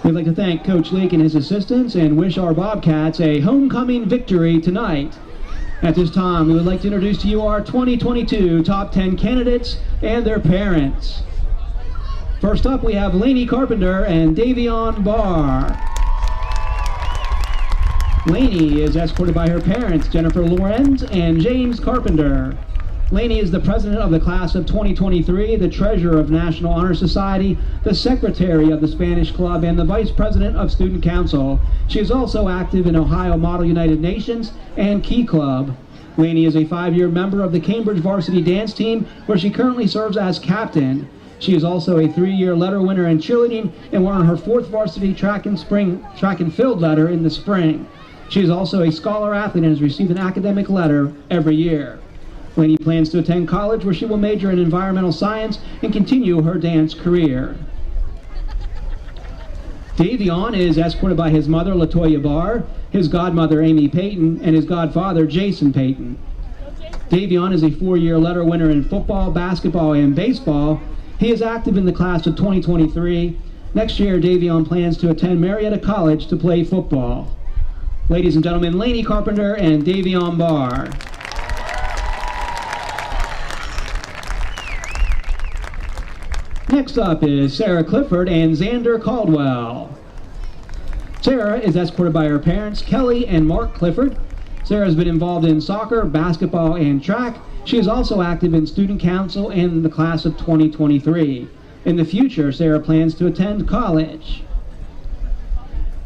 We'd like to thank Coach Lake and his assistants and wish our Bobcats a homecoming victory tonight. At this time, we would like to introduce to you our 2022 Top 10 candidates and their parents. First up, we have Lainey Carpenter and Davion Barr. Lainey is escorted by her parents, Jennifer Lorenz and James Carpenter. Lainey is the president of the class of 2023, the treasurer of National Honor Society, the secretary of the Spanish Club, and the vice president of Student Council. She is also active in Ohio Model United Nations and Key Club. Lainey is a 5-year member of the Cambridge varsity dance team, where she currently serves as captain. She is also a 3-year letter winner in cheerleading and won her 4th varsity track and field letter in the spring. She is also a scholar athlete and has received an academic letter every year. Lainey plans to attend college, where she will major in environmental science and continue her dance career. Davion is escorted by his mother, Latoya Barr, his godmother, Amy Payton, and his godfather, Jason Payton. Davion is a 4-year letter winner in football, basketball, and baseball. He is active in the class of 2023. Next year, Davion plans to attend Marietta College to play football. Ladies and gentlemen, Lainey Carpenter and Davion Barr. Next up is Sarah Clifford and Xander Caldwell. Sarah is escorted by her parents, Kelly and Mark Clifford. Sarah has been involved in soccer, basketball, and track. She is also active in Student Council and the class of 2023. In the future, Sarah plans to attend college.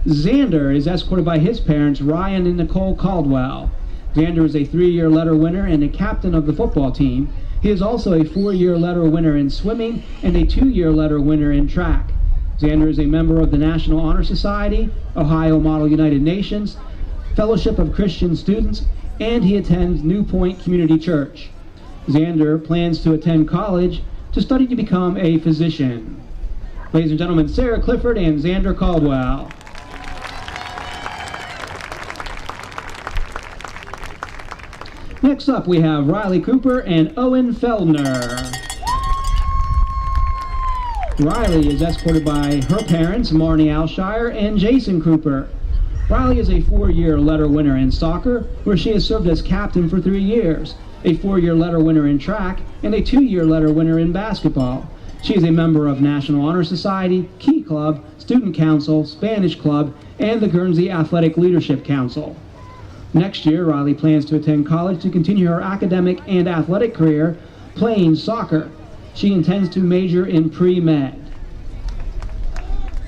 Xander is escorted by his parents, Ryan and Nicole Caldwell. Xander is a 3-year letter winner and a captain of the football team. He is also a 4-year letter winner in swimming and a 2-year letter winner in track. Xander is a member of the National Honor Society, Ohio Model United Nations, Fellowship of Christian Students, and he attends New Point Community Church. Xander plans to attend college to study to become a physician. Ladies and gentlemen, Sarah Clifford and Xander Caldwell. Next up, we have Riley Cooper and Owen Feldner. Riley is escorted by her parents, Marnie Alshire and Jason Cooper. Riley is a 4-year letter winner in soccer, where she has served as captain for 3 years, a 4-year letter winner in track, and a 2-year letter winner in basketball. She is a member of National Honor Society, Key Club, Student Council, Spanish Club, and the Guernsey Athletic Leadership Council. Next year, Riley plans to attend college to continue her academic and athletic career playing soccer. She intends to major in pre-med.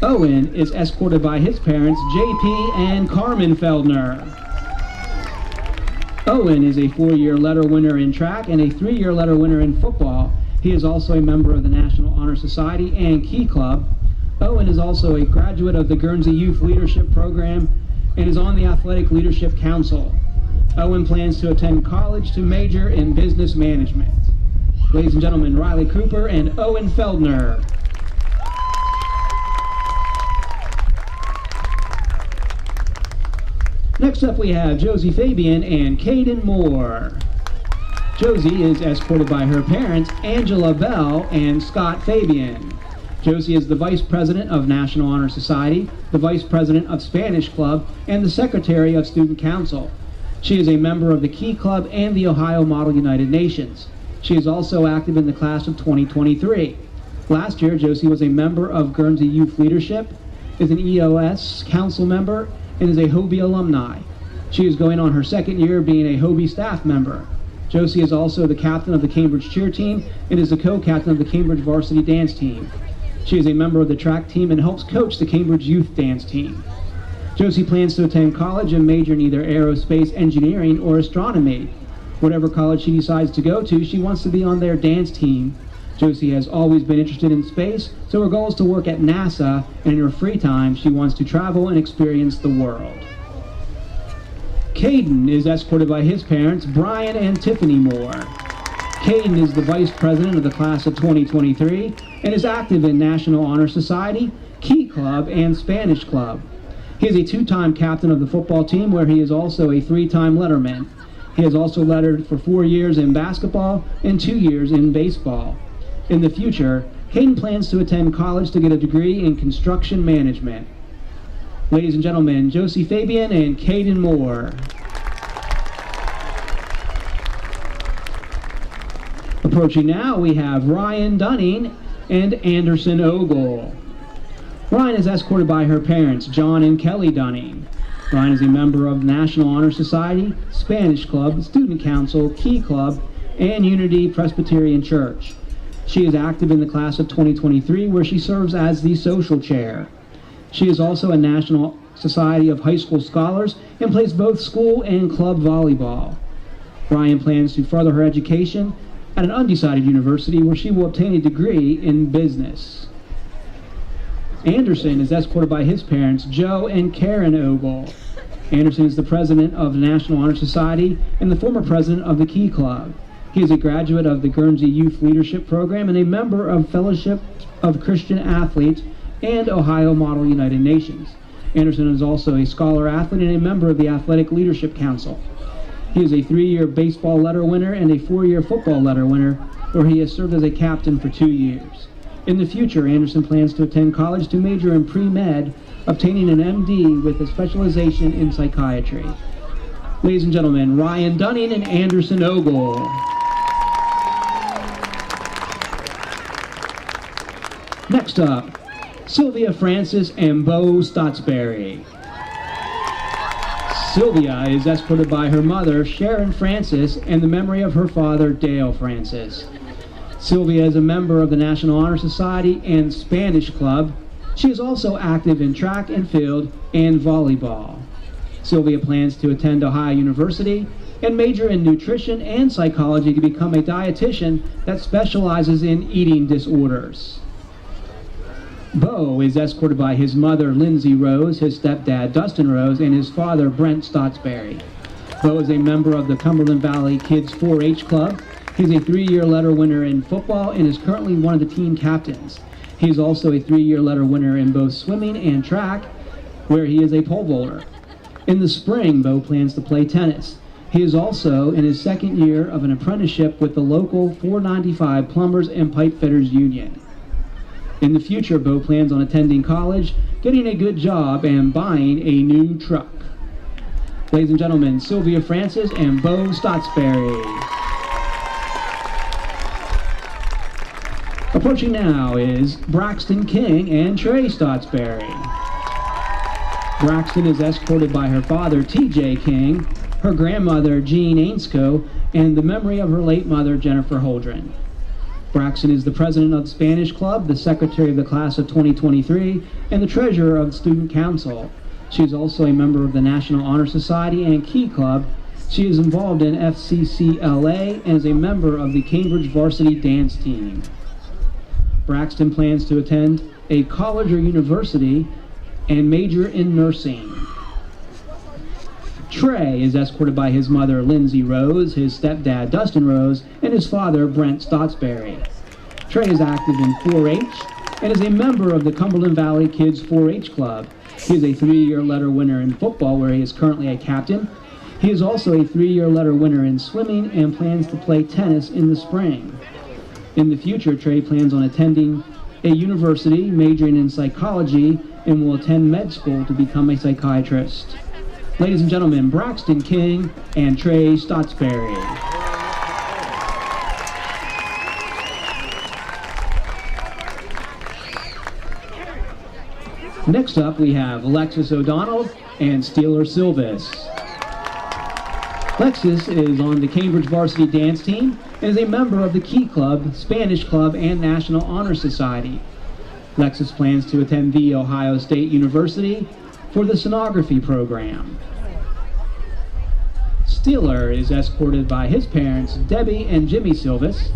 Owen is escorted by his parents, JP and Carmen Feldner. Owen is a 4-year letter winner in track and a 3-year letter winner in football. He is also a member of the National Honor Society and Key Club. Owen is also a graduate of the Guernsey Youth Leadership Program and is on the Athletic Leadership Council. Owen plans to attend college to major in business management. Ladies and gentlemen, Riley Cooper and Owen Feldner. Next up, we have Josie Fabian and Caden Moore. Josie is escorted by her parents, Angela Bell and Scott Fabian. Josie is the Vice President of National Honor Society, the Vice President of Spanish Club, and the Secretary of Student Council. She is a member of the Key Club and the Ohio Model United Nations. She is also active in the class of 2023. Last year, Josie was a member of Guernsey Youth Leadership, is an EOS Council member, and is a Hobie alumni. She is going on her 2nd year being a Hobie staff member. Josie is also the captain of the Cambridge cheer team and is the co-captain of the Cambridge varsity dance team. She is a member of the track team and helps coach the Cambridge youth dance team. Josie plans to attend college and major in either aerospace engineering or astronomy. Whatever college she decides to go to, she wants to be on their dance team. Josie has always been interested in space, so her goal is to work at NASA, and in her free time, she wants to travel and experience the world. Caden is escorted by his parents, Brian and Tiffany Moore. Caden is the Vice President of the class of 2023 and is active in National Honor Society, Key Club, and Spanish Club. He is a 2-time captain of the football team, where he is also a 3-time letterman. He has also lettered for 4 years in basketball and 2 years in baseball. In the future, Caden plans to attend college to get a degree in construction management. Ladies and gentlemen, Josie Fabian and Caden Moore. Approaching now, we have Ryan Dunning and Anderson Ogle. Ryan is escorted by her parents, John and Kelly Dunning. Ryan is a member of the National Honor Society, Spanish Club, Student Council, Key Club, and Unity Presbyterian Church. She is active in the class of 2023, where she serves as the social chair. She is also a National Society of High School Scholars and plays both school and club volleyball. Ryan plans to further her education at an undecided university where she will obtain a degree in business. Anderson is escorted by his parents, Joe and Karen Ogle. Anderson is the president of the National Honor Society and the former president of the Key Club. He is a graduate of the Guernsey Youth Leadership Program and a member of Fellowship of Christian Athletes and Ohio Model United Nations. Anderson is also a scholar athlete and a member of the Athletic Leadership Council. He is a 3-year baseball letter winner and a 4-year football letter winner, where he has served as a captain for 2 years. In the future, Anderson plans to attend college to major in pre-med, obtaining an MD with a specialization in psychiatry. Ladies and gentlemen, Ryan Dunning and Anderson Ogle. Next up, Sylvia Francis and Bo Stotsberry. Sylvia is escorted by her mother, Sharon Francis, and the memory of her father, Dale Francis. Sylvia is a member of the National Honor Society and Spanish Club. She is also active in track and field and volleyball. Sylvia plans to attend Ohio University and major in nutrition and psychology to become a dietitian that specializes in eating disorders. Bo is escorted by his mother, Lindsay Rose, his stepdad, Dustin Rose, and his father, Brent Stotsberry. Bo is a member of the Cumberland Valley Kids 4-H Club. He's a 3-year letter winner in football and is currently one of the team captains. He's also a 3-year letter winner in both swimming and track, where he is a pole vaulter. In the spring, Bo plans to play tennis. He is also in his 2nd year of an apprenticeship with the local 495 Plumbers and Pipe Fitters Union. In the future, Bo plans on attending college, getting a good job, and buying a new truck. Ladies and gentlemen, Sylvia Francis and Bo Stotsberry. Approaching now is Braxton King and Trey Stotsberry. Braxton is escorted by her father, T.J. King, her grandmother, Jean Ainscoe, and the memory of her late mother, Jennifer Holdren. Braxton is the president of the Spanish Club, the secretary of the class of 2023, and the treasurer of the Student Council. She is also a member of the National Honor Society and Key Club. She is involved in FCCLA and is a member of the Cambridge varsity dance team. Braxton plans to attend a college or university and major in nursing. Trey is escorted by his mother, Lindsay Rose, his stepdad, Dustin Rose, and his father, Brent Stotsberry. Trey is active in 4-H and is a member of the Cumberland Valley Kids 4-H Club. He is a 3-year letter winner in football, where he is currently a captain. He is also a 3-year letter winner in swimming and plans to play tennis in the spring. In the future, Trey plans on attending a university, majoring in psychology, and will attend med school to become a psychiatrist. Ladies and gentlemen, Braxton King and Trey Stotsberry. Next up, we have Alexis O'Donnell and Steeler Silvis. Alexis is on the Cambridge varsity dance team and is a member of the Key Club, Spanish Club, and National Honor Society. Alexis plans to attend The Ohio State University for the sonography program. Steeler is escorted by his parents, Debbie and Jimmy Silvis.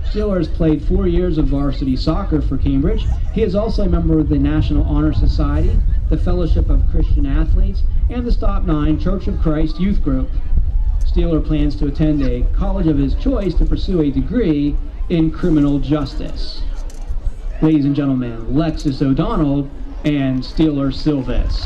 Steeler has played 4 years of varsity soccer for Cambridge. He is also a member of the National Honor Society, the Fellowship of Christian Athletes, and the Stop 9 Church of Christ Youth Group. Steeler plans to attend a college of his choice to pursue a degree in criminal justice. Ladies and gentlemen, Alexis O'Donnell and Steeler Silvis.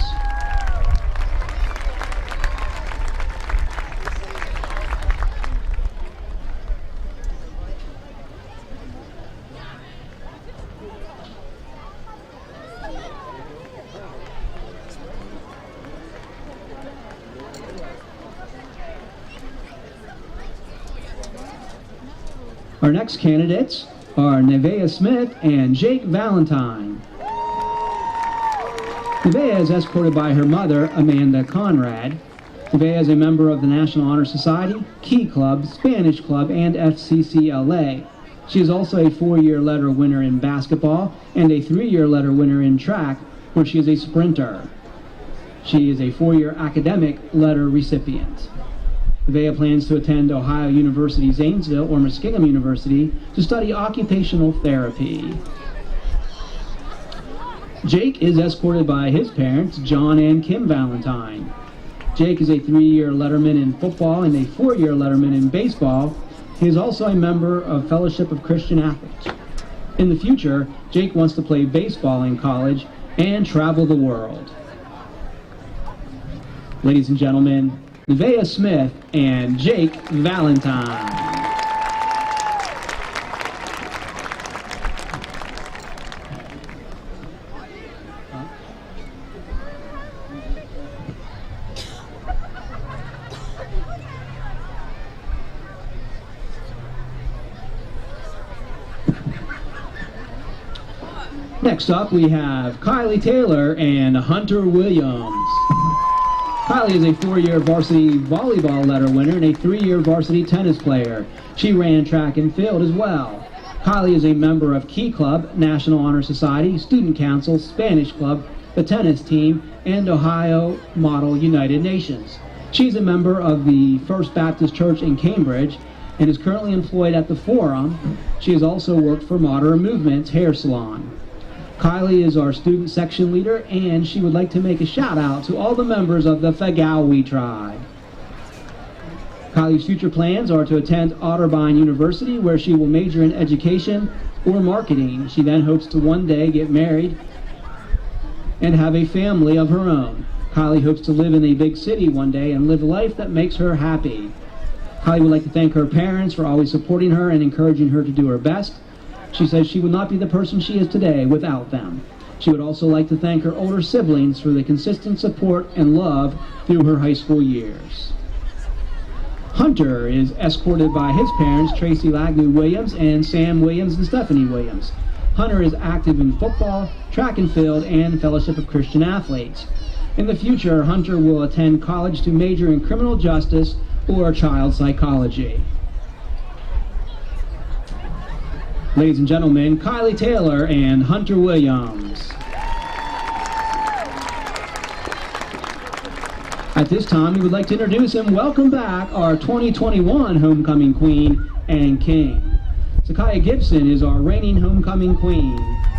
Our next candidates are Nevaeh Smith and Jake Valentine. Nevaeh is escorted by her mother, Amanda Conrad. Nevaeh is a member of the National Honor Society, Key Club, Spanish Club, and FCCLA. She is also a 4-year letter winner in basketball and a 3-year letter winner in track, where she is a sprinter. She is a 4-year academic letter recipient. Nevaeh plans to attend Ohio University Zanesville or Muskingum University to study occupational therapy. Jake is escorted by his parents, John and Kim Valentine. Jake is a 3-year letterman in football and a 4-year letterman in baseball. He is also a member of Fellowship of Christian Athletes. In the future, Jake wants to play baseball in college and travel the world. Ladies and gentlemen, Nevaeh Smith and Jake Valentine. Next up, we have Kylie Taylor and Hunter Williams. Kylie is a 4-year varsity volleyball letter winner and a 3-year varsity tennis player. She ran track and field as well. Kylie is a member of Key Club, National Honor Society, Student Council, Spanish Club, the tennis team, and Ohio Model United Nations. She is a member of the First Baptist Church in Cambridge and is currently employed at the Forum. She has also worked for Modern Movement's hair salon. Kylie is our student section leader, and she would like to make a shout out to all the members of the Fagawi tribe. Kylie's future plans are to attend Otterbein University, where she will major in education or marketing. She then hopes to one day get married and have a family of her own. Kylie hopes to live in a big city one day and live a life that makes her happy. Kylie would like to thank her parents for always supporting her and encouraging her to do her best. She says she would not be the person she is today without them. She would also like to thank her older siblings for the consistent support and love through her high school years. Hunter is escorted by his parents, Tracy Lagnu Williams and Sam Williams and Stephanie Williams. Hunter is active in football, track and field, and Fellowship of Christian Athletes. In the future, Hunter will attend college to major in criminal justice or child psychology. Ladies and gentlemen, Kylie Taylor and Hunter Williams. At this time, we would like to introduce and welcome back our 2021 Homecoming Queen and King. Zakiah Gibson is our reigning Homecoming Queen.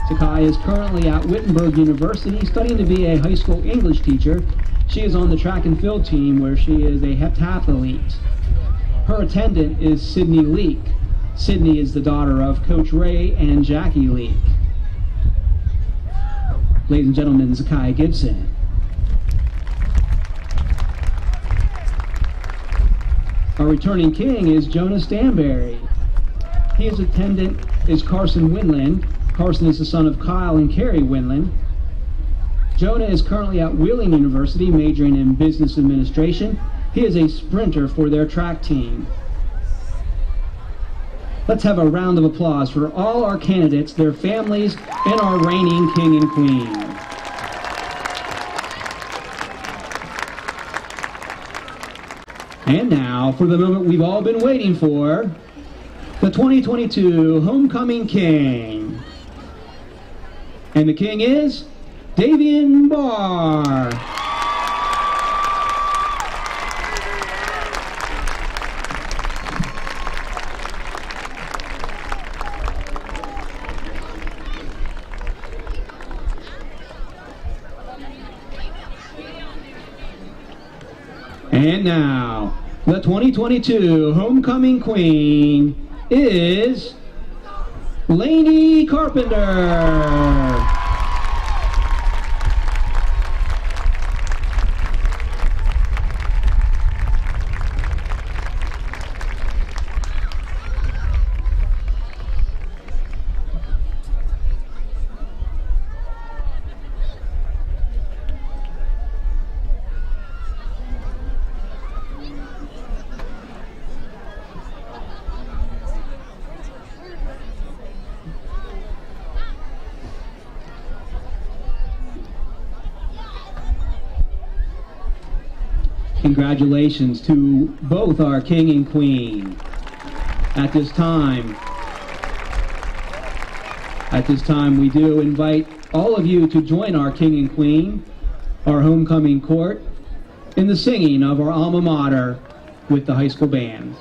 Zakiah is currently at Wittenberg University studying to be a high school English teacher. She is on the track and field team where she is a heptathlete. Her attendant is Sydney Leak. Sydney is the daughter of Coach Ray and Jackie Leak. Ladies and gentlemen, Zakiah Gibson. Our returning king is Jonah Stanberry. His attendant is Carson Winland. Carson is the son of Kyle and Carrie Winland. Jonah is currently at Wheeling University majoring in business administration. He is a sprinter for their track team. Let's have a round of applause for all our candidates, their families, and our reigning king and queen. And now, for the moment we've all been waiting for, the 2022 Homecoming King. And the king is Davian Barr. And now, the 2022 Homecoming Queen is Lainey Carpenter. congratulations to both our king and queen. At this time, we do invite all of you to join our king and queen, our homecoming court, in the singing of our alma mater with the high school band.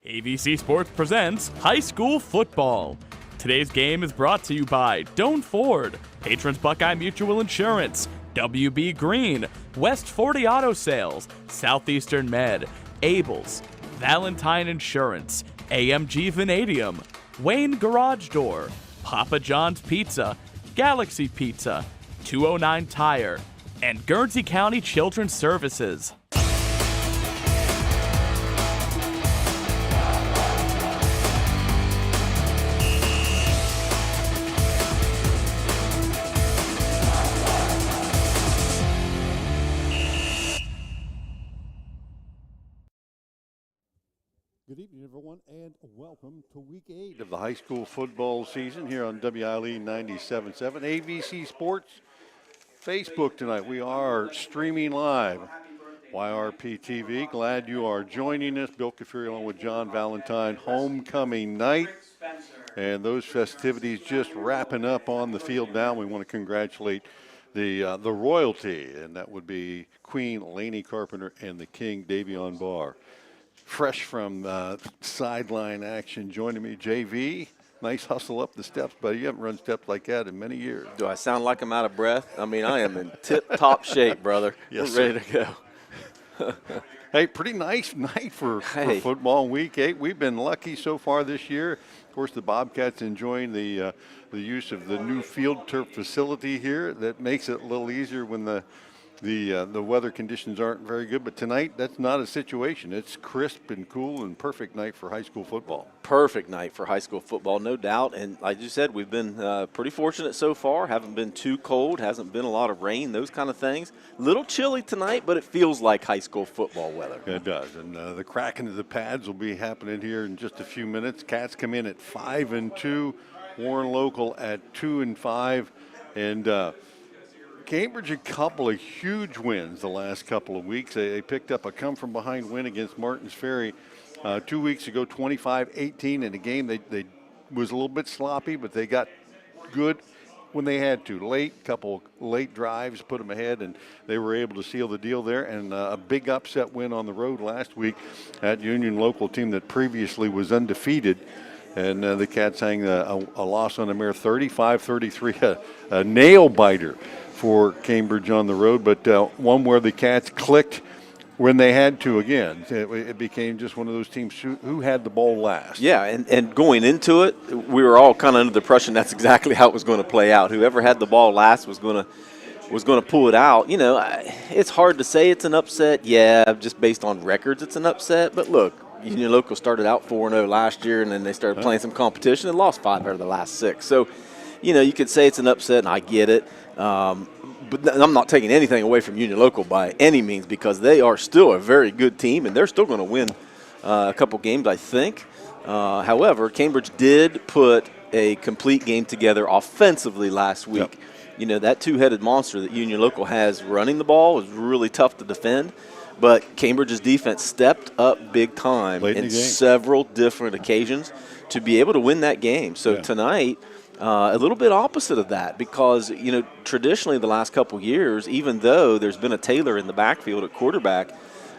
ABC Sports presents high school football. Today's game is brought to you by Doan Ford, patrons Buckeye Mutual Insurance, WB Green, West 40 Auto Sales, Southeastern Med, Abels, Valentine Insurance, AMG Vanadium, Wayne Garage Door, Papa John's Pizza, Galaxy Pizza, 209 Tire, and Guernsey County Children's Services. Good evening, everyone, and welcome to Week 8 of the high school football season here on WILE 97.7 ABC Sports Facebook tonight. We are streaming live, YRPtv. Glad you are joining us. Bill Kafury along with John Valentine, homecoming night. And those festivities just wrapping up on the field now. We want to congratulate the royalty, and that would be Queen Lainey Carpenter and the King Davion Barr. Fresh from sideline action, joining me, JV. Nice hustle up the steps, buddy. You haven't run steps like that in many years. Do I sound like I'm out of breath? I mean, I am in tip-top shape, brother. Yes, We're ready to go. Hey, pretty nice night for football in Week 8. We've been lucky so far this year. Of course, the Bobcats enjoying the use of the new field turf facility here. That makes it a little easier when the the weather conditions aren't very good, but tonight that's not a situation. It's crisp and cool and perfect night for high school football. Perfect night for high school football, no doubt. And like you said, we've been pretty fortunate so far. Haven't been too cold, hasn't been a lot of rain, those kind of things. A little chilly tonight, but it feels like high school football weather. It does, and the cracking of the pads will be happening here in just a few minutes. Cats come in at 5-2, Warren local at 2-5, and Cambridge a couple of huge wins the last couple of weeks. They picked up a come-from-behind win against Martins Ferry 2 weeks ago, 25-18 in a game they was a little bit sloppy, but they got good when they had to. Couple late drives put them ahead, and they were able to seal the deal there. And a big upset win on the road last week at Union local team that previously was undefeated. And the Cats hang a loss on the mare, 35-33, a nail-biter for Cambridge on the road, but one where the Cats clicked when they had to again. It became just one of those teams who had the ball last. Yeah, and going into it, we were all kind of under the impression that's exactly how it was going to play out. Whoever had the ball last was going to pull it out. You know, it's hard to say it's an upset. Yeah, just based on records, it's an upset. But look, Union Local started out 4-0 last year, and then they started playing some competition and lost 5 out of the last 6. So, you know, you could say it's an upset, and I get it. But I'm not taking anything away from Union Local by any means, because they are still a very good team, and they're still going to win a couple games, I think. However, Cambridge did put a complete game together offensively last week. Yep. You know, that two-headed monster that Union Local has running the ball is really tough to defend, but Cambridge's defense stepped up big time in several different occasions to be able to win that game. So tonight, a little bit opposite of that, because, you know, traditionally the last couple years, even though there's been a Taylor in the backfield at quarterback,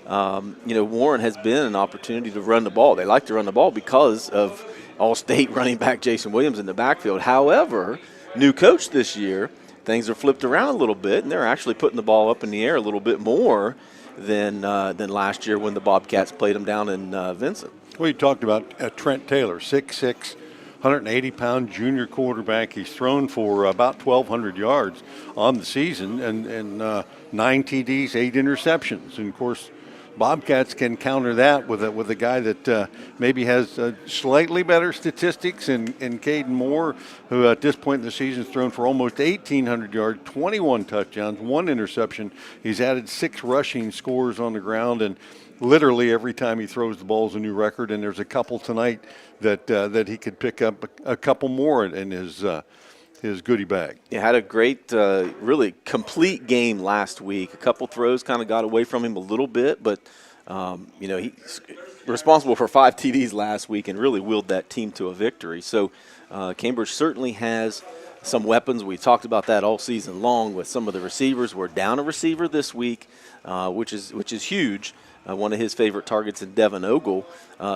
you know, Warren has been an opportunity to run the ball. They like to run the ball because of All-State running back Jason Williams in the backfield. However, new coach this year, things are flipped around a little bit, and they're actually putting the ball up in the air a little bit more than last year when the Bobcats played them down in Vincent. Well, you talked about Trent Taylor, 6'6", 180-pound junior quarterback. He's thrown for about 1,200 yards on the season and 9 TDs, 8 interceptions. And, of course, Bobcats can counter that with a guy that maybe has slightly better statistics in Caden Moore, who at this point in the season has thrown for almost 1,800 yards, 21 touchdowns, 1 interception. He's added 6 rushing scores on the ground, and literally every time he throws the ball is a new record. And there's a couple tonight that he could pick up a couple more in his goodie bag. He had a great, really complete game last week. A couple throws kind of got away from him a little bit, but, you know, he's responsible for 5 TDs last week and really willed that team to a victory. So Cambridge certainly has some weapons. We talked about that all season long with some of the receivers. We're down a receiver this week, which is huge. One of his favorite targets in Devin Ogle.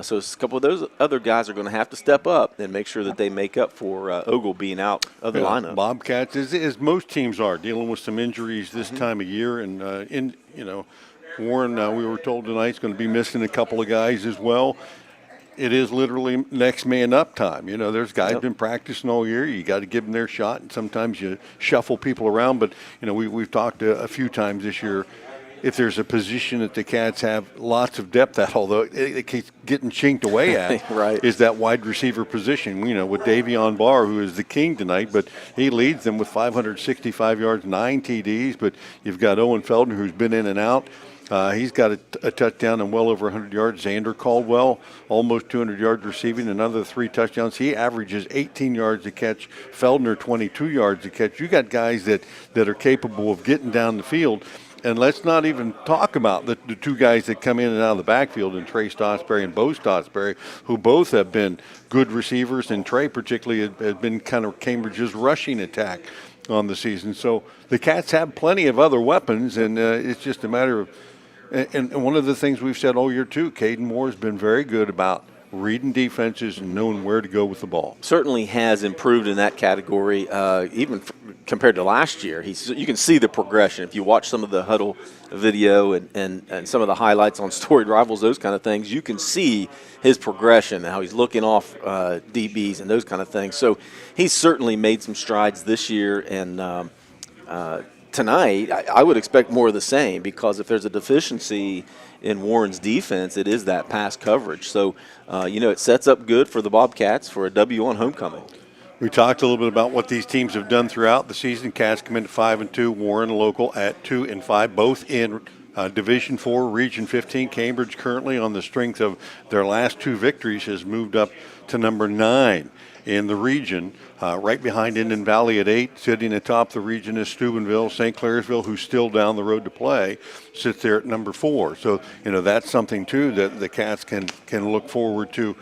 So a couple of those other guys are going to have to step up and make sure that they make up for Ogle being out of the lineup. Bobcats, as most teams are, dealing with some injuries this time of year. And, Warren, we were told tonight, is going to be missing a couple of guys as well. It is literally next man up time. You know, there's guys been practicing all year. You got to give them their shot, and sometimes you shuffle people around. But, you know, we've talked a few times this year. If there's a position that the Cats have lots of depth at, although it keeps getting chinked away at, right, is that wide receiver position, you know, with Davion Barr, who is the king tonight, but he leads them with 565 yards, 9 TDs. But you've got Owen Feldner, who's been in and out. He's got a touchdown and well over 100 yards. Xander Caldwell, almost 200 yards receiving, another 3 touchdowns. He averages 18 yards a catch. Feldner, 22 yards a catch. You got guys that are capable of getting down the field. And let's not even talk about the 2 guys that come in and out of the backfield, and Trey Stotsberry and Bo Stotsberry, who both have been good receivers, and Trey particularly has been kind of Cambridge's rushing attack on the season. So the Cats have plenty of other weapons, and it's just a matter of – and one of the things we've said all year too, Caden Moore has been very good about reading defenses and knowing where to go with the ball. Certainly has improved in that category, even compared to last year. You can see the progression. If you watch some of the huddle video and some of the highlights on Storied Rivals, those kind of things, you can see his progression, how he's looking off DBs and those kind of things. So he's certainly made some strides this year, and tonight, I would expect more of the same, because if there's a deficiency in Warren's defense, it is that pass coverage. So, it sets up good for the Bobcats for a W on homecoming. We talked a little bit about what these teams have done throughout the season. Cats come in at 5-2, Warren local at 2-5, both in Division 4, Region 15. Cambridge currently, on the strength of their last 2 victories, has moved up to number 9 in the region. Right behind Indian Valley at 8. Sitting atop the region is Steubenville. St. Clairsville, who's still down the road to play, sits there at number 4. So, that's something, too, that the Cats can look forward to.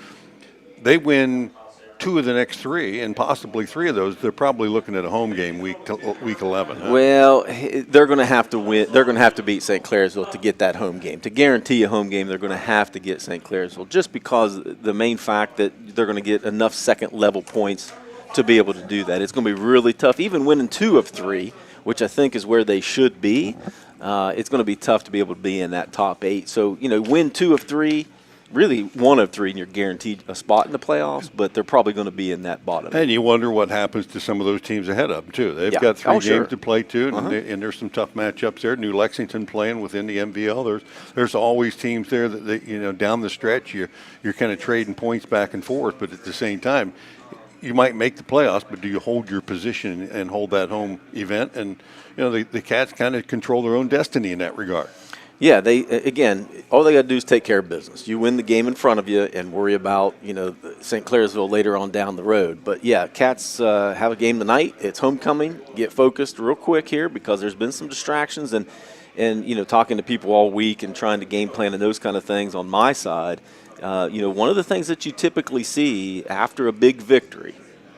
They win 2 of the next 3, and possibly 3 of those, they're probably looking at a home game week 11. Huh? Well, they're going to have to win. They're going to have to beat St. Clairsville to get that home game. To guarantee a home game, they're going to have to get St. Clairsville, just because the main fact that they're going to get enough second-level points to be able to do that. It's going to be really tough. Even winning 2 of 3, which I think is where they should be, it's going to be tough to be able to be in that top 8. So, win 2 of 3. Really 1 of 3, and you're guaranteed a spot in the playoffs, but they're probably going to be in that bottom. And you wonder what happens to some of those teams ahead of them, too. They've got 3 games to play, too, and there's some tough matchups there. New Lexington playing within the MVL. There's always teams there that down the stretch, you're kind of trading points back and forth, but at the same time, you might make the playoffs, but do you hold your position and hold that home event? And, the Cats kind of control their own destiny in that regard. Yeah, all they got to do is take care of business. You win the game in front of you and worry about, St. Clairsville later on down the road. But, yeah, Cats have a game tonight. It's homecoming. Get focused real quick here, because there's been some distractions. And talking to people all week and trying to game plan and those kind of things on my side, one of the things that you typically see after a big victory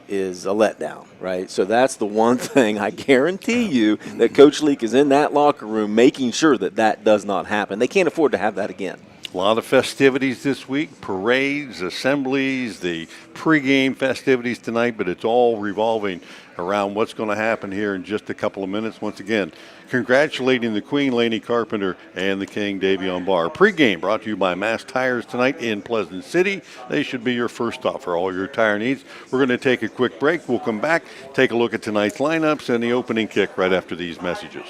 is a letdown, right? So that's the one thing I guarantee you that Coach Leak is in that locker room making sure that does not happen. They can't afford to have that again. A lot of festivities this week, parades, assemblies, the pregame festivities tonight, but it's all revolving around what's going to happen here in just a couple of minutes. Once again, congratulating the Queen, Laney Carpenter, and the King, Davion Barr. Pregame brought to you by Mass Tires tonight in Pleasant City. They should be your first stop for all your tire needs. We're going to take a quick break. We'll come back, take a look at tonight's lineups and the opening kick right after these messages.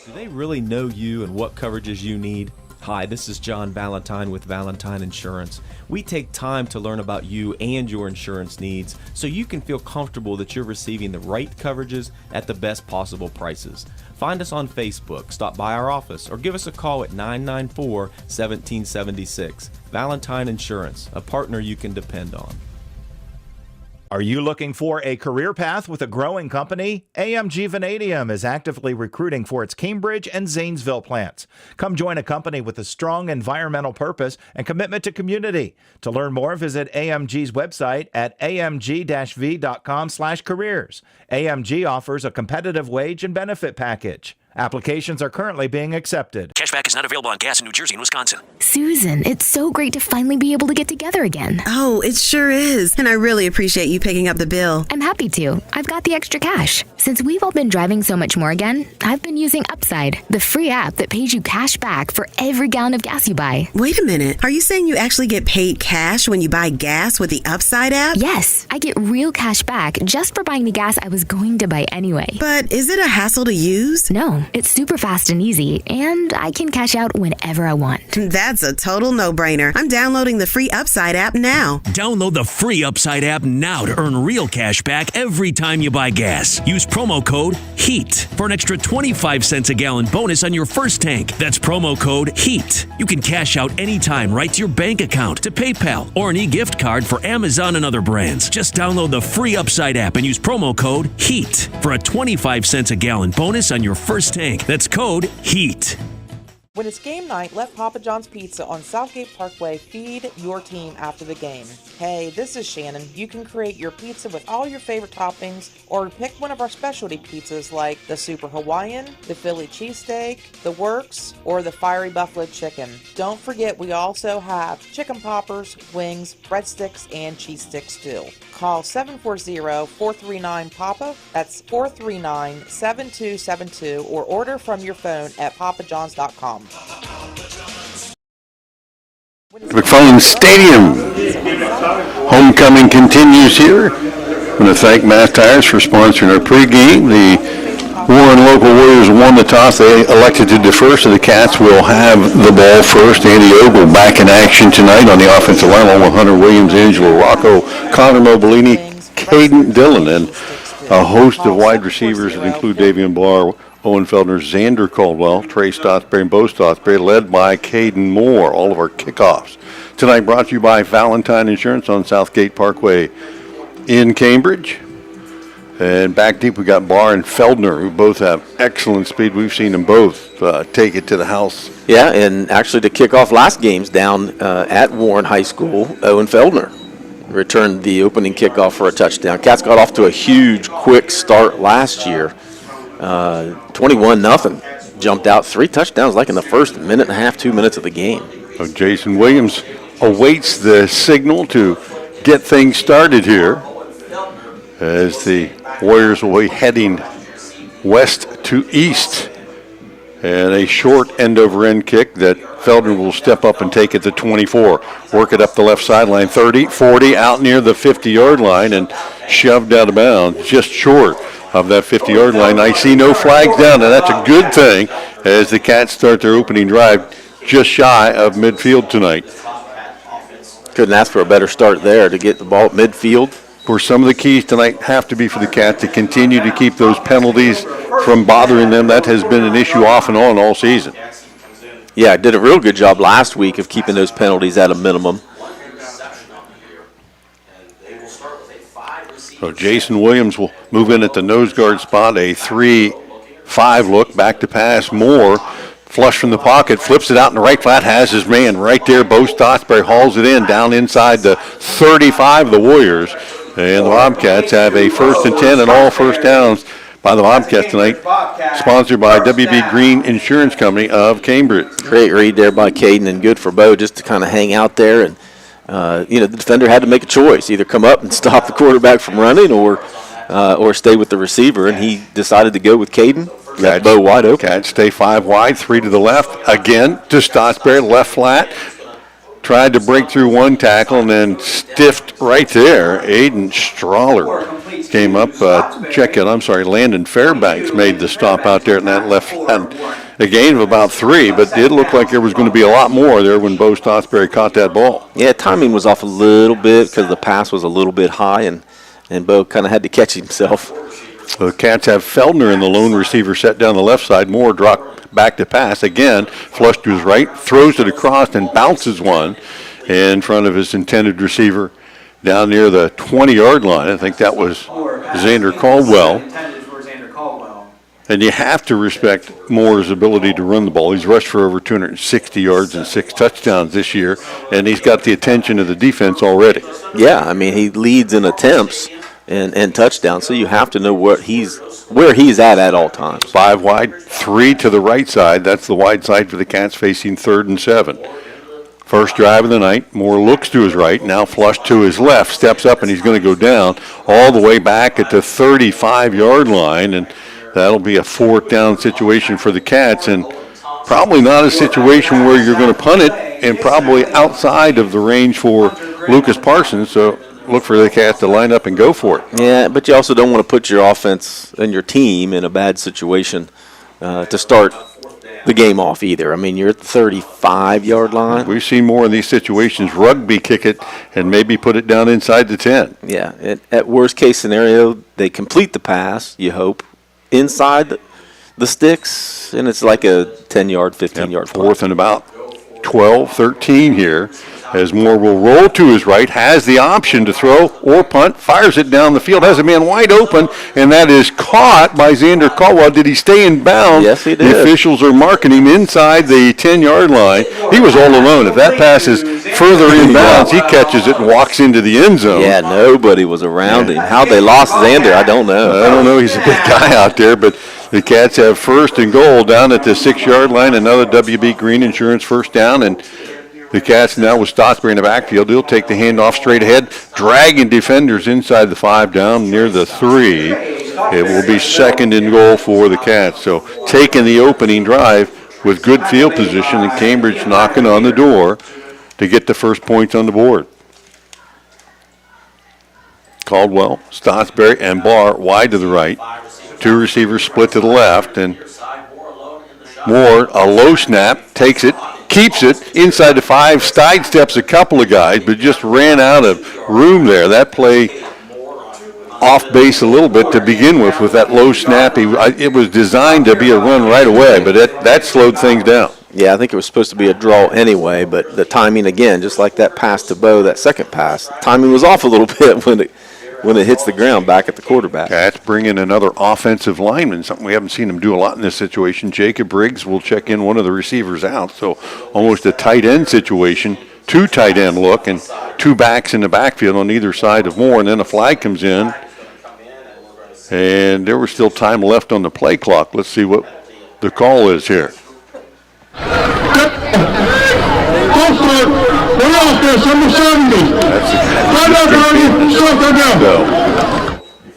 Do they really know you and what coverages you need? Hi, this is John Valentine with Valentine Insurance. We take time to learn about you and your insurance needs so you can feel comfortable that you're receiving the right coverages at the best possible prices. Find us on Facebook, stop by our office, or give us a call at 994-1776. Valentine Insurance, a partner you can depend on. Are you looking for a career path with a growing company? AMG Vanadium is actively recruiting for its Cambridge and Zanesville plants. Come join a company with a strong environmental purpose and commitment to community. To learn more, visit AMG's website at amg-v.com/careers. AMG offers a competitive wage and benefit package. Applications are currently being accepted. Cashback is not available on gas in New Jersey and Wisconsin. Susan, it's so great to finally be able to get together again. Oh, it sure is. And I really appreciate you picking up the bill. I'm happy to. I've got the extra cash. Since we've all been driving so much more again, I've been using Upside, the free app that pays you cash back for every gallon of gas you buy. Wait a minute. Are you saying you actually get paid cash when you buy gas with the Upside app? Yes. I get real cash back just for buying the gas I was going to buy anyway. But is it a hassle to use? No. It's super fast and easy, and I can cash out whenever I want. That's a total no-brainer. I'm downloading the free Upside app now. Download the free Upside app now to earn real cash back every time you buy gas. Use promo code HEAT for an extra 25 cents a gallon bonus on your first tank. That's promo code HEAT. You can cash out anytime right to your bank account, to PayPal, or an e-gift card for Amazon and other brands. Just download the free Upside app and use promo code HEAT for a 25 cents a gallon bonus on your first tank. That's code HEAT. When it's game night, let Papa John's Pizza on Southgate Parkway feed your team after the game. Hey, this is Shannon. You can create your pizza with all your favorite toppings, or pick one of our specialty pizzas like the Super Hawaiian, the Philly Cheesesteak, the Works, or the Fiery Buffalo Chicken. Don't forget, we also have chicken poppers, wings, breadsticks, and cheese sticks too. Call 740-439-PAPA. That's 439-7272, or order from your phone at papajohns.com. McFarland Stadium. Homecoming continues here. I want to thank Mass Tires for sponsoring our pregame. The Warren local Warriors won the toss. They elected to defer, so the Cats will have the ball first. Andy Ogle back in action tonight on the offensive line, along with Hunter Williams, Angelo Rocco, Connor Mobilini, Caden Dillon, and a host of wide receivers that include Davian Barr, Owen Feldner, Xander Caldwell, Trey Stotsberry, and Bo Stotsberry, led by Caden Moore. All of our kickoffs tonight brought to you by Valentine Insurance on Southgate Parkway in Cambridge. And back deep, we got Barr and Feldner, who both have excellent speed. We've seen them both take it to the house. Yeah, and actually to kick off last game's down at Warren High School, Owen Feldner returned the opening kickoff for a touchdown. Cats got off to a huge, quick start last year. 21-0. Jumped out 3 touchdowns like in the first minute and a half, 2 minutes of the game. So Jason Williams awaits the signal to get things started here as the Warriors will be heading west to east. And a short end-over-end kick that Feldner will step up and take it to 24. Work it up the left sideline, 30, 40, out near the 50-yard line and shoved out of bounds, just short of that 50-yard line. I see no flags down, and that's a good thing as the Cats start their opening drive just shy of midfield tonight. Couldn't ask for a better start there to get the ball at midfield. Of course, some of the keys tonight have to be for the Cats to continue to keep those penalties from bothering them. That has been an issue off and on all season. Yeah, did a real good job last week of keeping those penalties at a minimum. So Jason Williams will move in at the nose guard spot, a 3-5 look, back to pass. Moore, flush from the pocket, flips it out in the right flat, has his man right there. Bo Stotsberry hauls it in down inside the 35 of the Warriors. And the Bobcats have a 1st and 10 and all first downs by the Bobcats tonight, sponsored by WB Green Insurance Company of Cambridge. Great read there by Caden, and good for Bo just to kind of hang out there. And, the defender had to make a choice, either come up and stop the quarterback from running or stay with the receiver, and he decided to go with Caden. Left Bo wide open. Cats stay 5 wide, 3 to the left. Again to Stotsberry, left flat. Tried to break through one tackle and then stiffed right there. Aiden Strawler came up. Landon Fairbanks made the stop out there in that left flat. A gain of about 3, but it looked like there was going to be a lot more there when Bo Stotsberry caught that ball. Yeah, timing was off a little bit because the pass was a little bit high, and Bo kind of had to catch himself. So the Cats have Feldner in the lone receiver set down the left side. Moore dropped back to pass again, flush to his right, throws it across and bounces one in front of his intended receiver down near the 20-yard line. I think that was Xander Caldwell. And you have to respect Moore's ability to run the ball. He's rushed for over 260 yards and 6 touchdowns this year, and he's got the attention of the defense already. Yeah, I mean, he leads in attempts and touchdowns, so you have to know where he's at all times. 5 wide, 3 to the right side. That's the wide side for the Cats facing 3rd and 7. First drive of the night. Moore looks to his right, now flush to his left, steps up, and he's going to go down all the way back at the 35-yard line, and that'll be a 4th down situation for the Cats, and probably not a situation where you're going to punt it, and probably outside of the range for Lucas Parsons, so look for the Cats to line up and go for it. Yeah, but you also don't want to put your offense and your team in a bad situation to start the game off either. I mean, you're at the 35-yard line. We've seen more in these situations. Rugby kick it and maybe put it down inside the 10. Yeah, at worst case scenario, they complete the pass, you hope, inside the sticks, and it's like a 10-yard, 15-yard punt. 4th and about 12, 13 here, as Moore will roll to his right, has the option to throw or punt, fires it down the field, has a man wide open, and that is caught by Xander Caldwell. Did he stay in bounds? Yes, he did. The officials are marking him inside the 10-yard line. He was all alone. If that pass is further in bounds, he catches it and walks into the end zone. Yeah, nobody was around him. How they lost Xander, I don't know. I don't know. He's a big guy out there, but the Cats have 1st and goal down at the 6-yard line. Another WB Green Insurance 1st down, and the Cats now with Stotsberry in the backfield. He'll take the handoff straight ahead, dragging defenders inside the 5 down near the 3. It will be 2nd and goal for the Cats. So taking the opening drive with good field position, and Cambridge knocking on the door to get the first points on the board. Caldwell, Stotsberry, and Barr wide to the right. two receivers split to the left, and Moore, a low snap, takes it, keeps it inside the 5, sidesteps a couple of guys, but just ran out of room there. That play off base a little bit to begin with that low snap. It was designed to be a run right away, but that slowed things down. Yeah, I think it was supposed to be a draw anyway, but the timing, again, just like that pass to Bo, that second pass, timing was off a little bit when it hits the ground back at the quarterback. Cats bring in another offensive lineman, something we haven't seen him do a lot in this situation. Jacob Briggs will check in one of the receivers out, so almost a tight end situation, 2 tight end look, and 2 backs in the backfield on either side of Moore, and then a flag comes in, and there was still time left on the play clock. Let's see what the call is here.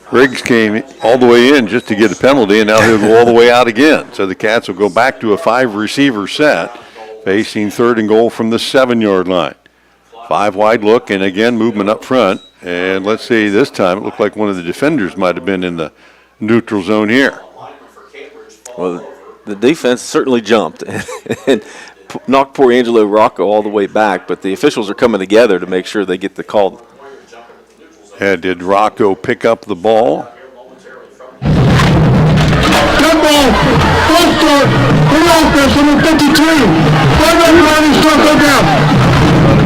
Briggs came all the way in just to get a penalty, and now he'll go all the way out again. So the Cats will go back to a 5-receiver set, facing 3rd and goal from the 7-yard line. 5 wide look, and again movement up front. And let's see, this time it looked like one of the defenders might have been in the neutral zone here. Well, the defense certainly jumped and knocked poor Angelo Rocco all the way back, but the officials are coming together to make sure they get the call. And did Rocco pick up the ball? Good ball. Full start. Good offense, number 52.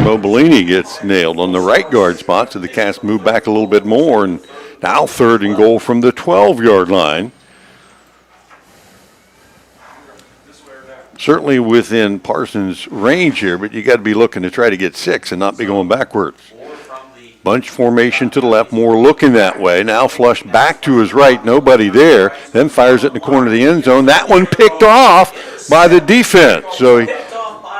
Mobilini gets nailed on the right guard spot, so the Cats move back a little bit more, and now 3rd and goal from the 12-yard line. Certainly within Parsons' range here, but you got to be looking to try to get 6 and not be going backwards. Bunch formation to the left, Moore looking that way. Now flush back to his right, nobody there. Then fires it in the corner of the end zone. That one picked off by the defense. So he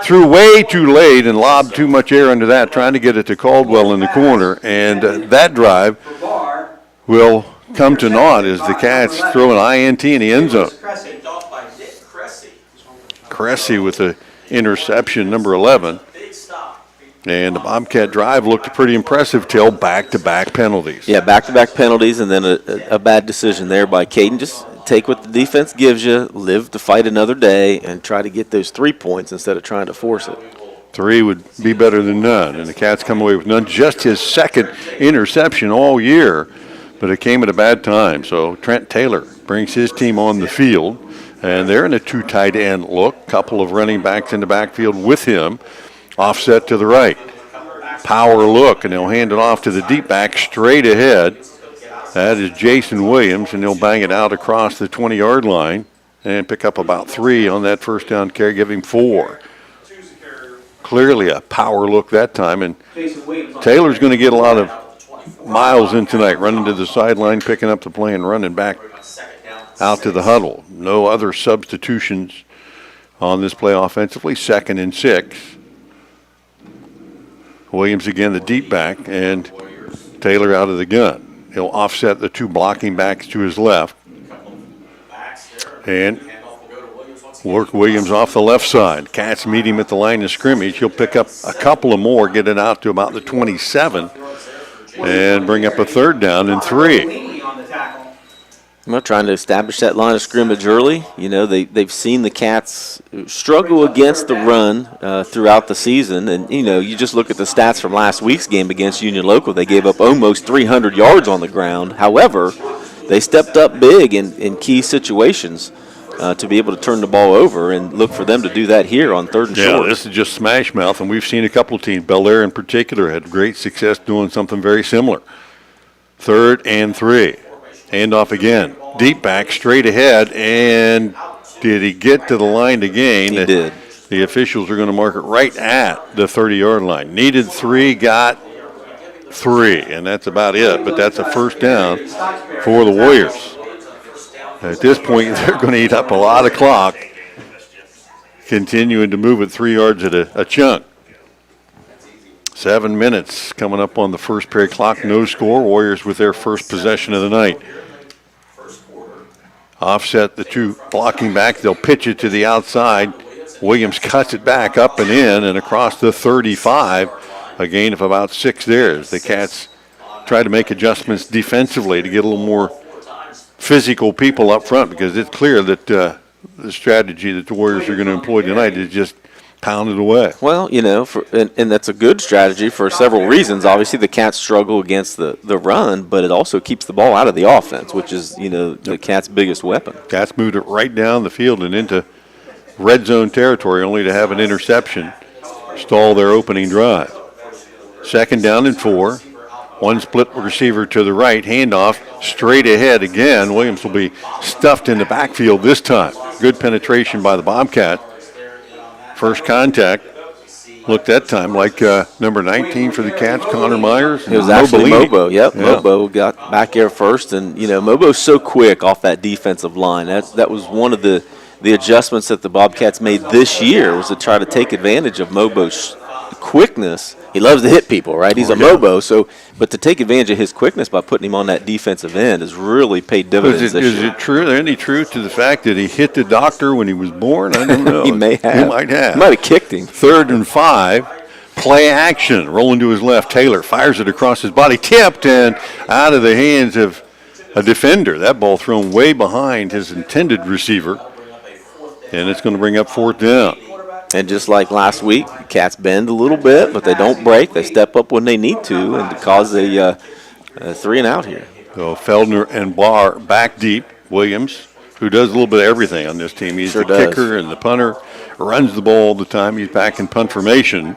threw way too late and lobbed too much air under that, trying to get it to Caldwell in the corner. And that drive will come to naught as the Cats throw an INT in the end zone. Cressy with the interception, number 11. And the Bobcat drive looked pretty impressive till back-to-back penalties. Yeah, back-to-back penalties, and then a bad decision there by Caden. Just take what the defense gives you, live to fight another day, and try to get those 3 points instead of trying to force it. 3 would be better than none, and the Cats come away with none. Just his 2nd interception all year, but it came at a bad time. So Trent Taylor brings his team on the field, and they're in a 2 tight end look. Couple of running backs in the backfield with him. Offset to the right. Power look, and they'll hand it off to the deep back straight ahead. That is Jason Williams, and they'll bang it out across the 20-yard line and pick up about 3 on that first down carry, give him 4. Clearly a power look that time, and Taylor's going to get a lot of miles in tonight, running to the sideline, picking up the play, and running back out to the huddle. No other substitutions on this play offensively. 2nd and 6. Williams again, the deep back, and Taylor out of the gun. He'll offset the 2 blocking backs to his left. And work Williams off the left side. Cats meet him at the line of scrimmage. He'll pick up a couple of more, get it out to about the 27, and bring up a 3rd down and 3. Well, trying to establish that line of scrimmage early. You know, they've seen the Cats struggle against the run throughout the season. And, you know, you just look at the stats from last week's game against Union Local. They gave up almost 300 yards on the ground. However, they stepped up big in key situations to be able to turn the ball over, and look for them to do that here on 3rd and short. Yeah, this is just smash mouth, and we've seen a couple of teams. Bel Air in particular had great success doing something very similar. 3rd and 3. Handoff again. Deep back, straight ahead, and did he get to the line to gain? He did. The officials are going to mark it right at the 30-yard line. Needed 3, got 3, and that's about it. But that's a first down for the Warriors. At this point, they're going to eat up a lot of clock, continuing to move it 3 yards at a chunk. 7 minutes coming up on the first period clock. No score. Warriors with their first possession of the night. Offset the 2 blocking back. They'll pitch it to the outside. Williams cuts it back up and in and across the 35. A gain of about 6 there as the Cats try to make adjustments defensively to get a little more physical people up front, because it's clear that the strategy that the Warriors are going to employ tonight is just pounded away. Well, you know, and that's a good strategy for several reasons. Obviously, the Cats struggle against the run, but it also keeps the ball out of the offense, which is, you know, the Cats' biggest weapon. Cats moved it right down the field and into red zone territory, only to have an interception stall their opening drive. 2nd down and 4. One split receiver to the right, handoff straight ahead again. Williams will be stuffed in the backfield this time. Good penetration by the Bobcat. First contact looked that time like number 19 for the Cats, Connor Myers. It was actually Mobo. Yep, yeah. Mobo got back there first, and you know Mobo's so quick off that defensive line. That was one of the adjustments that the Bobcats made this year, was to try to take advantage of Mobo's quickness. He loves to hit people, right? He's a Mobo, but to take advantage of his quickness by putting him on that defensive end has really paid dividends this year. Is it true? Is there any truth to the fact that he hit the doctor when he was born? I don't know. He may have. He might have. He might have kicked him. 3rd and 5. Play action. Rolling to his left. Taylor fires it across his body. Tipped and out of the hands of a defender. That ball thrown way behind his intended receiver. And it's going to bring up 4th down. And just like last week, Cats bend a little bit, but they don't break. They step up when they need to, and to cause a 3 and out here. So Feldner and Barr back deep. Williams, who does a little bit of everything on this team. He's the kicker and the punter, runs the ball all the time. He's back in punt formation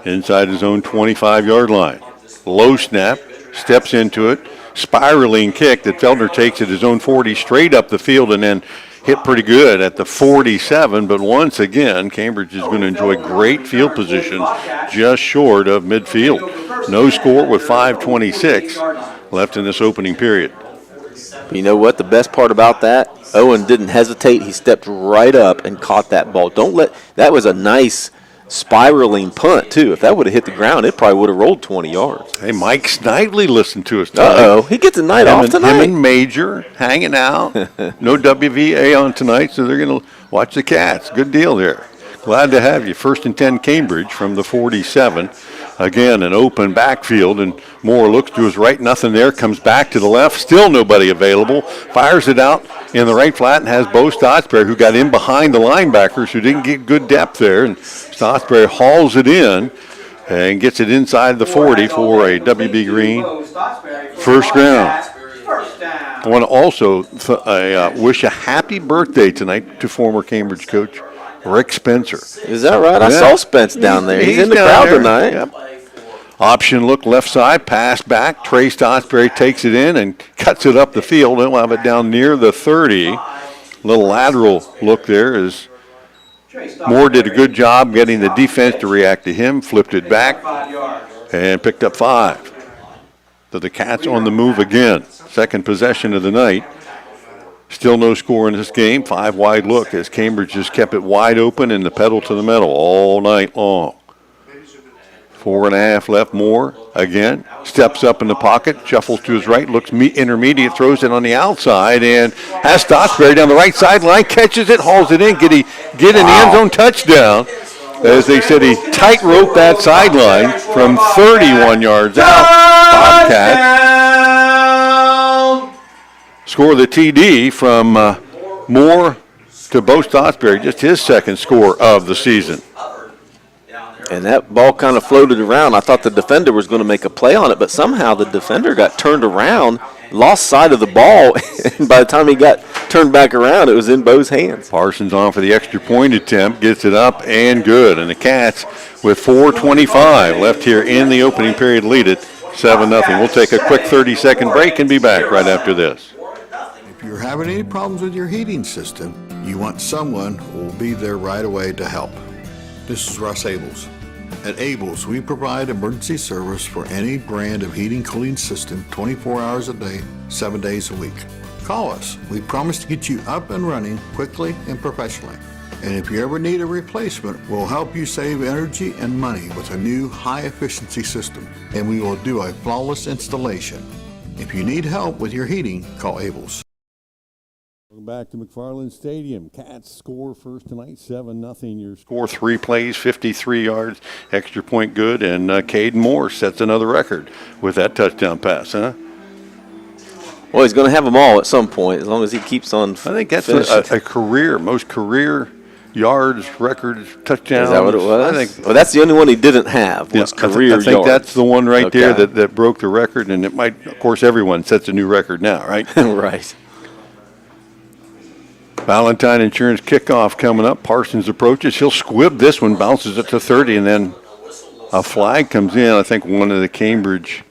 inside his own 25-yard line. Low snap, steps into it, spiraling kick that Feldner takes at his own 40 straight up the field and then hit pretty good at the 47, but once again, Cambridge is going to enjoy great field position just short of midfield. No score with 5:26 left in this opening period. You know what? The best part about that, Owen didn't hesitate. He stepped right up and caught that ball. That was a nice spiraling punt, too. If that would have hit the ground, it probably would have rolled 20 yards. Hey, Mike Snidely listened to us tonight. Uh-oh. He gets a night off tonight. Him and Major hanging out. No WVA on tonight, so they're going to watch the Cats. Good deal there. Glad to have you. 1st and 10 Cambridge from the 47. Again, an open backfield, and Moore looks to his right. Nothing there. Comes back to the left. Still nobody available. Fires it out in the right flat and has Bo Stotsberry, who got in behind the linebackers, who didn't get good depth there. And Stotsberry hauls it in and gets it inside the 40 for a WB Green first down. I want to also wish a happy birthday tonight to former Cambridge coach Rick Spencer. Is that right? I saw Spence down there. He's in the crowd tonight. Yep. Option look left side, pass back. Trey Stotsberry takes it in and cuts it up the field. He'll have it down near the 30. Little lateral look there as Moore did a good job getting the defense to react to him, flipped it back, and picked up 5. So the Cats on the move again. Second possession of the night. Still no score in this game. 5 wide look as Cambridge just kept it wide open and the pedal to the metal all night long. 4.5 left. Moore again steps up in the pocket, shuffles to his right, looks intermediate, throws it on the outside, and has Stotsberry down the right sideline, catches it, hauls it in, get in the end zone, touchdown. As they said, he tightrope that sideline from 31 yards out. Bobcats score the TD from Moore to Bo Stotsberry, just his second score of the season. And that ball kind of floated around. I thought the defender was going to make a play on it, but somehow the defender got turned around, lost sight of the ball, and by the time he got turned back around, it was in Bo's hands. Parsons on for the extra point attempt, gets it up and good. And the Cats, with 4:25 left here in the opening period, lead it 7-0. We'll take a quick 30-second break and be back right after this. If you're having any problems with your heating system, you want someone who will be there right away to help. This is Russ Abels. At Abels, we provide emergency service for any brand of heating cooling system 24 hours a day, 7 days a week. Call us. We promise to get you up and running quickly and professionally. And if you ever need a replacement, we'll help you save energy and money with a new high-efficiency system. And we will do a flawless installation. If you need help with your heating, call Abels. Welcome back to McFarland Stadium. Cats score first tonight, 7-0. Your score, 3 plays, 53 yards, extra point good, and Caden Moore sets another record with that touchdown pass, huh? Well, he's going to have them all at some point as long as he keeps on. I think that's finishing. a career, most career yards, records, touchdowns. Is that what it was? I think. Well, that's the only one he didn't have. Was career yards. I think that's the one right there that broke the record, and it might. Of course, everyone sets a new record now, right? Right. Valentine Insurance kickoff coming up. Parsons approaches. He'll squib this one, bounces it to 30, and then a flag comes in. I think one of the Cambridge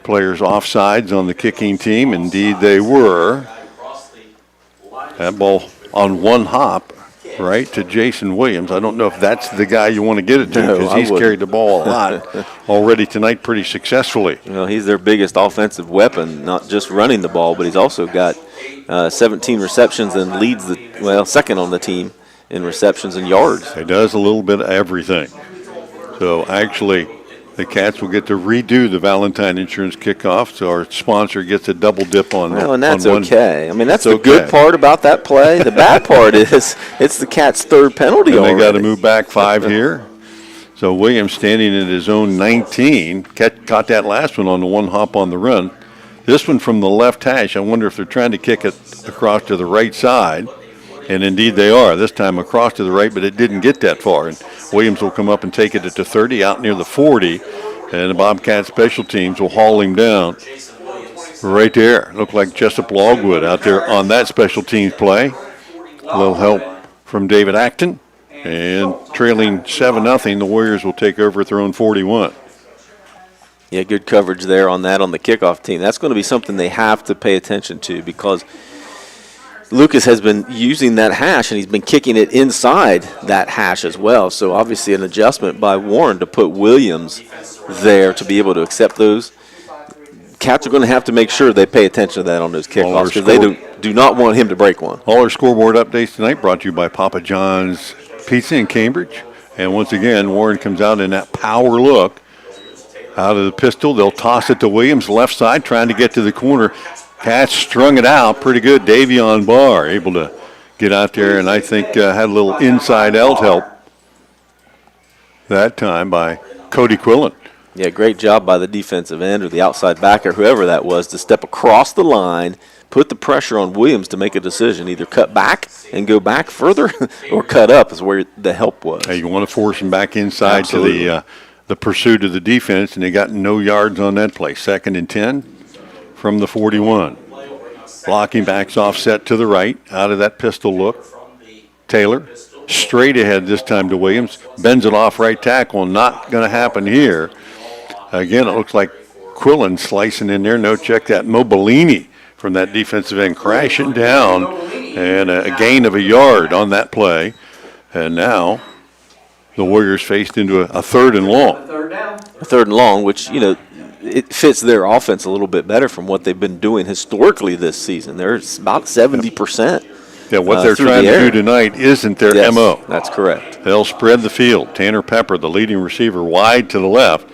players offsides on the kicking team. Indeed, they were. That ball on one hop, right, to Jason Williams. I don't know if that's the guy you want to get it to because he's carried the ball a lot already tonight pretty successfully. Well, he's their biggest offensive weapon, not just running the ball, but he's also got 17 receptions and leads second on the team in receptions and yards. He does a little bit of everything. So actually, the Cats will get to redo the Valentine Insurance kickoff, so our sponsor gets a double dip on. Well, and that's on okay. I mean, that's the good part about that play. The bad part is it's the Cats' third penalty and already. They got to move back 5 here. So Williams standing at his own 19. Caught that last one on the one hop on the run. This one from the left hash, I wonder if they're trying to kick it across to the right side. And indeed they are, this time across to the right, but it didn't get that far. And Williams will come up and take it to 30, out near the 40. And the Bobcat special teams will haul him down right there. Looked like Jessup Logwood out there on that special teams play. A little help from David Acton. And trailing 7-0, the Warriors will take over at their own 41. Yeah, good coverage there on that on the kickoff team. That's going to be something they have to pay attention to because Lucas has been using that hash, and he's been kicking it inside that hash as well. So obviously an adjustment by Warren to put Williams there to be able to accept those. Cats are going to have to make sure they pay attention to that on those kickoffs because they do not want him to break one. All our scoreboard updates tonight brought to you by Papa John's Pizza in Cambridge. And once again, Warren comes out in that power look. Out of the pistol, they'll toss it to Williams, left side, trying to get to the corner. Cats strung it out pretty good. Davion Barr able to get out there, and I think had a little inside out help that time by Cody Quillen. Yeah, great job by the defensive end or the outside backer, whoever that was, to step across the line, put the pressure on Williams to make a decision, either cut back and go back further or cut up is where the help was. Hey, you want to force him back inside Absolutely. to the pursuit of the defense, and they got no yards on that play. 2nd and 10 from the 41. Blocking backs offset to the right, out of that pistol look. Taylor straight ahead this time to Williams. Bends it off right tackle. Not going to happen here. Again, it looks like Quillen slicing in there. No, check that. Mobilini from that defensive end crashing down, and a gain of a yard on that play. And now the Warriors faced into a 3rd and long. A 3rd and long, which, it fits their offense a little bit better from what they've been doing historically this season. They're about 70%. Yeah, what they're trying to do tonight isn't their MO. That's correct. They'll spread the field. Tanner Pepper, the leading receiver, wide to the left.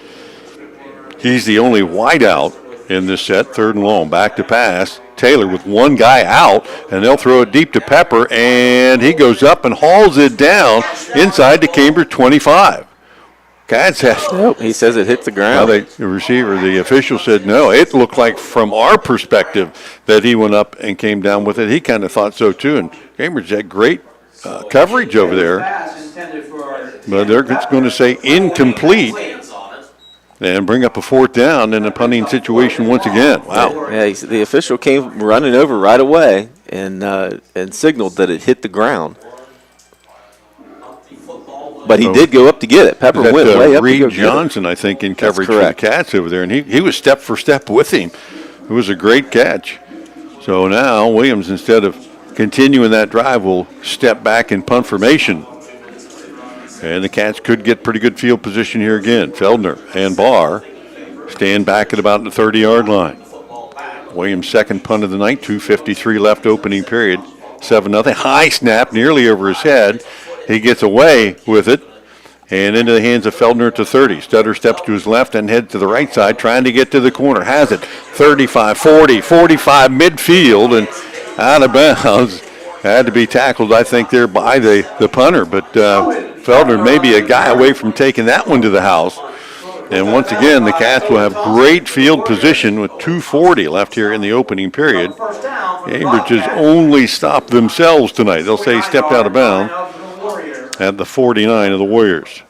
He's the only wide out in this set. 3rd and long, back to pass. Taylor with one guy out, and they'll throw it deep to Pepper, and he goes up and hauls it down inside the Cambridge 25. Cats has. He says it hit the ground. Well, the official said no. It looked like from our perspective that he went up and came down with it. He kind of thought so too, and Cambridge had great coverage over there. But they're going to say incomplete and bring up a 4th down in a punting situation once again. Wow. Yeah, the official came running over right away and signaled that it hit the ground. But he did go up to get it. Pepper went way up Reed to go Johnson, get it. I think, in coverage for the Cats over there, and he was step for step with him. It was a great catch. So now Williams, instead of continuing that drive, will step back in punt formation. And the Cats could get pretty good field position here again. Feldner and Barr stand back at about the 30-yard line. Williams' 2nd punt of the night, 2:53 left opening period, 7-0. High snap nearly over his head. He gets away with it and into the hands of Feldner at the 30. Stutter steps to his left and heads to the right side, trying to get to the corner. Has it. 35, 40, 45 midfield and out of bounds. Had to be tackled, I think, there by the punter. But Feldner may be a guy away from taking that one to the house. And once again, the Cats will have great field position with 2:40 left here in the opening period. Cambridge has only stopped themselves tonight. They'll say stepped out of bounds at the 49 of the Warriors.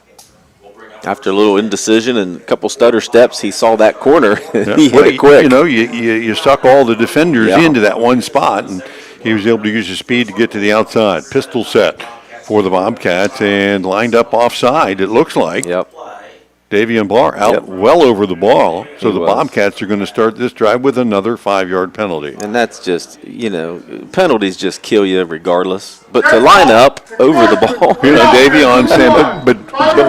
After a little indecision and a couple stutter steps, he saw that corner. Yeah. He hit it quick. You know, you suck all the defenders into that one spot, and he was able to use his speed to get to the outside. Pistol set for the Bobcats and lined up offside, it looks like. Yep. Davion Barr out well over the ball, so the Bobcats are going to start this drive with another 5-yard penalty. And that's just, penalties just kill you regardless. But to line up over the ball. Davion saying, but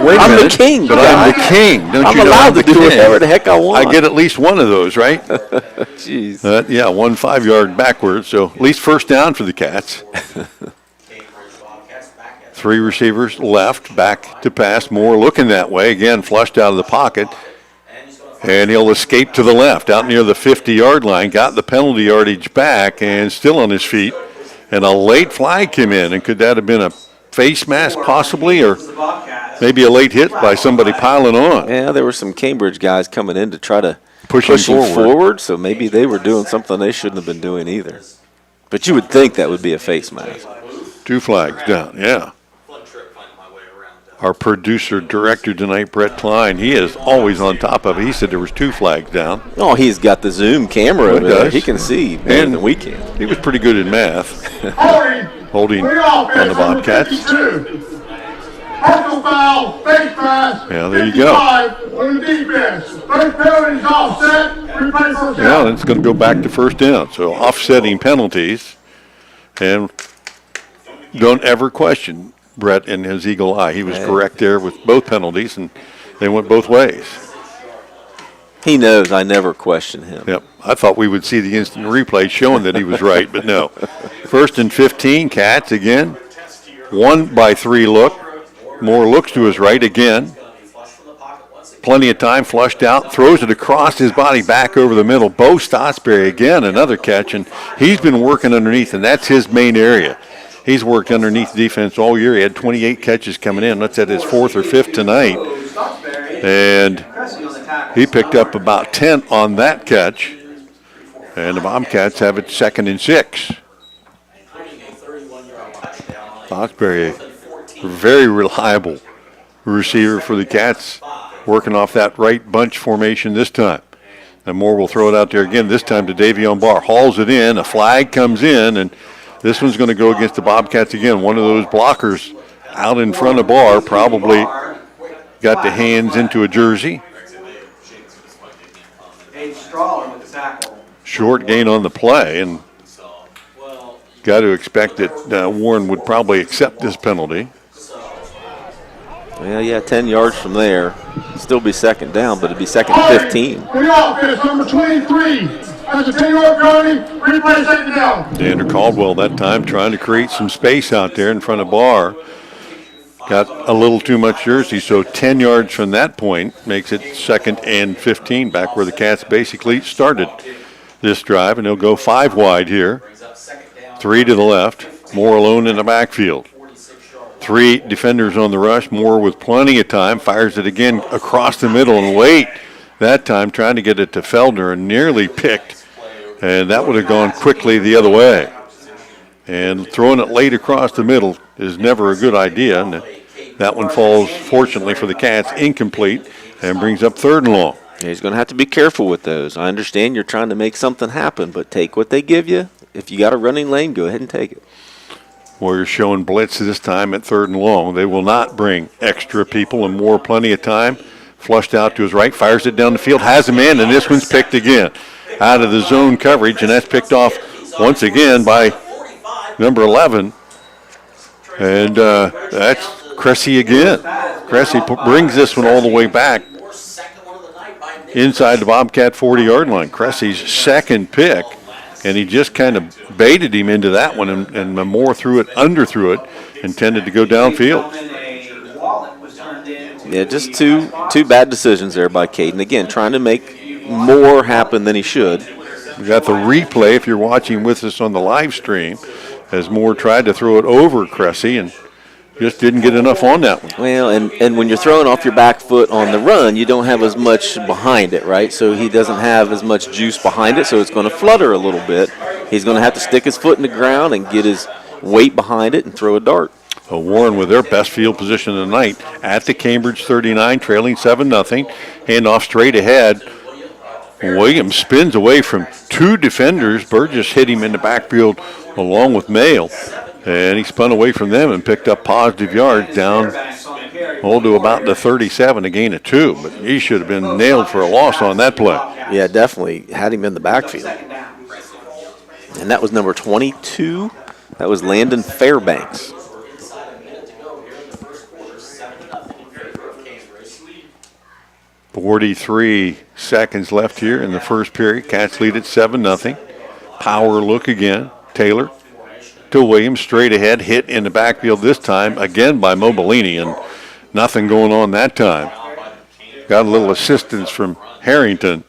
wait a minute. I'm the king. But I'm the king. Don't I'm you know allowed I'm to do whatever the heck I want. I get at least one of those, right? Jeez. 1 5-yard backwards, so at least first down for the Cats. 3 receivers left, back to pass. Moore looking that way. Again, flushed out of the pocket. And he'll escape to the left, out near the 50-yard line. Got the penalty yardage back and still on his feet. And a late flag came in. And could that have been a face mask possibly, or maybe a late hit by somebody piling on? Yeah, there were some Cambridge guys coming in to try to push him forward. So maybe they were doing something they shouldn't have been doing either. But you would think that would be a face mask. 2 flags down, yeah. Our producer, director tonight, Brett Klein, he is always on top of it. He said there was 2 flags down. Oh, he's got the zoom camera over there. He can see more than we can. He was pretty good in math. Holding on the Bobcats. Personal foul, face mask. Yeah, there you go. On the defense. First penalty is offset. Replay first down. Yeah, and it's going to go back to first down. So offsetting penalties. And don't ever question Brett and his eagle eye. He was correct there with both penalties, and they went both ways. He knows I never question him. Yep. I thought we would see the instant replay showing that he was right, but no. 1st and 15, Cats again. 1-by-3 look. Moore looks to his right again. Plenty of time, flushed out, throws it across his body back over the middle. Bo Stotsberry again, another catch, and he's been working underneath, and that's his main area. He's worked underneath defense all year. He had 28 catches coming in. That's at his 4th or 5th tonight. And he picked up about 10 on that catch. And the Bobcats have it 2nd and 6. Stotsberry, a very reliable receiver for the Cats, working off that right bunch formation this time. And Moore will throw it out there again, this time to Davion Barr. Hauls it in. A flag comes in, and this one's going to go against the Bobcats again. One of those blockers out in front of Barr probably got the hands into a jersey. Short gain on the play, and got to expect that Warren would probably accept this penalty. Well, yeah, 10 yards from there. Still be 2nd down, but it'd be 2nd and 15. Offense, number 23. That's a 10-yard penalty. Replay 2nd down. Dander Caldwell that time trying to create some space out there in front of Barr. Got a little too much jersey, so 10 yards from that point makes it 2nd and 15, back where the Cats basically started this drive, and they'll go 5 wide here. 3 to the left. Moore alone in the backfield. 3 defenders on the rush. Moore with plenty of time. Fires it again across the middle and late. That time trying to get it to Feldner and nearly picked. And that would have gone quickly the other way. And throwing it late across the middle is never a good idea. And that one falls, fortunately for the Cats, incomplete and brings up 3rd and long. Yeah, he's going to have to be careful with those. I understand you're trying to make something happen, but take what they give you. If you got a running lane, go ahead and take it. Warriors showing blitz this time at 3rd and long. They will not bring extra people, and Moore plenty of time. Flushed out to his right, fires it down the field, has him in, and this one's picked again. Out of the zone coverage, and that's picked off once again by number 11. And that's Cressy again. Cressy brings this one all the way back inside the Bobcat 40-yard line. Cressy's 2nd pick. And he just kind of baited him into that one, and Moore underthrew it, intended to go downfield. Yeah, just two bad decisions there by Caden. Again, trying to make more happen than he should. We got the replay, if you're watching with us on the live stream, as Moore tried to throw it over Cressy, and just didn't get enough on that one. Well, and when you're throwing off your back foot on the run, you don't have as much behind it, right? So he doesn't have as much juice behind it, so it's going to flutter a little bit. He's going to have to stick his foot in the ground and get his weight behind it and throw a dart. Warren with their best field position of the night at the Cambridge 39, trailing 7-0. Handoff straight ahead. Williams spins away from two defenders. Burgess hit him in the backfield along with Mayle. And he spun away from them and picked up positive yards down to about the 37, a gain of 2. But he should have been nailed for a loss on that play. Yeah, definitely had him in the backfield. And that was number 22. That was Landon Fairbanks. 43 seconds left here in the first period. Cats lead at 7-0. Power look again. Taylor to Williams, straight ahead, hit in the backfield this time, again by Mobilini, and nothing going on that time. Got a little assistance from Harrington,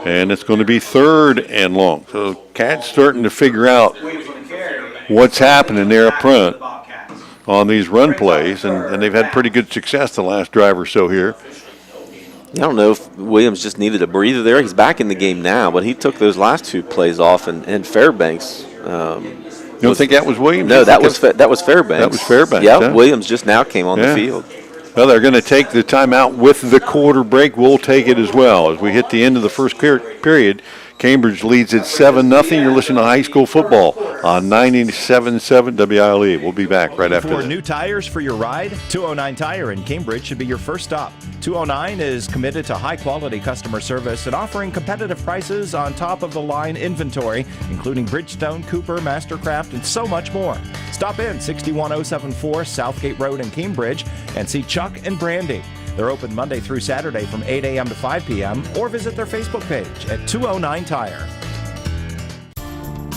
and it's going to be 3rd and long. So Cats starting to figure out what's happening there up front on these run plays, and they've had pretty good success the last drive or so here. I don't know if Williams just needed a breather there. He's back in the game now, but he took those last 2 plays off, and Fairbanks. You don't think that was Williams? No, that was Fairbanks. That was Fairbanks. Yeah, huh? Williams just now came on the field. Well, they're going to take the timeout with the quarter break. We'll take it as well. As we hit the end of the first period, Cambridge leads at 7-0. You're listening to high school football on 97.7 WILE. We'll be back right after For this. new tires for your ride, 209 Tire in Cambridge should be your first stop. 209 is committed to high-quality customer service and offering competitive prices on top-of-the-line inventory, including Bridgestone, Cooper, Mastercraft, and so much more. Stop in 61074 Southgate Road in Cambridge and see Chuck and Brandy. They're open Monday through Saturday from 8 a.m. to 5 p.m. or visit their Facebook page at 209 Tire.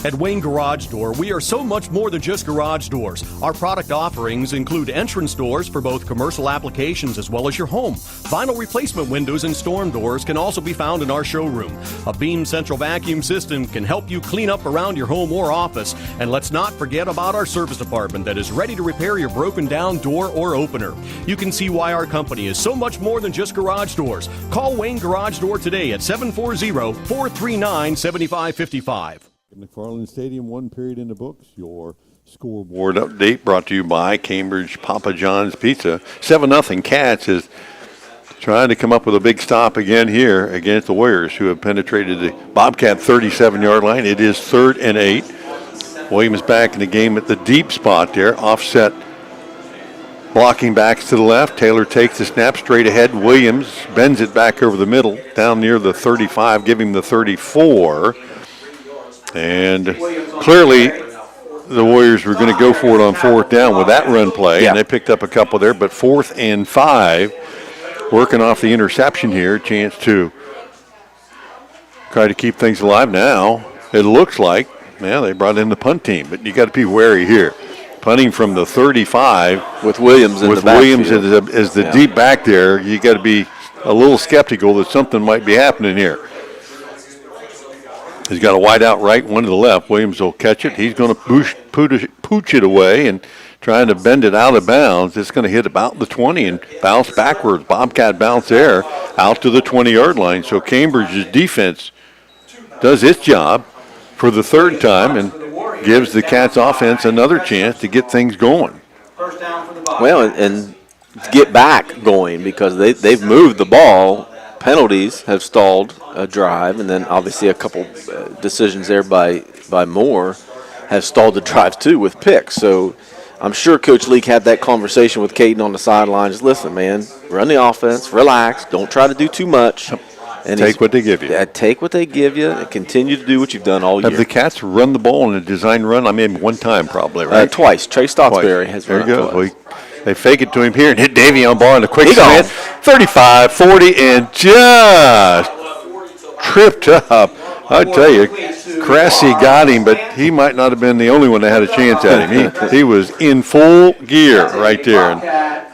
At Wayne Garage Door, we are so much more than just garage doors. Our product offerings include entrance doors for both commercial applications as well as your home. Vinyl replacement windows and storm doors can also be found in our showroom. A Beam central vacuum system can help you clean up around your home or office. And let's not forget about our service department that is ready to repair your broken down door or opener. You can see why our company is so much more than just garage doors. Call Wayne Garage Door today at 740-439-7555. McFarland Stadium, 1 period in the books. Your scoreboard update brought to you by Cambridge Papa John's Pizza. 7-0. Cats is trying to come up with a big stop again here against the Warriors, who have penetrated the Bobcat 37-yard line. It is 3rd and 8. Williams back in the game at the deep spot there. Offset blocking backs to the left. Taylor takes the snap straight ahead. Williams bends it back over the middle, down near the 35, giving the 34. And clearly the Warriors were going to go for it on 4th down with that run play, and they picked up a couple there. But 4th and 5, working off the interception here, chance to try to keep things alive. Now it looks like, they brought in the punt team, but you got to be wary here. Punting from the 35 with Williams as the deep back there, you got to be a little skeptical that something might be happening here. He's got a wide out right, one to the left. Williams will catch it. He's going to pooch it away and trying to bend it out of bounds. It's going to hit about the 20 and bounce backwards. Bobcat bounce there out to the 20-yard line. So Cambridge's defense does its job for the 3rd time and gives the Cats offense another chance to get things going. Well, and get back going because they've moved the ball. Penalties have stalled a drive, and then obviously a couple decisions there by Moore have stalled the drives too with picks. So I'm sure Coach Leake had that conversation with Caden on the sidelines. Listen, man, run the offense, relax, don't try to do too much. And take what they give you. Yeah, take what they give you and continue to do what you've done all year. Have the Cats run the ball in a design run? I mean, one time probably, right? Twice. Trey Stottsbury has run it twice. They fake it to him here and hit Davion Ball in a quick slant. 35, 40, and just tripped up. I tell you, Cressy got him, but he might not have been the only one that had a chance at him. He was in full gear right there. And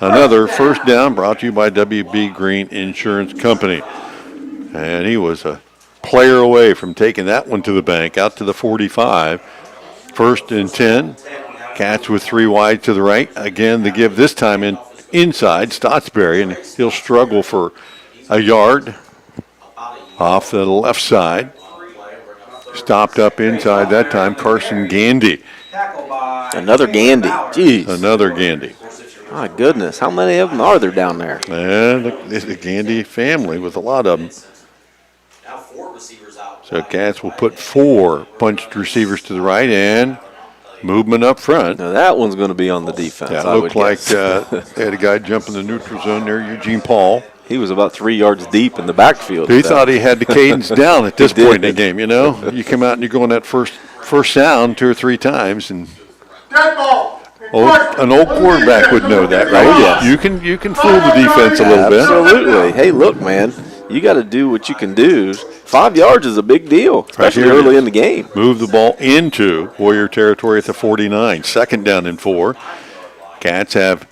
another first down brought to you by WB Green Insurance Company. And he was a player away from taking that one to the bank, out to the 45. 1st and 10. Cats with 3 wide to the right. Again, the give this time inside Stottsbury, and he'll struggle for a yard off the left side. Stopped up inside that time, Carson Gandy. Another Gandy. Jeez. Another Gandy. My goodness, how many of them are there down there? And the Gandy family with a lot of them. So Cats will put 4 punched receivers to the right and movement up front. Now that one's going to be on the defense. That looked like they had a guy jump in the neutral zone there, Eugene Paul. He was about 3 yards deep in the backfield. He thought he had the cadence down at this point in the game, you know. You come out and you go on that first sound 2 or 3 times, and an old quarterback would know that, right? Oh, yes. You can fool the defense a little bit. Absolutely. Hey, look, man, you got to do what you can do. 5 yards is a big deal, especially right early in the game. Move the ball into Warrior territory at the 49. 2nd down and 4. Cats have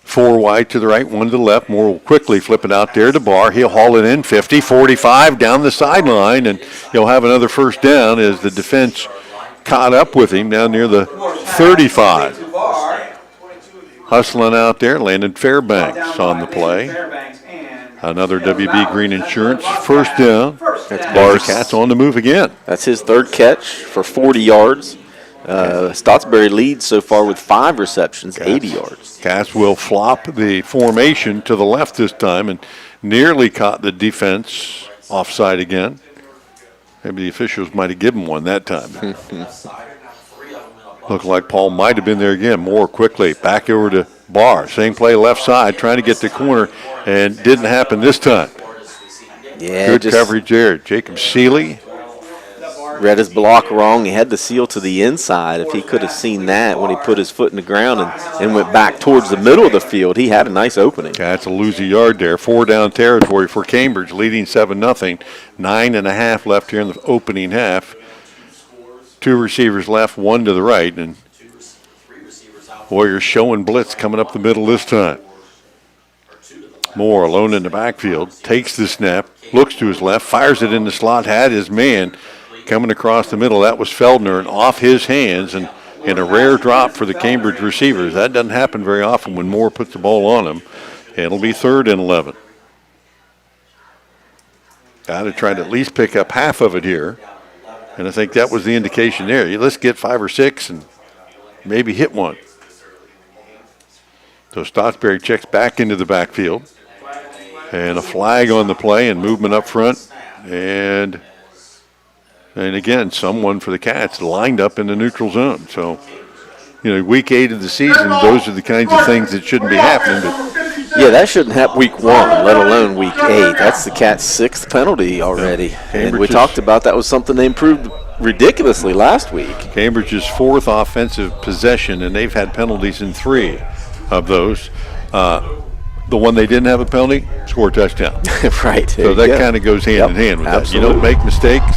4 wide to the right, 1 to the left. Moore will quickly flip it out there to Barr. He'll haul it in 50, 45 down the sideline, and he'll have another first down as the defense caught up with him down near the 35. Hustling out there, Landon Fairbanks on the play. Another WB Green Insurance first down. That's Barr's Cats on the move again. That's his 3rd catch for 40 yards. Stottsbury leads so far with 5 receptions, 80 yards. Cats will flop the formation to the left this time and nearly caught the defense offside again. Maybe the officials might have given one that time. Looked like Paul might have been there again. More quickly back over to Barr. Same play left side, trying to get the corner, and didn't happen this time. Yeah, good coverage there. Jacob Seeley read his block wrong. He had the seal to the inside. If he could have seen that when he put his foot in the ground and went back towards the middle of the field, he had a nice opening. That's a lose a yard there. 4 down territory for Cambridge, leading 7-0. 9.5 left here in the opening half. 2 receivers left, 1 to the right, and Warriors showing blitz coming up the middle this time. Moore alone in the backfield, takes the snap, looks to his left, fires it in the slot, had his man coming across the middle. That was Feldner, and off his hands, and a rare drop for the Cambridge receivers. That doesn't happen very often when Moore puts the ball on him. It'll be 3rd and 11. Got to try to at least pick up half of it here. And I think that was the indication there. Let's get 5 or 6 and maybe hit one. So Stottsbury checks back into the backfield. And a flag on the play and movement up front. And again, someone for the Cats lined up in the neutral zone. So, week 8 of the season, those are the kinds of things that shouldn't be happening. But yeah, that shouldn't happen week 1, let alone week 8. That's the Cats' 6th penalty already. And we talked about that was something they improved ridiculously last week. Cambridge's 4th offensive possession, and they've had penalties in 3 of those. The one they didn't have a penalty, score a touchdown. Right. So that kind of goes hand in hand with that. You don't make mistakes.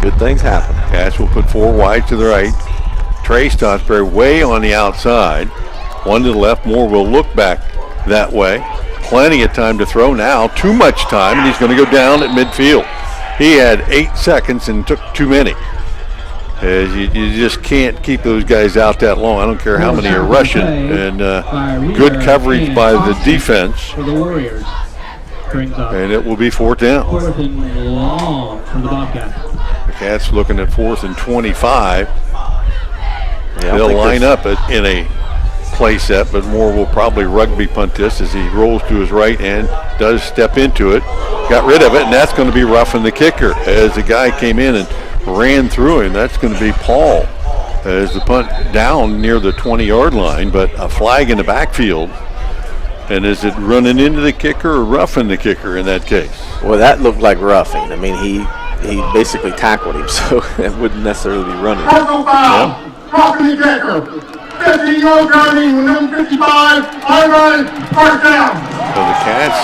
Good things happen. Cats will put 4 wide to the right. Trey Stottsbury way on the outside. 1 to the left. Moore will look back that way. Plenty of time to throw now. Too much time, and he's going to go down at midfield. He had 8 seconds and took too many. You just can't keep those guys out that long. I don't care how many are rushing. And good coverage by the defense. For the Warriors. And it will be 4th down. 4th and long for the Bobcats. The Cats looking at 4th and 25. Yeah, they'll line up in a play set, but Moore will probably rugby punt this as he rolls to his right and does step into it. Got rid of it, and that's going to be roughing the kicker as the guy came in and ran through him. That's going to be Paul as the punt down near the 20-yard line, but a flag in the backfield. And is it running into the kicker or roughing the kicker in that case? Well, that looked like roughing. I mean, he basically tackled him, so it wouldn't necessarily be running. Roughing the kicker. 15-yard grounding with number 55, first down. So the Cats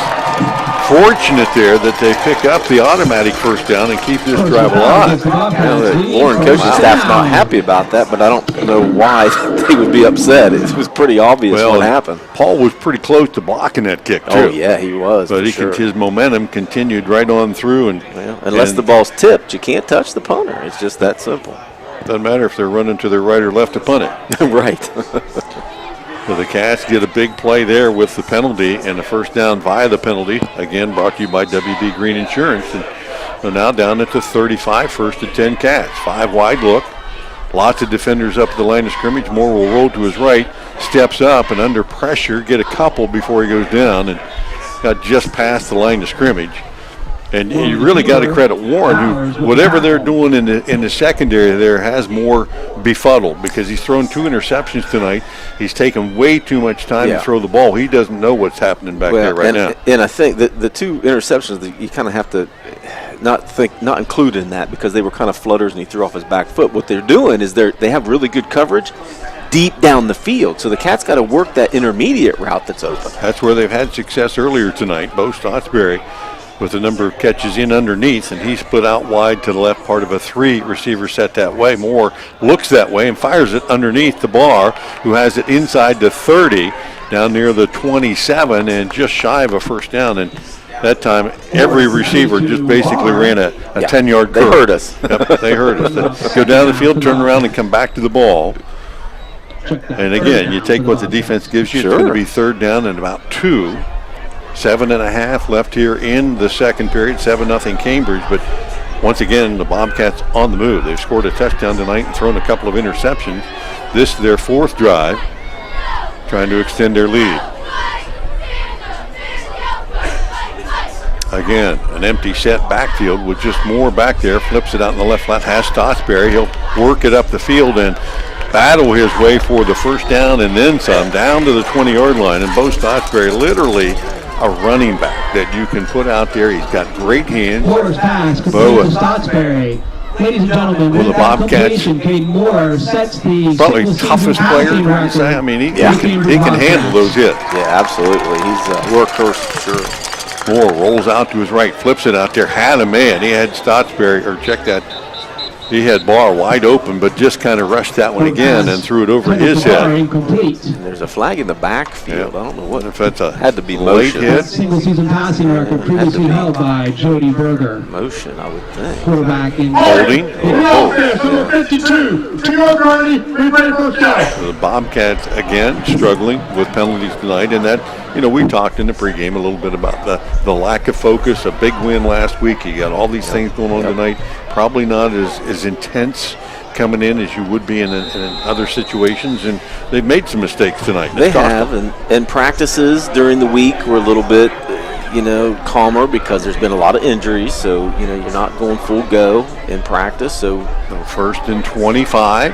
fortunate there that they pick up the automatic first down and keep this drive alive. The Warren coaching staff's not happy about that, but I don't know why they would be upset. It was pretty obvious what happened. Paul was pretty close to blocking that kick, too. Oh, yeah, he was. But his momentum continued right on through. Unless the ball's tipped, you can't touch the punter. It's just that simple. Doesn't matter if they're running to their right or left to punt it. Right. So the Cats get a big play there with the penalty and the first down via the penalty. Again, brought to you by WB Green Insurance. And so now down at the 35, first and 10 Cats. 5 wide look. Lots of defenders up at the line of scrimmage. Moore will roll to his right, steps up, and under pressure, get a couple before he goes down, and got just past the line of scrimmage. And you really got to credit Warren, who, whatever they're doing in the secondary there, has more befuddled because he's thrown 2 interceptions tonight. He's taken way too much time to throw the ball. He doesn't know what's happening back there right now. And I think that the 2 interceptions, you kind of have to not include in that because they were kind of flutters and he threw off his back foot. What they're doing is they have really good coverage deep down the field. So the Cats got to work that intermediate route that's open. That's where they've had success earlier tonight. Bo Stottsbury with a number of catches in underneath, and he split out wide to the left part of a 3-receiver set that way. Moore looks that way and fires it underneath the bar, who has it inside the 30, down near the 27, and just shy of a first down. And that time, every receiver just basically ran a 10-yard curl. They heard us. Yep, they heard us. They go down the field, turn around, and come back to the ball. And again, you take what the defense gives you. It's going to be third down and about 2. 7.5 left here in the second period. 7-0 Cambridge. But once again, the Bobcats on the move. They've scored a touchdown tonight and thrown a couple of interceptions. This is their 4th drive, trying to extend their lead. Again, an empty set backfield with just Moore back there. Flips it out in the left flat. Has Stottsbury. He'll work it up the field and battle his way for the first down and then some, down to the 20-yard line. And Bo Stottsbury, literally a running back that you can put out there. He's got great hands. Moore's pass Bo, Stottsbury. Ladies and gentlemen, well, the Bobcats, Moore sets the probably toughest player, you say. I mean, he can handle those hits. Yeah, absolutely. He's a workhorse for sure. Moore rolls out to his right, flips it out there, had a man. He had Stottsbury, or check that. He had Barr wide open, but just kind of rushed that one again and threw it over his head. There's a flag in the backfield. I don't know what. If that's a had to be late motion. hit. Single season passing record previously held by Jody Berger. Motion, I would think. Quarterback in holding. Number 52. 2-yard ready. We ready for the start. The Bobcats again struggling with penalties tonight, and that, we talked in the pregame a little bit about the lack of focus. A big win last week. You got all these things going on tonight. Probably not as intense coming in as you would be in other situations, and they've made some mistakes tonight. They have, and practices during the week were a little bit, calmer because there's been a lot of injuries. So you're not going full go in practice. So first and 25.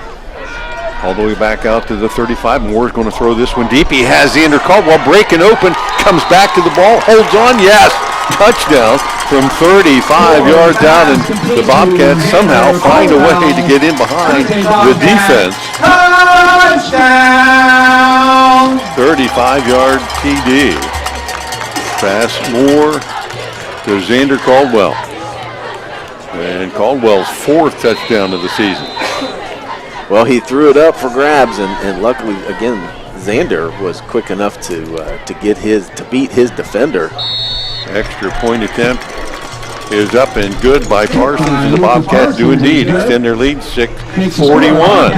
All the way back out to the 35. Moore's going to throw this one deep. He has Xander Caldwell breaking open, comes back to the ball, holds on, yes! Touchdown from 35 yards out, and the Bobcats somehow find a way to get in behind the defense. Touchdown! 35-yard TD. Pass Moore to Xander Caldwell. And Caldwell's 4th touchdown of the season. Well, he threw it up for grabs, and luckily, again, Xander was quick enough to beat his defender. Extra point attempt is up and good by Parsons, and the Bobcats do indeed extend their lead. 6:41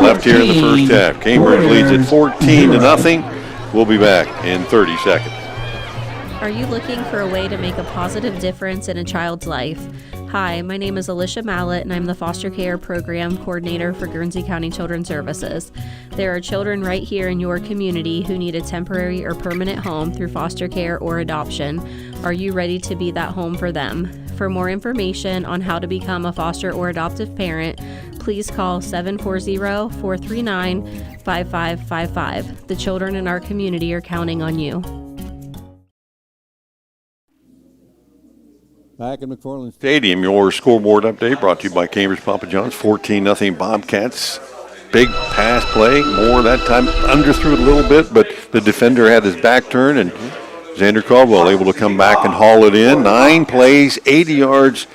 left here in the first half. Cambridge leads at 14-0. We'll be back in 30 seconds. Are you looking for a way to make a positive difference in a child's life? Hi, my name is Alicia Mallett, and I'm the Foster Care Program Coordinator for Guernsey County Children's Services. There are children right here in your community who need a temporary or permanent home through foster care or adoption. Are you ready to be that home for them? For more information on how to become a foster or adoptive parent, please call 740-439-5555. The children in our community are counting on you. Back in McFarland Stadium, your scoreboard update brought to you by Cambridge Papa John's. 14-0 Bobcats. Big pass play. Moore that time underthrew it a little bit, but the defender had his back turned, and Xander Caldwell able to come back and haul it in. 9 plays, 80 yards,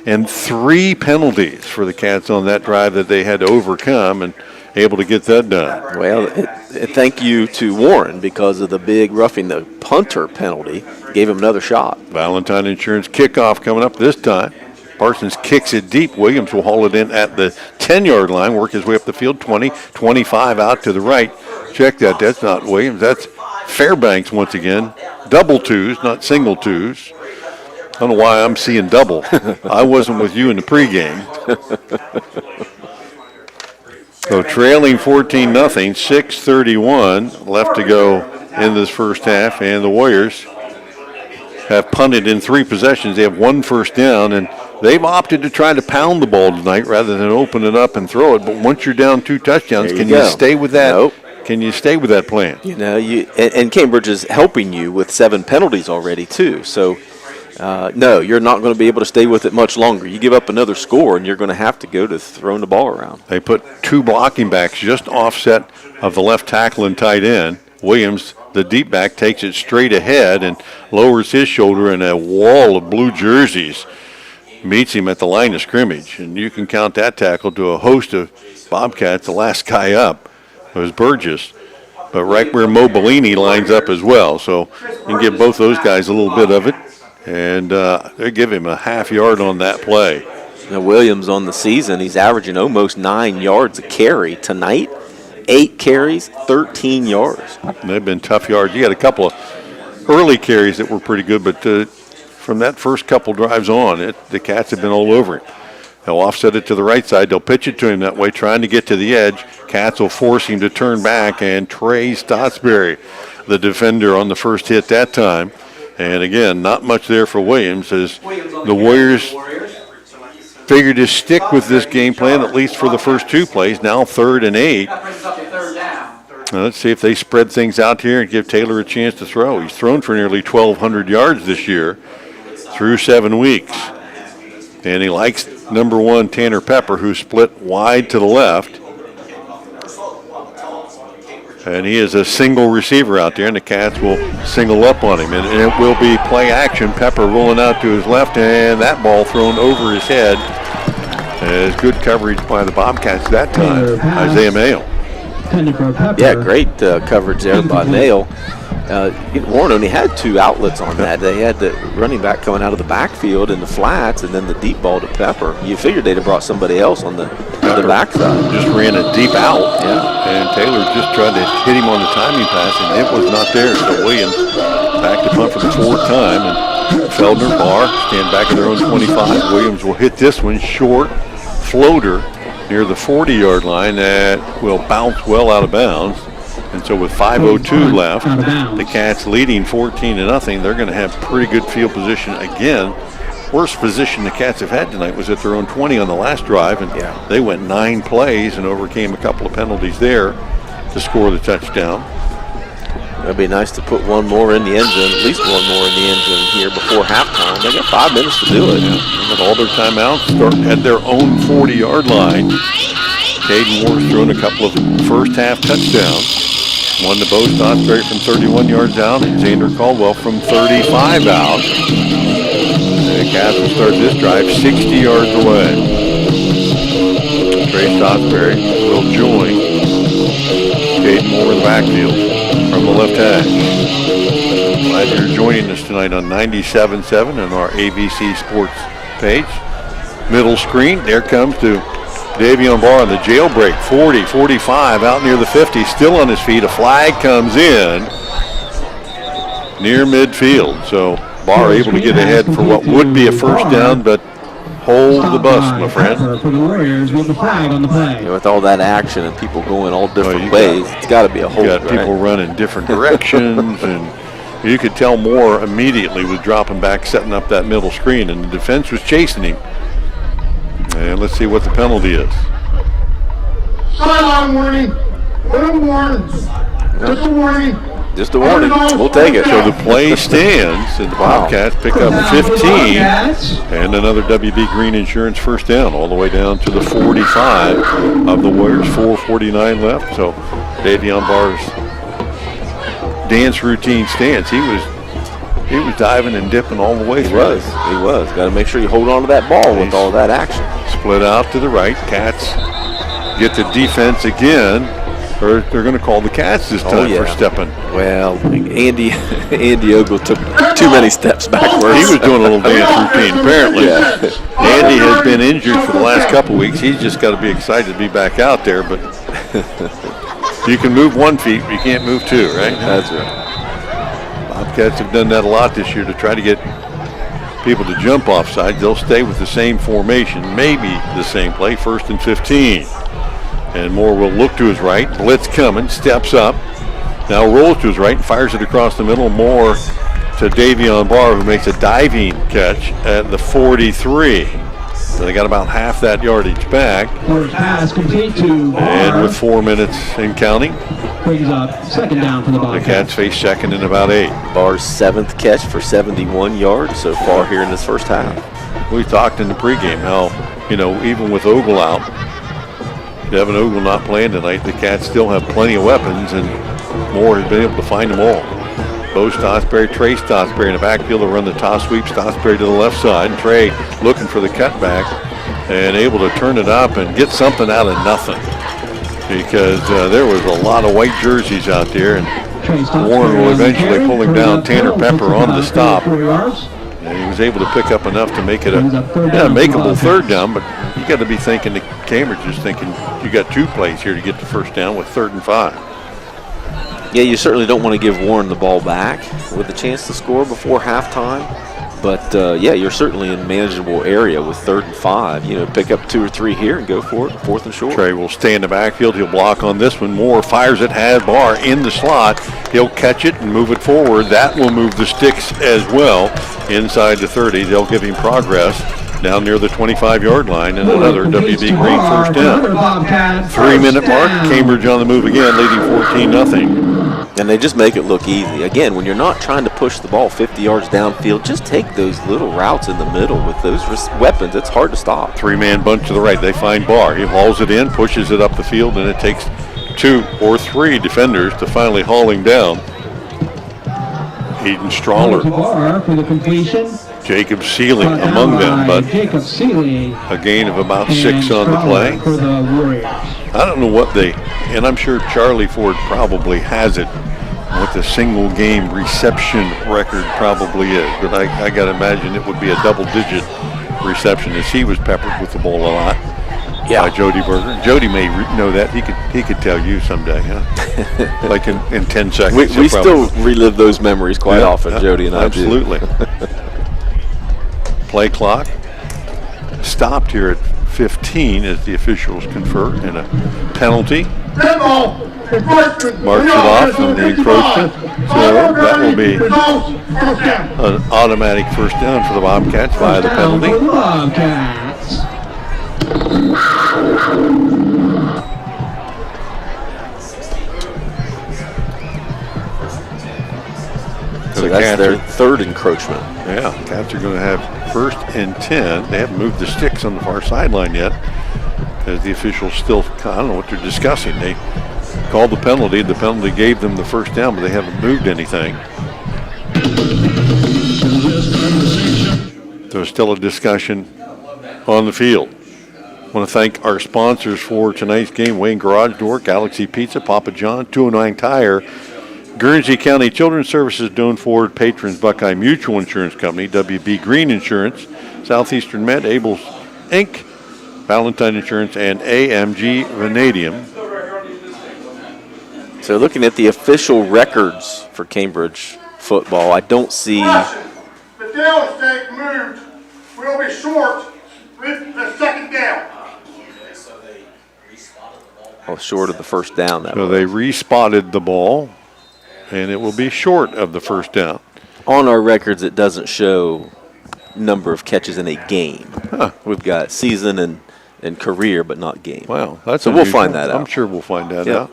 and 3 penalties for the Cats on that drive that they had to overcome, and able to get that done. Well, thank you to Warren because of the big roughing the punter penalty. Gave him another shot. Valentine Insurance kickoff coming up this time. Parsons kicks it deep. Williams will haul it in at the 10-yard line, work his way up the field, 20, 25 out to the right. Check that. That's not Williams. That's Fairbanks once again. Double twos, not single twos. I don't know why I'm seeing double. I wasn't with you in the pregame. So trailing 14-0, 6:31 left to go in this first half, and the Warriors have punted in 3 possessions. They have 1 first down, and they've opted to try to pound the ball tonight rather than open it up and throw it. But once you're down 2 touchdowns, can you stay with that? Nope. Can you stay with that plan? You know, and Cambridge is helping you with 7 penalties already too. So, no, you're not going to be able to stay with it much longer. You give up another score, and you're going to have to go to throwing the ball around. They put 2 blocking backs just offset of the left tackle and tight end. Williams, the deep back, takes it straight ahead and lowers his shoulder, and a wall of blue jerseys meets him at the line of scrimmage. And you can count that tackle to a host of Bobcats. The last guy up was Burgess, but right where Mo Bellini lines up as well. So you can give both those guys a little bit of it, and they give him a half yard on that play. Now Williams on the season, he's averaging almost 9 yards a carry. Tonight, 8 carries, 13 yards. They've been tough yards. You had a couple of early carries that were pretty good, but from that first couple drives on, the Cats have been all over him. They'll offset it to the right side. They'll pitch it to him that way, trying to get to the edge. Cats will force him to turn back, and Trey Stottsbury, the defender, on the first hit that time. And again, not much there for Williams, as the Warriors figured to stick with this game plan, at least for the first 2 plays. Now 3rd and 8. Now let's see if they spread things out here and give Taylor a chance to throw. He's thrown for nearly 1,200 yards this year through 7 weeks. And he likes number 1, Tanner Pepper, who split wide to the left. And he is a single receiver out there, and the Cats will single up on him. And it will be play action. Pepper rolling out to his left, and that ball thrown over his head. As good coverage by the Bobcats that time. Isaiah Mayo. Yeah, great coverage there by Mayo. Warren only had 2 outlets on that. They had the running back coming out of the backfield in the flats, and then the deep ball to Pepper. You figured they'd have brought somebody else on the backside. Just ran a deep out, and Taylor just tried to hit him on the timing pass, and it was not there. So Williams back to punt for the 4th time, and Feldner, Barr stand back at their own 25. Williams will hit this one short, floater near the 40-yard line that will bounce well out of bounds. And so with 5:02 left, the Cats leading 14-0. They're going to have pretty good field position again. Worst position the Cats have had tonight was at their own 20 on the last drive, and they went 9 plays and overcame a couple of penalties there to score the touchdown. It'd be nice to put one more in the end zone, at least one more in the end zone here before halftime. They got 5 minutes to do it. With all their timeouts, start at their own 40-yard line. Caden Moore's thrown a couple of first-half touchdowns. One to Bo Stottsbury from 31 yards out, and Xander Caldwell from 35 out. The Cats will start this drive 60 yards away. Trey Stottsbury will join Caden Moore in the backfield from the left hash. Glad you're joining us tonight on 97.7 and our ABC Sports page. Middle screen, there comes to Davion Barr on the jailbreak, 40, 45, out near the 50, still on his feet. A flag comes in near midfield. So Barr able to get ahead for what would be a first down, but hold the bus, my friend. For the Warriors with the flag on the play. With all that action and people going all different ways, it's got to be a hold. You got people running different directions, and you could tell Moore immediately was dropping back, setting up that middle screen, and the defense was chasing him. And let's see what the penalty is. Sideline warning. Just a warning. Just a warning. We'll take it. So the play stands, and the Bobcats pick up 15, and another WB Green Insurance first down, all the way down to the 45 of the Warriors. 4:49 left. So Davion Barr's dance routine stands. He was diving and dipping all the way through. He was. Got to make sure you hold on to that ball with all that action. Split out to the right. Cats get the defense again. Or they're going to call the Cats this time for stepping. Well, Andy Ogle took too many steps backwards. He was doing a little dance routine, apparently. Andy has been injured for the last couple weeks. He's just got to be excited to be back out there. But you can move 1 feet, but you can't move 2, right? That's right. Bobcats have done that a lot this year to try to get people to jump offside. They'll stay with the same formation, maybe the same play, 1st and 15. And Moore will look to his right. Blitz coming, steps up. Now rolls to his right and fires it across the middle. Moore to Davion Barr, who makes a diving catch at the 43. So they got about half that yardage back. First pass complete to Barr. And with 4 minutes and counting, brings up 2nd down for the Bobcats. The Cats face 2nd and about 8. Barr's 7th catch for 71 yards so far here in this first half. We talked in the pregame how, even with Ogle out, Devin Ogle not playing tonight, the Cats still have plenty of weapons, and Moore has been able to find them all. Bo Stotsberry, Trey Stotsberry in the backfield to run the toss sweep. Stotsberry to the left side, and Trey looking for the cutback and able to turn it up and get something out of nothing, because there was a lot of white jerseys out there, and Warren will eventually pull him down. Tanner Pepper on the stop. And he was able to pick up enough to make it a makeable 3rd down, but you got to be thinking that Cambridge is thinking you got 2 plays here to get the 1st down with 3rd and 5. Yeah, you certainly don't want to give Warren the ball back with a chance to score before halftime. But, you're certainly in a manageable area with 3rd and 5. Pick up 2 or 3 here and go for it, 4th and short. Trey will stay in the backfield. He'll block on this one. Moore fires it, has Barr in the slot. He'll catch it and move it forward. That will move the sticks as well inside the 30. They'll give him progress down near the 25-yard line, and another WB Green 1st down. 3-minute mark. Cambridge on the move again, leading 14-0. And they just make it look easy. Again, when you're not trying to push the ball 50 yards downfield, just take those little routes in the middle with those weapons. It's hard to stop. 3-man bunch to the right. They find Barr. He hauls it in, pushes it up the field, and it takes 2 or 3 defenders to finally haul him down. Eden Strawler. Barr for the completion. Jacob Seeley among them, but Jacob Seeley, a gain of about 6 on the play. For the Warriors. I don't know what and I'm sure Charlie Ford probably has it, what the single game reception record probably is, but I got to imagine it would be a double-digit reception, as he was peppered with the ball a lot by Jody Berger. Jody may know that. He could tell you someday, huh? Like in 10 seconds. We still relive those memories quite often, Jody and I absolutely. do. Play clock stopped here at 15 as the officials confer, and a penalty marks it off from the encroachment. So that will be an automatic 1st down for the Bobcats via the penalty. So that's their 3rd encroachment. Yeah, Cats are going to have 1st and 10. They haven't moved the sticks on the far sideline yet, as the officials still, I don't know what they're discussing. They called the penalty. The penalty gave them the 1st down, but they haven't moved anything. There's still a discussion on the field. I want to thank our sponsors for tonight's game: Wayne Garage Door, Galaxy Pizza, Papa John, 209 Tire, Guernsey County Children's Services, Doan Ford, Patrons, Buckeye Mutual Insurance Company, WB Green Insurance, Southeastern Med, Abel's Inc., Valentine Insurance, and AMG Vanadium. So looking at the official records for Cambridge football, I don't see... The down stake moved. We'll be short with the 2nd down. Short of the 1st down. So they respotted the ball, and it will be short of the 1st down. On our records, it doesn't show number of catches in a game. Huh. We've got season and career, but not game. Wow, that's so unusual. We'll find that out. I'm sure we'll find that out.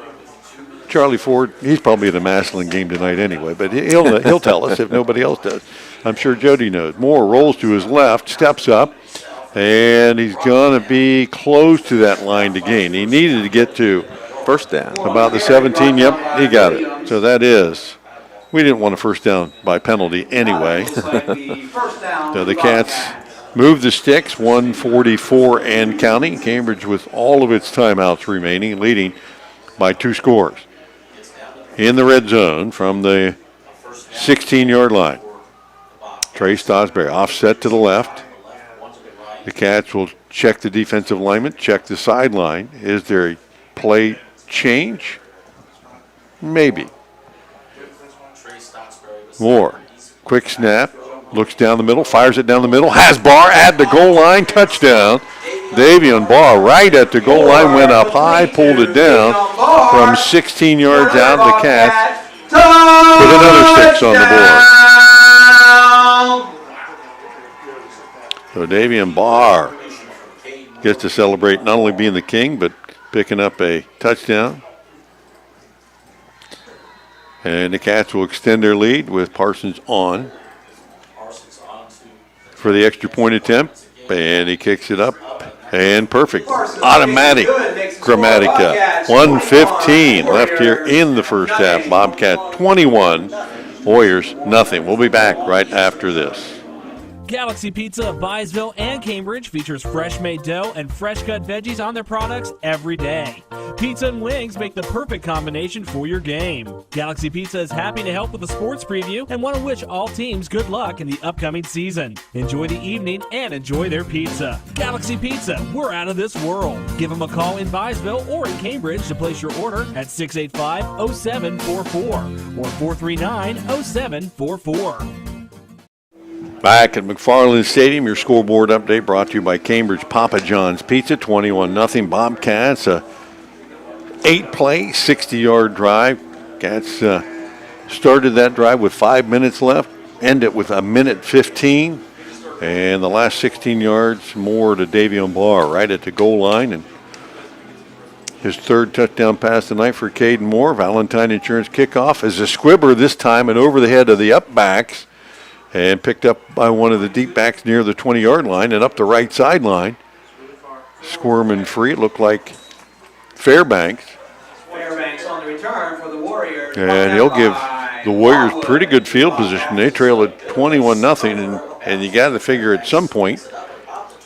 Charlie Ford, he's probably at a Massillon game tonight anyway, but he'll tell us if nobody else does. I'm sure Jody knows. Moore rolls to his left, steps up, and he's going to be close to that line to gain. He needed to get to 1st down. About the 17, yep, he got it. So that is, we didn't want a 1st down by penalty anyway. So the Cats move the sticks, 1:44 and counting. Cambridge with all of its timeouts remaining, leading by 2 scores. In the red zone from the 16-yard line. Trey Stosberry offset to the left. The Cats will check the defensive lineman, check the sideline. Is there a play change? Maybe. Moore, quick snap, looks down the middle, fires it down the middle, has Barr at the goal line, touchdown. Davion Barr right at the goal line, went up high, pulled it down from 16 yards out. The Cats put another 6 on the board. So Davion Barr gets to celebrate not only being the king, but picking up a touchdown. And the Cats will extend their lead with Parsons on for the extra point attempt. And he kicks it up. And perfect. Automatic Grammatica. 1:15 left here in the first half. Bobcat 21. Warriors nothing. We'll be back right after this. Galaxy Pizza of Byesville and Cambridge features fresh-made dough and fresh-cut veggies on their products every day. Pizza and wings make the perfect combination for your game. Galaxy Pizza is happy to help with the sports preview and want to wish all teams good luck in the upcoming season. Enjoy the evening and enjoy their pizza. Galaxy Pizza, we're out of this world. Give them a call in Byesville or in Cambridge to place your order at 685-0744 or 439-0744. Back at McFarland Stadium, your scoreboard update brought to you by Cambridge Papa John's Pizza, 21-0. Bobcats, a 8-play, 60-yard drive. Cats started that drive with 5 minutes left, end it with 1:15. And the last 16 yards, more to Davion Barr right at the goal line. And his 3rd touchdown pass tonight for Caden Moore. Valentine Insurance kickoff as a squibber this time and over the head of the up backs. And picked up by one of the deep backs near the 20-yard line and up the right sideline. Squirming free. It looked like Fairbanks. Fairbanks on the return for the Warriors. And he'll give the Warriors pretty good field position. They trail at 21-0, and you got to figure at some point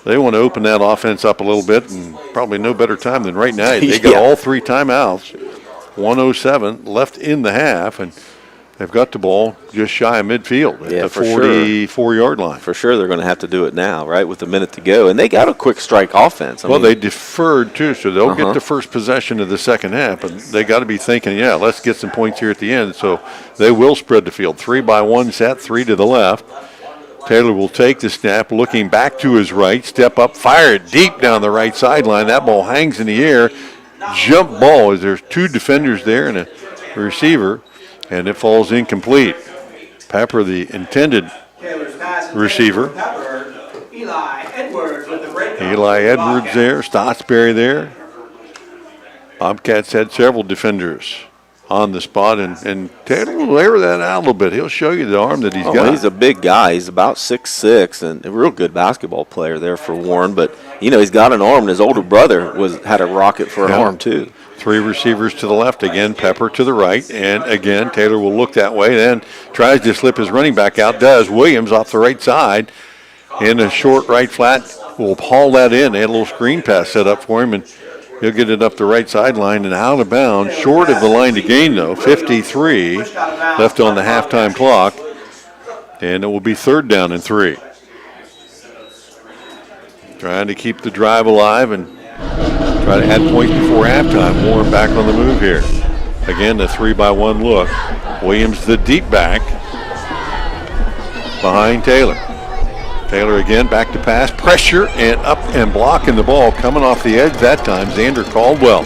they want to open that offense up a little bit, and probably no better time than right now. They got all 3 timeouts. 1:07 left in the half, and they've got the ball just shy of midfield at the 44-yard line. For sure they're going to have to do it now, right, with a minute to go. And they got a quick strike offense. I mean, they deferred, too, so they'll get the first possession of the second half. But they got to be thinking, let's get some points here at the end. So they will spread the field. 3-by-1 set, 3 to the left. Taylor will take the snap, looking back to his right, step up, fire it deep down the right sideline. That ball hangs in the air. Jump ball, as there's 2 defenders there and a receiver. And it falls incomplete. Pepper, the intended receiver. Eli Edwards there, Stottsberry there. Bobcats had several defenders on the spot, and Taylor will air that out a little bit. He'll show you the arm that he's got. He's a big guy. He's about 6'6", and a real good basketball player there for Warren. But, he's got an arm, and his older brother had a rocket for an arm, too. 3 receivers to the left, again Pepper to the right, and again Taylor will look that way, then tries to slip his running back out, does. Williams off the right side in a short right flat will haul that in. They had a little screen pass set up for him, and he'll get it up the right sideline and out of bounds, short of the line to gain though. 53 left on the halftime clock, and it will be 3rd down and 3. Trying to keep the drive alive and try to add points before halftime. Warren back on the move here. Again, the 3-by-1 look. Williams, the deep back, behind Taylor. Taylor again, back to pass. Pressure and up and blocking the ball. Coming off the edge that time, Xander Caldwell.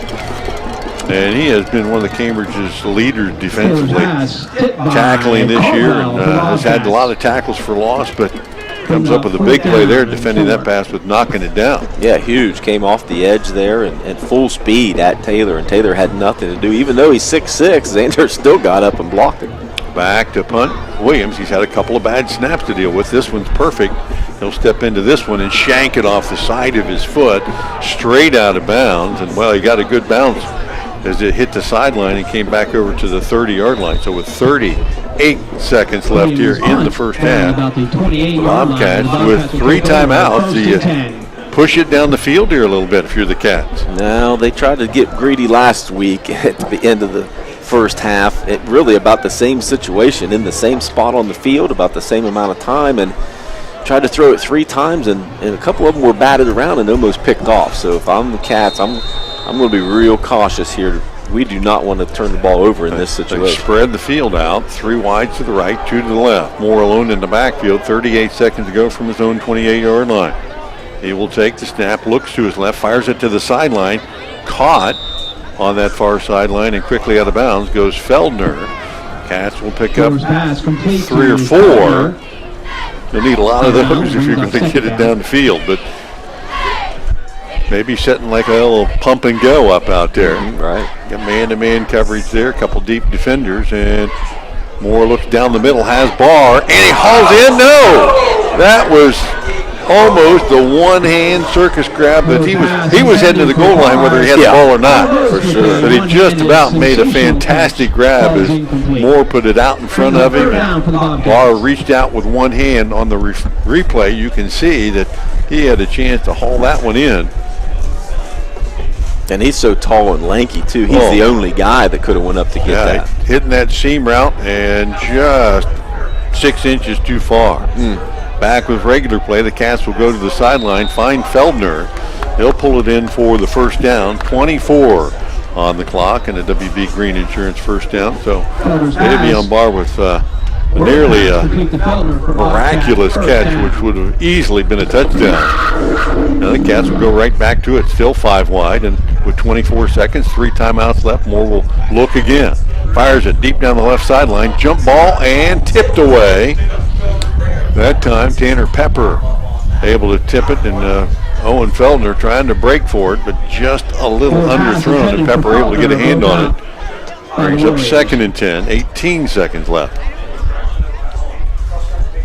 And he has been one of the Cambridge's leaders defensively. Tackling this year. And has had a lot of tackles for loss, but comes up with a big play there, defending that pass with knocking it down. Yeah, huge. Came off the edge there and full speed at Taylor, and Taylor had nothing to do. Even though he's 6'6", Xander still got up and blocked it. Back to punt. Williams, he's had a couple of bad snaps to deal with. This one's perfect. He'll step into this one and shank it off the side of his foot, straight out of bounds. And, he got a good bounce as it hit the sideline and came back over to the 30-yard line. So with 38 seconds left here in the first half, Bobcats with 3 timeouts. The push it down the field here a little bit if you're the Cats. No, they tried to get greedy last week at the end of the first half. It really about the same situation, in the same spot on the field, about the same amount of time, and tried to throw it 3 times, and a couple of them were batted around and almost picked off. So if I'm the Cats, I'm going to be real cautious here. We do not want to turn the ball over in this situation. They spread the field out, 3 wide to the right, 2 to the left. Moore alone in the backfield, 38 seconds to go from his own 28-yard line. He will take the snap, looks to his left, fires it to the sideline, caught on that far sideline, and quickly out of bounds goes Feldner. Cats will pick up 3 or 4. You'll need a lot of those if you're going to get it down the field, but maybe setting like a little pump and go up out there. Right. Got man-to-man coverage there, a couple deep defenders, and Moore looks down the middle, has Barr, and he hauls in. No! That was almost the one-hand circus grab, but he was heading to the goal line whether he had the ball or not. For sure. But he just about made a fantastic grab as Moore put it out in front of him, and Barr reached out with one hand. On the replay, you can see that he had a chance to haul that one in. And he's so tall and lanky, too. He's the only guy that could have went up to get that. Hitting that seam route and just 6 inches too far. Back with regular play, the Cats will go to the sideline, find Feldner. He'll pull it in for the first down. 24 on the clock, and a WB Green Insurance first down. So they'll be on bar with nearly a miraculous catch, which would have easily been a touchdown. Now the Cats will go right back to it, still 5 wide, and with 24 seconds, 3 timeouts left. Moore will look again. Fires it deep down the left sideline, jump ball, and tipped away. That time, Tanner Pepper able to tip it, and Owen Feldner trying to break for it, but just a little underthrown, and Pepper able to get a hand on it. Brings up 2nd and 10, 18 seconds left.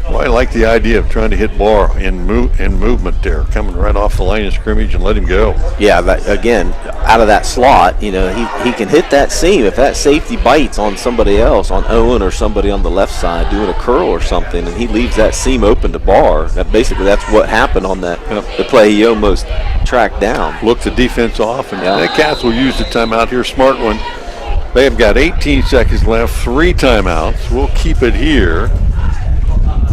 Well, I like the idea of trying to hit Barr in movement there, coming right off the line of scrimmage and let him go. Yeah, again, out of that slot, you know, he can hit that seam. If that safety bites on somebody else, on Owen or somebody on the left side doing a curl or something, and he leaves that seam open to Barr, that's what happened on that the play he almost tracked down. Looked the defense off, and the Cats will use the timeout here. Smart one. They have got 18 seconds left, 3 timeouts. We'll keep it here.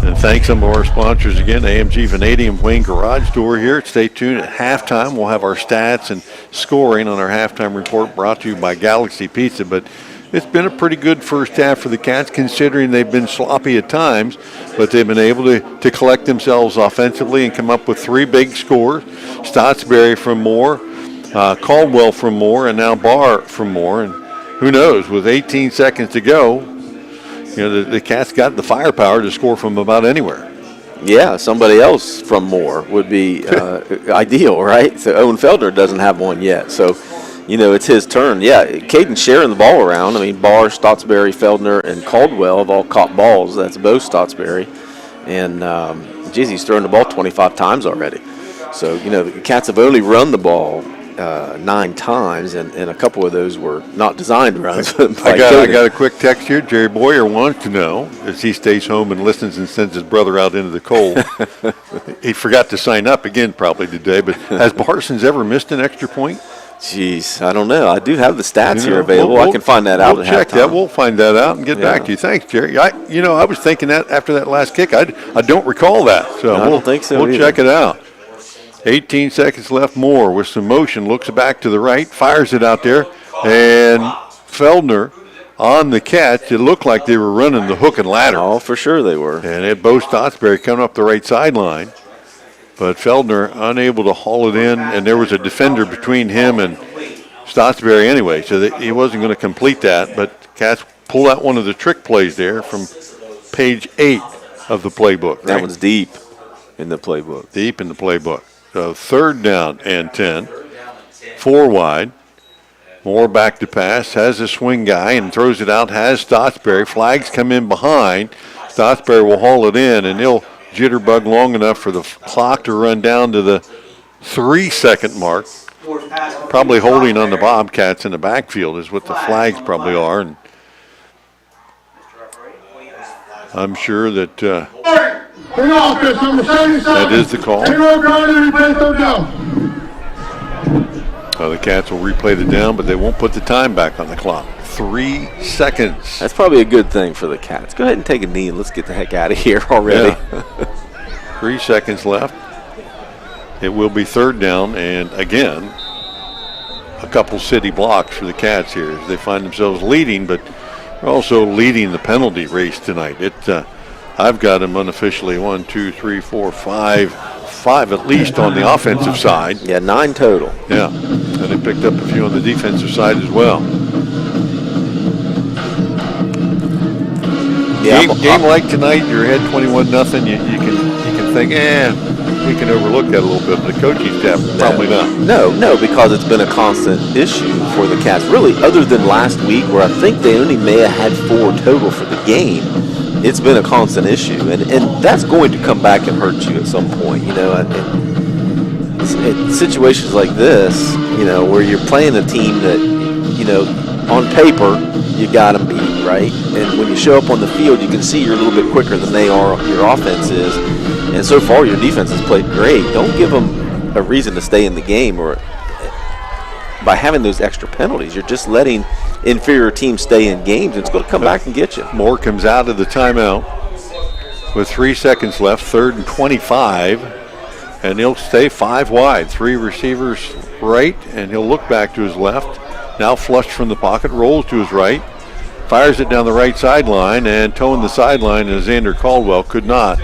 And thanks some of our sponsors again, AMG Vanadium Wayne Garage Door here. Stay tuned at halftime. We'll have our stats and scoring on our halftime report brought to you by Galaxy Pizza. But it's been a pretty good first half for the Cats, considering they've been sloppy at times, but they've been able to collect themselves offensively and come up with 3 big scores. Stotsberry from Moore, Caldwell from Moore, and now Barr from Moore. And who knows, with 18 seconds to go, you know, the Cats got the firepower to score from about anywhere. Yeah, somebody else from Moore would be ideal, right? So Owen Feldner doesn't have one yet. So, you know, it's his turn. Yeah, Caden's sharing the ball around. I mean, Barr, Stotsberry, Feldner, and Caldwell have all caught balls. That's both Stotsberry. And, he's thrown the ball 25 times already. So, you know, the Cats have only run the ball 9 times, and a couple of those were not designed runs. I got a quick text here. Jerry Boyer wants to know, as he stays home and listens and sends his brother out into the cold. He forgot to sign up again probably today, but has Parsons ever missed an extra point? Jeez, I don't know. I do have the stats here available. I can find that out. We'll check that. We'll find that out and get back to you. Thanks, Jerry. I was thinking that after that last kick. I don't recall that. So I don't think so We'll either. check it out. 18 seconds left. Moore with some motion, looks back to the right, fires it out there, and Feldner on the catch. It looked like they were running the hook and ladder. Oh, for sure they were. And it Bo Stotsberry coming up the right sideline, but Feldner unable to haul it in, and there was a defender between him and Stotsberry anyway, so he wasn't going to complete that. But Cats pull out one of the trick plays there from page 8 of the playbook. That one's deep in the playbook. Deep in the playbook. So 3rd down and 10, 4 wide. Moore back to pass, has a swing guy and throws it out, has Stotsberry. Flags come in behind. Stotsberry will haul it in, and he'll jitterbug long enough for the clock to run down to the 3-second mark. Probably holding on the Bobcats in the backfield is what the flags probably are. And I'm sure that In offense, number 77. That is the call. Hero Grinder, replay third down. The Cats will replay the down, but they won't put the time back on the clock. 3 seconds. That's probably a good thing for the Cats. Go ahead and take a knee and let's get the heck out of here already. Yeah. 3 seconds left. It will be third down, and again, a couple city blocks for the Cats here as they find themselves leading, but they're also leading the penalty race tonight. I've got them unofficially 1, 2, 3, 4, 5 at least on the offensive side. Yeah, 9 total. Yeah, and they picked up a few on the defensive side as well. Yeah, game like tonight, you're ahead 21-0. You can think, we can overlook that a little bit, but the coaching staff probably not. No, because it's been a constant issue for the Cats. Really, other than last week where I think they only may have had 4 total for the game, it's been a constant issue, and that's going to come back and hurt you at some point. In situations like this, where you're playing a team that, on paper, you got them beat, right? And when you show up on the field, you can see you're a little bit quicker than they are, your offense is. And so far, your defense has played great. Don't give them a reason to stay in the game, or by having those extra penalties, you're just letting inferior teams stay in games. It's going to come back and get you. Moore comes out of the timeout with 3 seconds left, 3rd and 25, and he'll stay 5 wide. 3 receivers right, and he'll look back to his left. Now flushed from the pocket, rolls to his right, fires it down the right sideline, and towing the sideline, and Xander Caldwell could not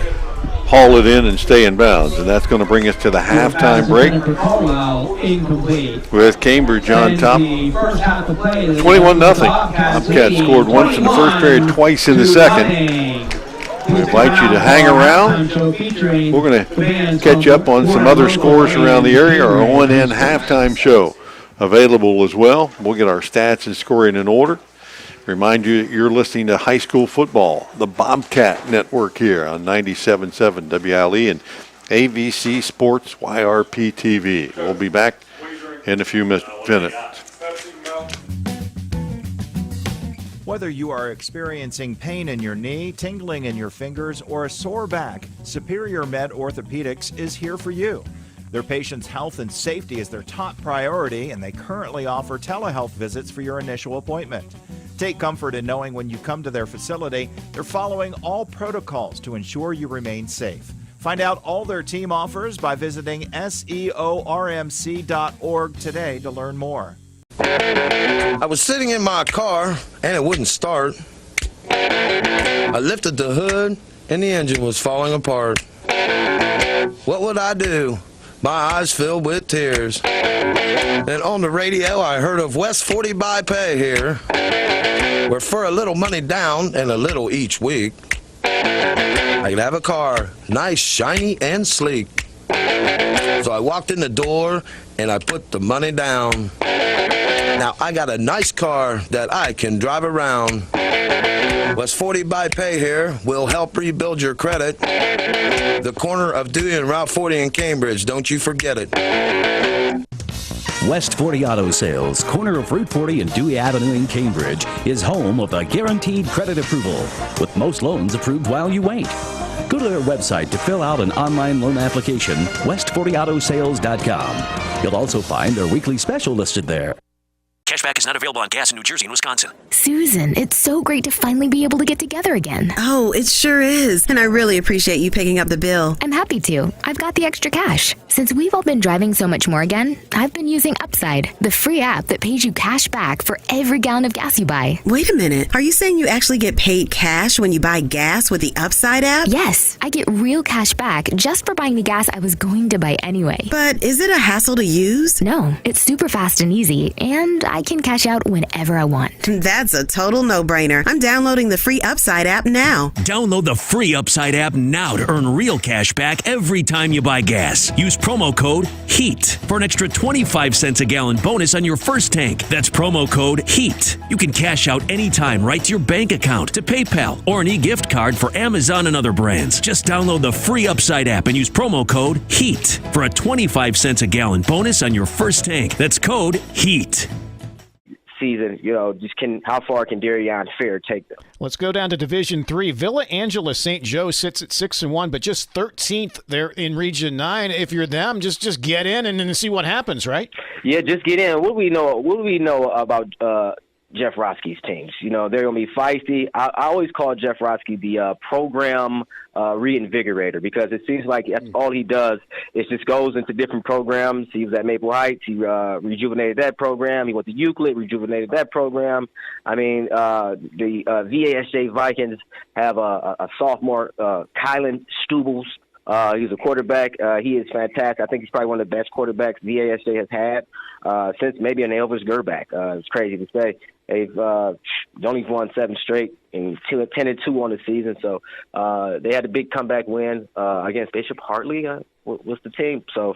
haul it in and stay in bounds. And that's going to bring us to the halftime break with Cambridge on top. 21-0. Bobcats scored once in the first period, twice in the second. We invite you to hang around. We're going to catch up on some other scores around the area. Our ONN halftime show available as well. We'll get our stats and scoring in order. Remind you that you're listening to high school football, the Bobcat Network here on 97.7 WILE and AVC Sports YRPtv. We'll be back in a few minutes. Whether you are experiencing pain in your knee, tingling in your fingers, or a sore back, Superior Med Orthopedics is here for you. Their patients' health and safety is their top priority, and they currently offer telehealth visits for your initial appointment. Take comfort in knowing when you come to their facility, they're following all protocols to ensure you remain safe. Find out all their team offers by visiting seormc.org today to learn more. I was sitting in my car and it wouldn't start. I lifted the hood and the engine was falling apart. What would I do? My eyes filled with tears. And on the radio I heard of West 40 by Pay here, where for a little money down and a little each week, I could have a car, nice, shiny, and sleek. So I walked in the door and I put the money down. Now I got a nice car that I can drive around. West 40 by Pay here will help rebuild your credit. The corner of Dewey and Route 40 in Cambridge, don't you forget it. West 40 Auto Sales, corner of Route 40 and Dewey Avenue in Cambridge, is home of the guaranteed credit approval, with most loans approved while you wait. Go to their website to fill out an online loan application, west40autosales.com. You'll also find their weekly special listed there. Cashback is not available on gas in New Jersey and Wisconsin. Susan, it's so great to finally be able to get together again. Oh, it sure is. And I really appreciate you picking up the bill. I'm happy to. I've got the extra cash. Since we've all been driving so much more again, I've been using Upside, the free app that pays you cash back for every gallon of gas you buy. Wait a minute. Are you saying you actually get paid cash when you buy gas with the Upside app? Yes. I get real cash back just for buying the gas I was going to buy anyway. But is it a hassle to use? No. It's super fast and easy, and I can cash out whenever I want. That's a total no-brainer. I'm downloading the free Upside app now. Download the free Upside app now to earn real cash back every time you buy gas. Use promo code HEAT for an extra 25 cents a gallon bonus on your first tank. That's promo code HEAT. You can cash out anytime right to your bank account, to PayPal, or an e-gift card for Amazon and other brands. Just download the free Upside app and use promo code HEAT for a 25 cents a gallon bonus on your first tank. That's code HEAT. season, just how far can Darrion Fair take them? Let's go down to Division 3. Villa Angela St. Joe sits at 6-1, but just 13th there in Region 9. If you're them, just get in and then see what happens, right? Yeah, just get in. What do we know about Jeff Roski's teams? They're going to be feisty. I always call Jeff Roski the program reinvigorator, because it seems like that's all he does is just goes into different programs. He was at Maple Heights. He rejuvenated that program. He went to Euclid, rejuvenated that program. I mean, the VASJ Vikings have a sophomore, Kylan Stubbles. He's a quarterback. He is fantastic. I think he's probably one of the best quarterbacks VASJ has had since maybe an Elvis Gerback. It's crazy to say. They've only won 7 straight and 10-2 on the season. So they had a big comeback win against Bishop Hartley. Was the team. So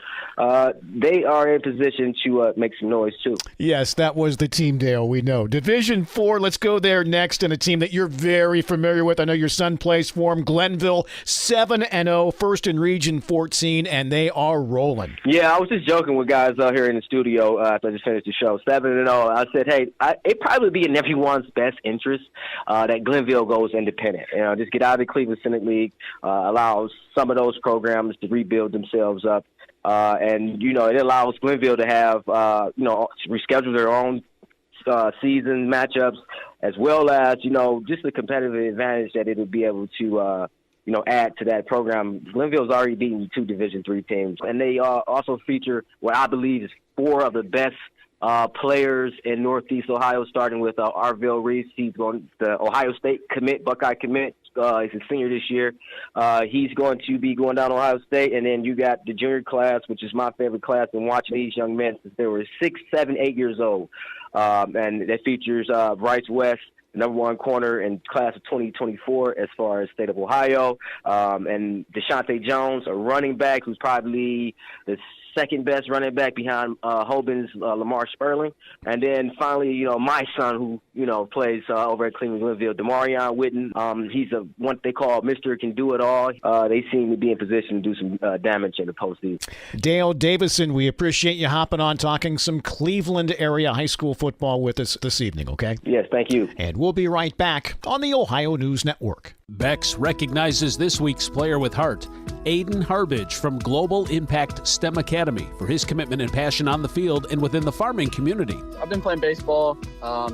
they are in position to make some noise, too. Yes, that was the team, Dale, we know. Division 4, let's go there next, and a team that you're very familiar with. I know your son plays for them. Glenville, 7-0, first in Region 14, and they are rolling. Yeah, I was just joking with guys out here in the studio after I just finished the show. 7-0. I said, hey, it'd probably be in everyone's best interest that Glenville goes independent. Just get out of the Cleveland Senate League, allows some of those programs to rebuild themselves up. And it allows Glenville to have, reschedule their own season matchups, as well as, just the competitive advantage that it would be able to, add to that program. Glenville's already beaten 2 Division III teams. And they also feature what I believe is 4 of the best players in Northeast Ohio, starting with Arville Reese. He's going to the Ohio State commit, Buckeye commit. He's a senior this year. He's going to be going down to Ohio State. And then you got the junior class, which is my favorite class, and watching these young men since they were 6, 7, 8 years old. And that features Bryce West, number 1 corner in class of 2024 as far as state of Ohio. And Deshaunte Jones, a running back who's probably the second best running back behind Hoban's Lamar Sperling. And then finally, my son who, plays over at Cleveland Glenville, Demarion Witten. He's what they call Mr. Can Do It All. They seem to be in position to do some damage in the postseason. Dale Davison, we appreciate you hopping on, talking some Cleveland area high school football with us this evening, okay? Yes, thank you. And we'll be right back on the Ohio News Network. Bex recognizes this week's player with heart, Aiden Harbage from Global Impact STEM Academy, for his commitment and passion on the field and within the farming community. I've been playing baseball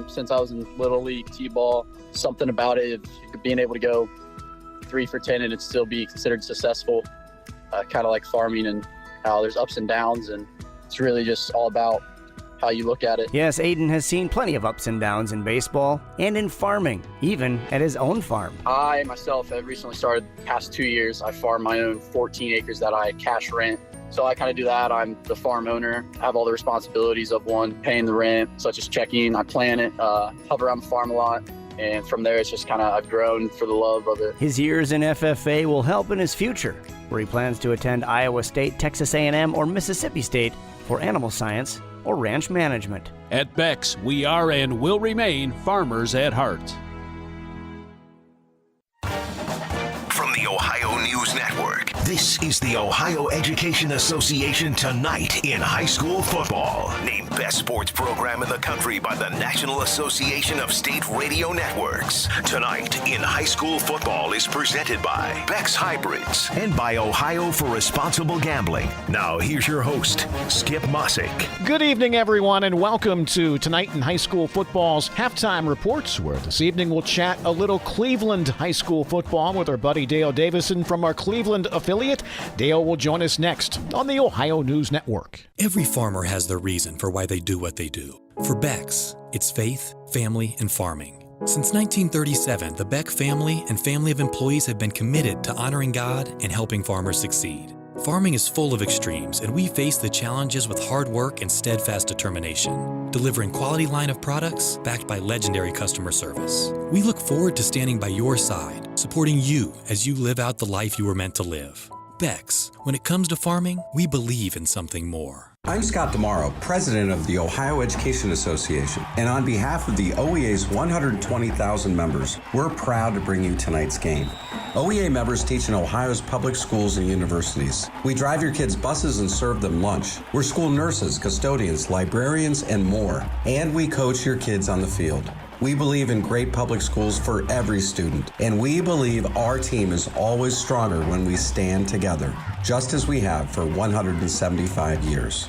since I was in Little League T-ball. Something about it, being able to go 3 for 10 and it still be considered successful, kind of like farming and how there's ups and downs, and it's really just all about how you look at it. Yes, Aiden has seen plenty of ups and downs in baseball and in farming, even at his own farm. I myself have recently started the past 2 years. I farm my own 14 acres that I cash rent. So I kind of do that. I'm the farm owner. I have all the responsibilities of one, paying the rent, such as checking. I plan it, help around the farm a lot. And from there, it's just kind of, I've grown for the love of it. His years in FFA will help in his future, where he plans to attend Iowa State, Texas A&M, or Mississippi State for animal science or ranch management. At Bex, we are and will remain farmers at heart. From the Ohio News Network, this is the Ohio Education Association Tonight in High School Football. Named Best Sports Program in the Country by the National Association of State Radio Networks. Tonight in High School Football is presented by Bex Hybrids and by Ohio for Responsible Gambling. Now here's your host, Skip Mossick. Good evening, everyone, and welcome to Tonight in High School Football's Halftime Reports, where this evening we'll chat a little Cleveland high school football with our buddy Dale Davison from our Cleveland affiliate. Dale will join us next on the Ohio News Network. Every farmer has their reason for why they do what they do. For Bex, it's faith, family, and farming. Since 1937, the Beck family and family of employees have been committed to honoring God and helping farmers succeed. Farming is full of extremes, and we face the challenges with hard work and steadfast determination, delivering quality line of products backed by legendary customer service. We look forward to standing by your side, supporting you as you live out the life you were meant to live. Bex, when it comes to farming, we believe in something more. I'm Scott Demaro, president of the Ohio Education Association, and on behalf of the OEA's 120,000 members, we're proud to bring you tonight's game. OEA members teach in Ohio's public schools and universities. We drive your kids' buses and serve them lunch. We're school nurses, custodians, librarians, and more. And we coach your kids on the field. We believe in great public schools for every student, and we believe our team is always stronger when we stand together, just as we have for 175 years.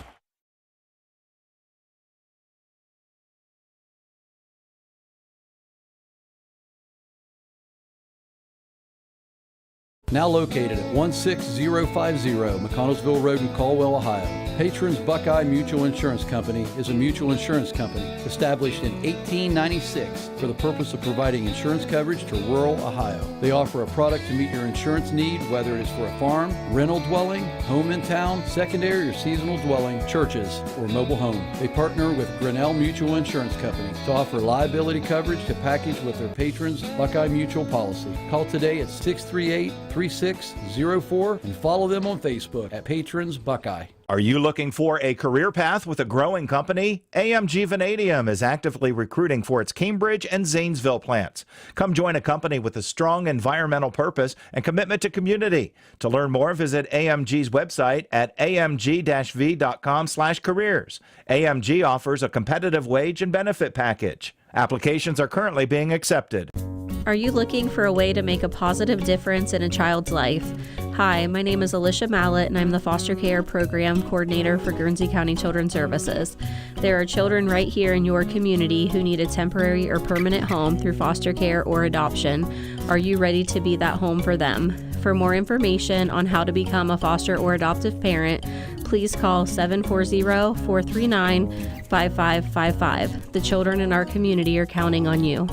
Now located at 16050 McConnellsville Road in Caldwell, Ohio. Patrons Buckeye Mutual Insurance Company is a mutual insurance company established in 1896 for the purpose of providing insurance coverage to rural Ohio. They offer a product to meet your insurance need, whether it is for a farm, rental dwelling, home in town, secondary or seasonal dwelling, churches, or mobile home. They partner with Grinnell Mutual Insurance Company to offer liability coverage to package with their patrons Buckeye Mutual policy. Call today at 638-3604 and follow them on Facebook at Patrons Buckeye. Are you looking for a career path with a growing company? AMG Vanadium is actively recruiting for its Cambridge and Zanesville plants. Come join a company with a strong environmental purpose and commitment to community. To learn more, visit AMG's website at amg-v.com/careers. AMG offers a competitive wage and benefit package. Applications are currently being accepted. Are you looking for a way to make a positive difference in a child's life? Hi, my name is Alicia Mallett, and I'm the Foster Care Program Coordinator for Guernsey County Children's Services. There are children right here in your community who need a temporary or permanent home through foster care or adoption. Are you ready to be that home for them? For more information on how to become a foster or adoptive parent, please call 740-439-5555. The children in our community are counting on you.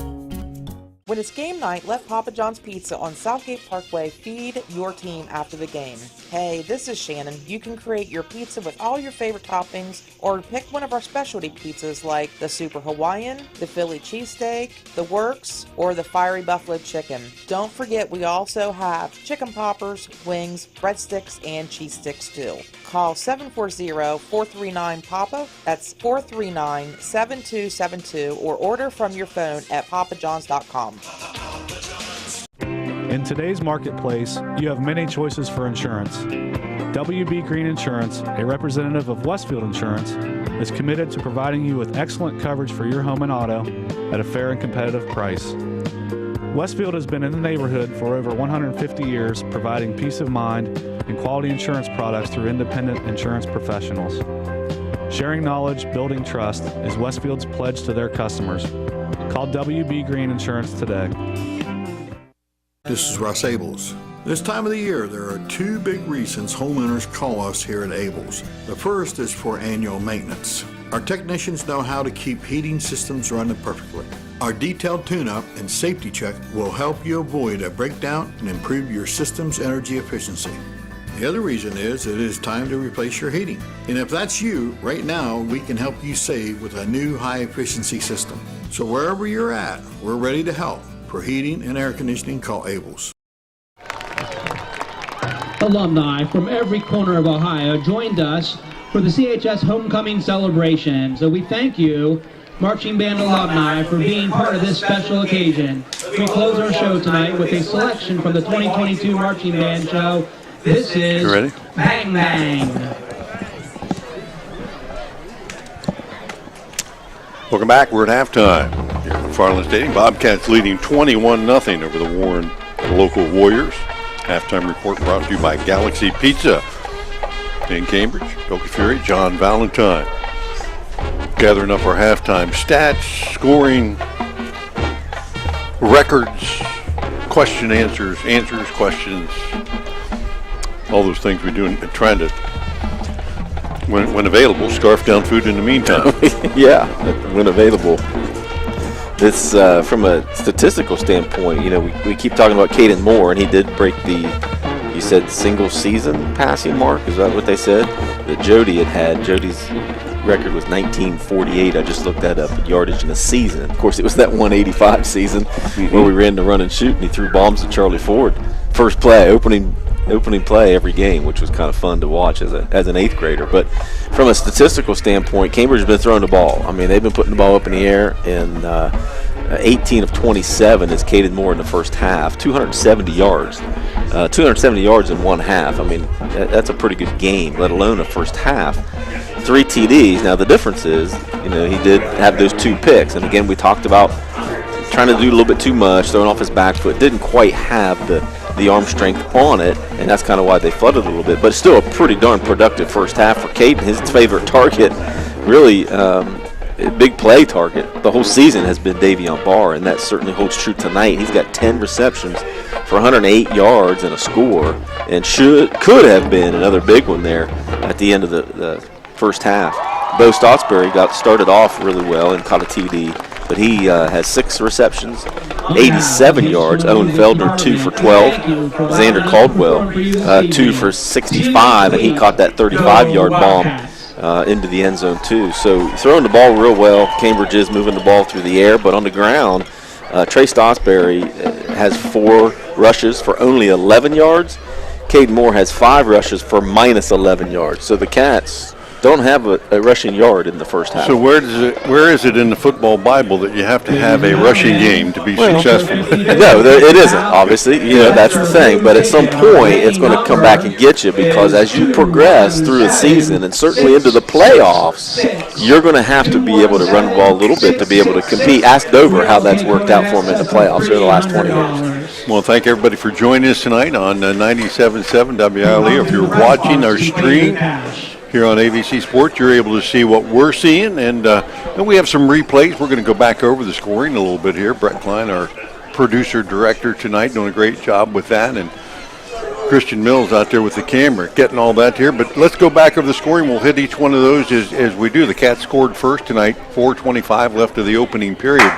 When it's game night, let Papa John's Pizza on Southgate Parkway feed your team after the game. Hey, this is Shannon. You can create your pizza with all your favorite toppings or pick one of our specialty pizzas like the Super Hawaiian, the Philly Cheesesteak, the Works, or the Fiery Buffalo Chicken. Don't forget we also have chicken poppers, wings, breadsticks, and cheese sticks too. Call 740-439-PAPA. That's 439-7272 or order from your phone at papajohns.com. In today's marketplace, you have many choices for insurance. WB Green Insurance, a representative of Westfield Insurance, is committed to providing you with excellent coverage for your home and auto at a fair and competitive price. Westfield has been in the neighborhood for over 150 years, providing peace of mind and quality insurance products through independent insurance professionals. Sharing knowledge, building trust is Westfield's pledge to their customers. Call WB Green Insurance today. This is Russ Abels. This time of the year, there are two big reasons homeowners call us here at Abels. The first is for annual maintenance. Our technicians know how to keep heating systems running perfectly. Our detailed tune-up and safety check will help you avoid a breakdown and improve your system's energy efficiency. The other reason is it is time to replace your heating. And if that's you, right now we can help you save with a new high-efficiency system. So wherever you're at, we're ready to help. For heating and air conditioning, call Abels. Alumni from every corner of Ohio joined us for the CHS Homecoming Celebration. So we thank you, Marching Band alumni, for being part of this special occasion. We close our show tonight with a selection from the 2022 Marching Band show. This is ready? Bang Bang. Welcome back. We're at halftime here at McFarland Stadium. Bobcats leading 21-0 over the Warren local Warriors. Halftime report brought to you by Galaxy Pizza in Cambridge. Kafury, John Valentine. Gathering up our halftime stats, scoring, records, answers, questions, all those things we do, and trying to, when available, scarf down food in the meantime. Yeah, when available. This, from a statistical standpoint, you know, we keep talking about Caden Moore, and he did break the, you said, single season passing mark. Is that what they said? That Jody had. Jody's record was 1948. I just looked that up, yardage in a season. Of course, it was that 185 season where we ran the run and shoot, and he threw bombs at Charlie Ford. First play, opening opening play every game, which was kind of fun to watch as an 8th grader. But from a statistical standpoint, Cambridge has been throwing the ball. I mean, they've been putting the ball up in the air, and 18 of 27 is Caden Moore in the first half, 270 yards. 270 yards in one half. I mean, that's a pretty good game, let alone a first half. 3 TDs. Now, the difference is, he did have those 2 picks. And, again, we talked about trying to do a little bit too much, throwing off his back foot. Didn't quite have the arm strength on it, and that's kind of why they flooded a little bit. But it's still a pretty darn productive first half for Caden. His favorite target, really a big play target the whole season has been Davion Barr, and that certainly holds true tonight. He's got 10 receptions for 108 yards and a score, and could have been another big one there at the end of the first half. Bo Stottsbury got started off really well and caught a TD, but he has 6 receptions, 87 yards. Owen Feldner, 2 for 12. Xander Caldwell, 2 for 65, and he caught that 35-yard bomb into the end zone too. So throwing the ball real well. Cambridge is moving the ball through the air, but on the ground, Trey Stottsbury has 4 rushes for only 11 yards. Caden Moore has 5 rushes for minus 11 yards. So the Cats don't have a rushing yard in the first half. So where is it in the football Bible that you have to have a rushing game to be successful? No, it isn't, obviously. That's the thing. But at some point, it's going to come back and get you, because as you progress through the season and certainly into the playoffs, you're going to have to be able to run the ball a little bit to be able to compete. Ask Dover how that's worked out for them in the playoffs over the last 20 years. Well, thank everybody for joining us tonight on 97.7 WILE. If you're watching our stream here on AVC Sports, you're able to see what we're seeing, and we have some replays. We're going to go back over the scoring a little bit here. Brett Klein, our producer-director tonight, doing a great job with that, and Christian Mills out there with the camera, getting all that here. But let's go back over the scoring. We'll hit each one of those as we do. The Cats scored first tonight, 4:25 left of the opening period.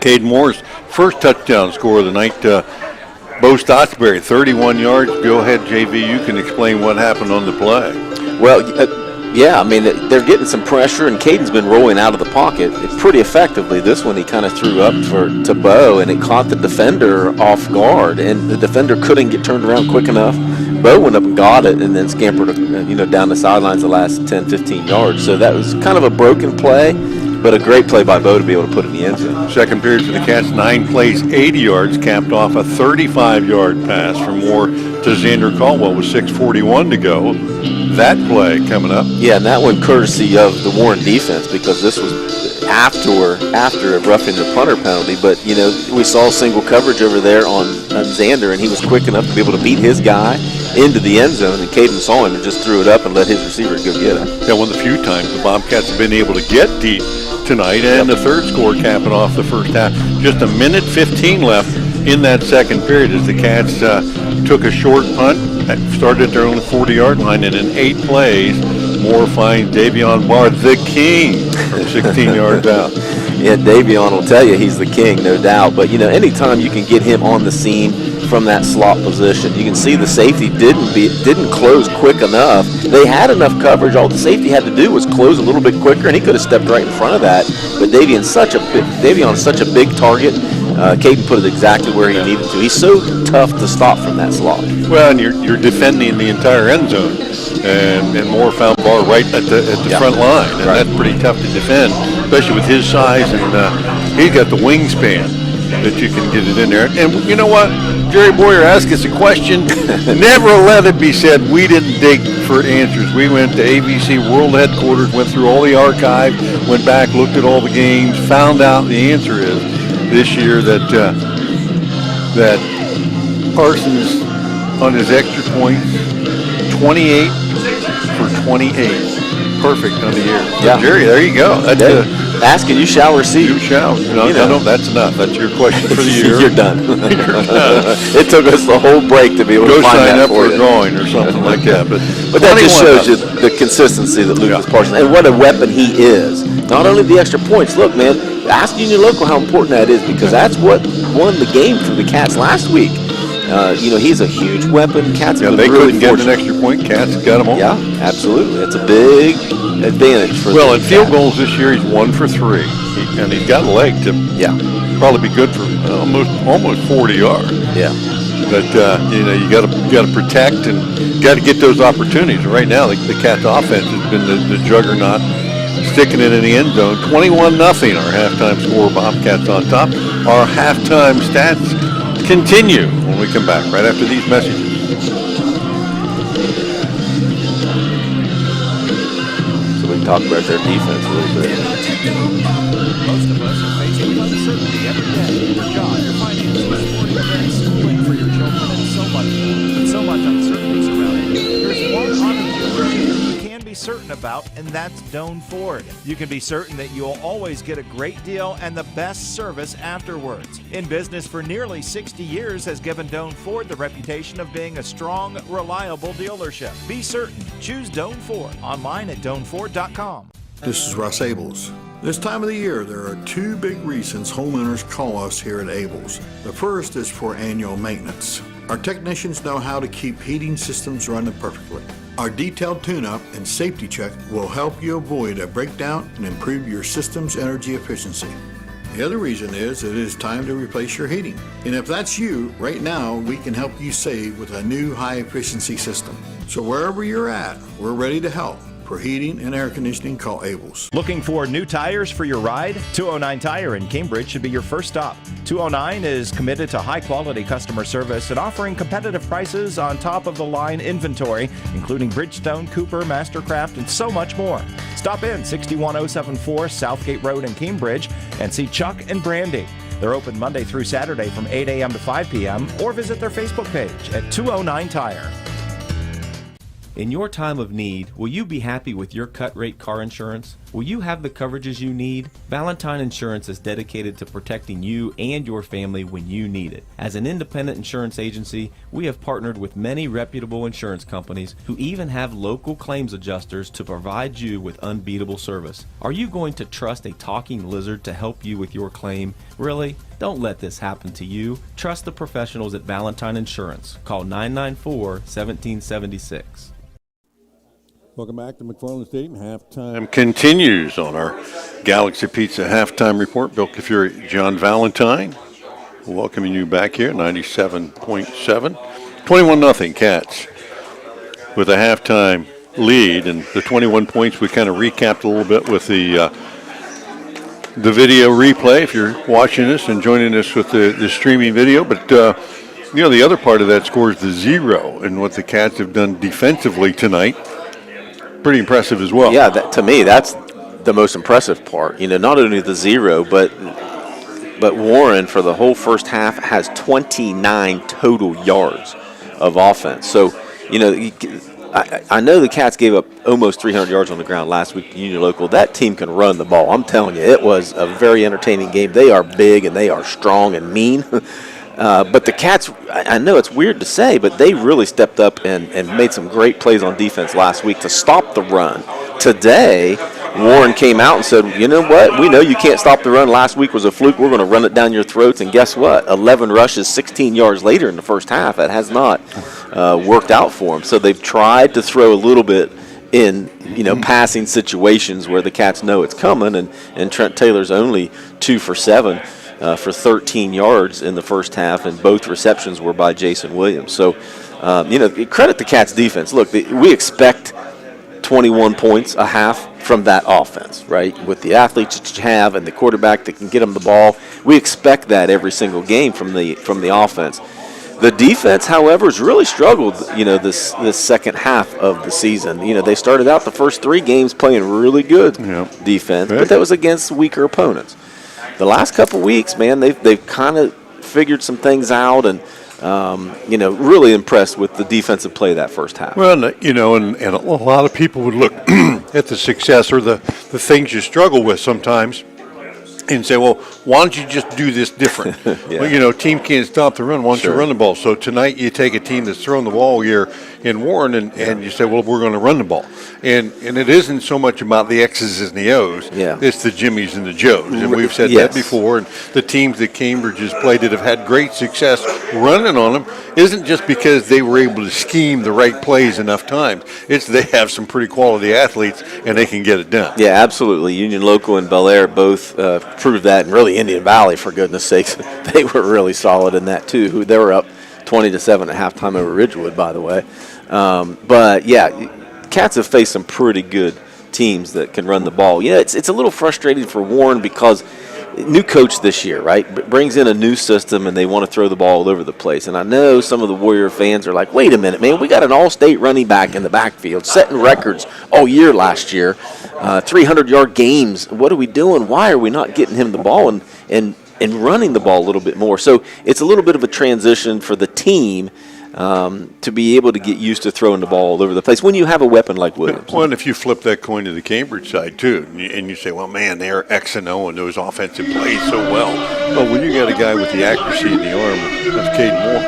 Caden Moore's first touchdown score of the night. Bo Stottsbury, 31 yards. Go ahead, JV. You can explain what happened on the play. Well, yeah, I mean, they're getting some pressure, and Caden's been rolling out of the pocket pretty effectively. This one he kind of threw up to Bo, and it caught the defender off guard, and the defender couldn't get turned around quick enough. Bo went up and got it, and then scampered down the sidelines the last 10, 15 yards. So that was kind of a broken play, but a great play by Bo to be able to put it in the end zone. Second period for the Cats, 9 plays, 80 yards, capped off a 35-yard pass from Moore to Xander Caldwell with 6:41 to go. That play coming up. Yeah, and that one courtesy of the Warren defense, because this was after roughing the punter penalty. But, we saw single coverage over there on Xander, and he was quick enough to be able to beat his guy into the end zone, and Caden saw him and just threw it up and let his receiver go get it. Yeah, one of the few times the Bobcats have been able to get deep tonight, and the third score capping off the first half. Just 1:15 left in that second period as the Cats took a short punt, started at their own 40-yard line, and in 8 plays, Moore finds Davion Barr, the king, from 16 yards out. Yeah, Davion will tell you he's the king, no doubt. But, anytime you can get him on the scene from that slot position, you can see the safety didn't close quick enough. They had enough coverage. All the safety had to do was close a little bit quicker, and he could have stepped right in front of that. But Davion's such a big target. Caden put it exactly where he needed to. He's so tough to stop from that slot. Well, and you're defending the entire end zone, and Moore found Barr right at the front line, and that's pretty tough to defend, especially with his size, and he's got the wingspan that you can get it in there. And you know what? Jerry Boyer asked us a question. Never let it be said we didn't dig for answers. We went to ABC World Headquarters, went through all the archives, went back, looked at all the games, found out the answer is this year that Parsons on his extra points, 28 for 28. Perfect on the year. Yeah. Jerry, there you go. That's ask and you shall receive. You shall. No, that's enough. That's your question for the year. You're done. You're done. It took us the whole break to be able to find that for you. Go sign up for a drawing or something like that. But that just shows you the consistency that Lucas Parsons, and what a weapon he is. Not only the extra points. Look, man, ask Union Local how important that is, because that's what won the game for the Cats last week. He's a huge weapon. Cats have been really couldn't get an extra point. Cats got him all. Yeah, absolutely. It's a big advantage for Well, in field goals this year, he's 1 for 3. And he's got a leg to probably be good for almost 40 yards. Yeah. But you got to protect and got to get those opportunities. Right now, the Cats' offense has been the juggernaut, sticking it in the end zone. 21-0, our halftime score. Bobcats on top. Our halftime stats continue when we come back right after these messages. So we can talk about their defense a little bit. Most of us are facing uncertainty every day. For job, your finances, sporting events, schooling for your children, and so much uncertainty surrounding you. There's one automobile you can be certain about, and that's Doan Ford. You can be certain that you'll always get a great deal and the best service afterwards. In business for nearly 60 years has given Doan Ford the reputation of being a strong, reliable dealership. Be certain. Choose Doan Ford online at doanford.com. This is Russ Abels. This time of the year, there are two big reasons homeowners call us here at Abels. The first is for annual maintenance. Our technicians know how to keep heating systems running perfectly. Our detailed tune-up and safety check will help you avoid a breakdown and improve your system's energy efficiency. The other reason is it is time to replace your heating. And if that's you, right now we can help you save with a new high-efficiency system. So wherever you're at, we're ready to help. For heating and air conditioning, call Abels. Looking for new tires for your ride? 209 Tire in Cambridge should be your first stop. 209 is committed to high-quality customer service and offering competitive prices on top-of-the-line inventory, including Bridgestone, Cooper, Mastercraft, and so much more. Stop in 61074 Southgate Road in Cambridge and see Chuck and Brandy. They're open Monday through Saturday from 8 a.m. to 5 p.m. or visit their Facebook page at 209 Tire. In your time of need, will you be happy with your cut-rate car insurance? Will you have the coverages you need? Valentine Insurance is dedicated to protecting you and your family when you need it. As an independent insurance agency, we have partnered with many reputable insurance companies who even have local claims adjusters to provide you with unbeatable service. Are you going to trust a talking lizard to help you with your claim? Really? Don't let this happen to you. Trust the professionals at Valentine Insurance. Call 994-1776. Welcome back to McFarland Stadium. Halftime continues on our Galaxy Pizza halftime report. Bill Kafury, John Valentine, welcoming you back here, 97.7. 21-0 Cats with a halftime lead, and the 21 points we kind of recapped a little bit with the video replay if you're watching us and joining us with the streaming video. But, the other part of that score is the 0 and what the Cats have done defensively tonight. Pretty impressive as well. Yeah, to me, that's the most impressive part. Not only the 0, but Warren for the whole first half has 29 total yards of offense. So, I know the Cats gave up almost 300 yards on the ground last week to Union Local. That team can run the ball. I'm telling you, it was a very entertaining game. They are big and they are strong and mean. But the Cats, I know it's weird to say, but they really stepped up and made some great plays on defense last week to stop the run. Today, Warren came out and said, you know what, we know you can't stop the run. Last week was a fluke. We're going to run it down your throats. And guess what? 11 rushes, 16 yards later in the first half. That has not worked out for them. So they've tried to throw a little bit in, passing situations where the Cats know it's coming. And Trent Taylor's only 2 for 7. For 13 yards in the first half, and both receptions were by Jason Williams. So, credit the Cats' defense. Look, we expect 21 points a half from that offense, right? With the athletes that you have and the quarterback that can get them the ball, we expect that every single game from the offense. The defense, however, has really struggled, this second half of the season. They started out the first 3 games playing really good defense, but that was against weaker opponents. The last couple weeks, man, they've kind of figured some things out and, really impressed with the defensive play that first half. Well, and a lot of people would look at the success or the things you struggle with sometimes and say, well, why don't you just do this different? Yeah. Well, team can't stop the run. Why don't you run the ball? So tonight you take a team that's throwing the ball here in Warren and you say, well, we're going to run the ball. And it isn't so much about the X's and the O's. Yeah. It's the Jimmies and the Joes. And we've said that before. And the teams that Cambridge has played that have had great success running on them isn't just because they were able to scheme the right plays enough times. It's they have some pretty quality athletes and they can get it done. Yeah, absolutely. Union Local and Bel Air both proved that, and really Indian Valley, for goodness sakes, they were really solid in that too. They were up 20-7 at halftime over Ridgewood, by the way. But, yeah, Cats have faced some pretty good teams that can run the ball. Yeah, it's a little frustrating for Warren because new coach this year, right? Brings in a new system, and they want to throw the ball all over the place. And I know some of the Warrior fans are like, wait a minute, man, we got an all-state running back in the backfield, setting records all year last year, 300-yard games. What are we doing? Why are we not getting him the ball and running the ball a little bit more? So it's a little bit of a transition for the team to be able to get used to throwing the ball all over the place when you have a weapon like Williams. Well, and if you flip that coin to the Cambridge side, too, and you say, well, man, they're X and O and those offensive plays so well. Well, when you got a guy with the accuracy in the arm of Caden Moore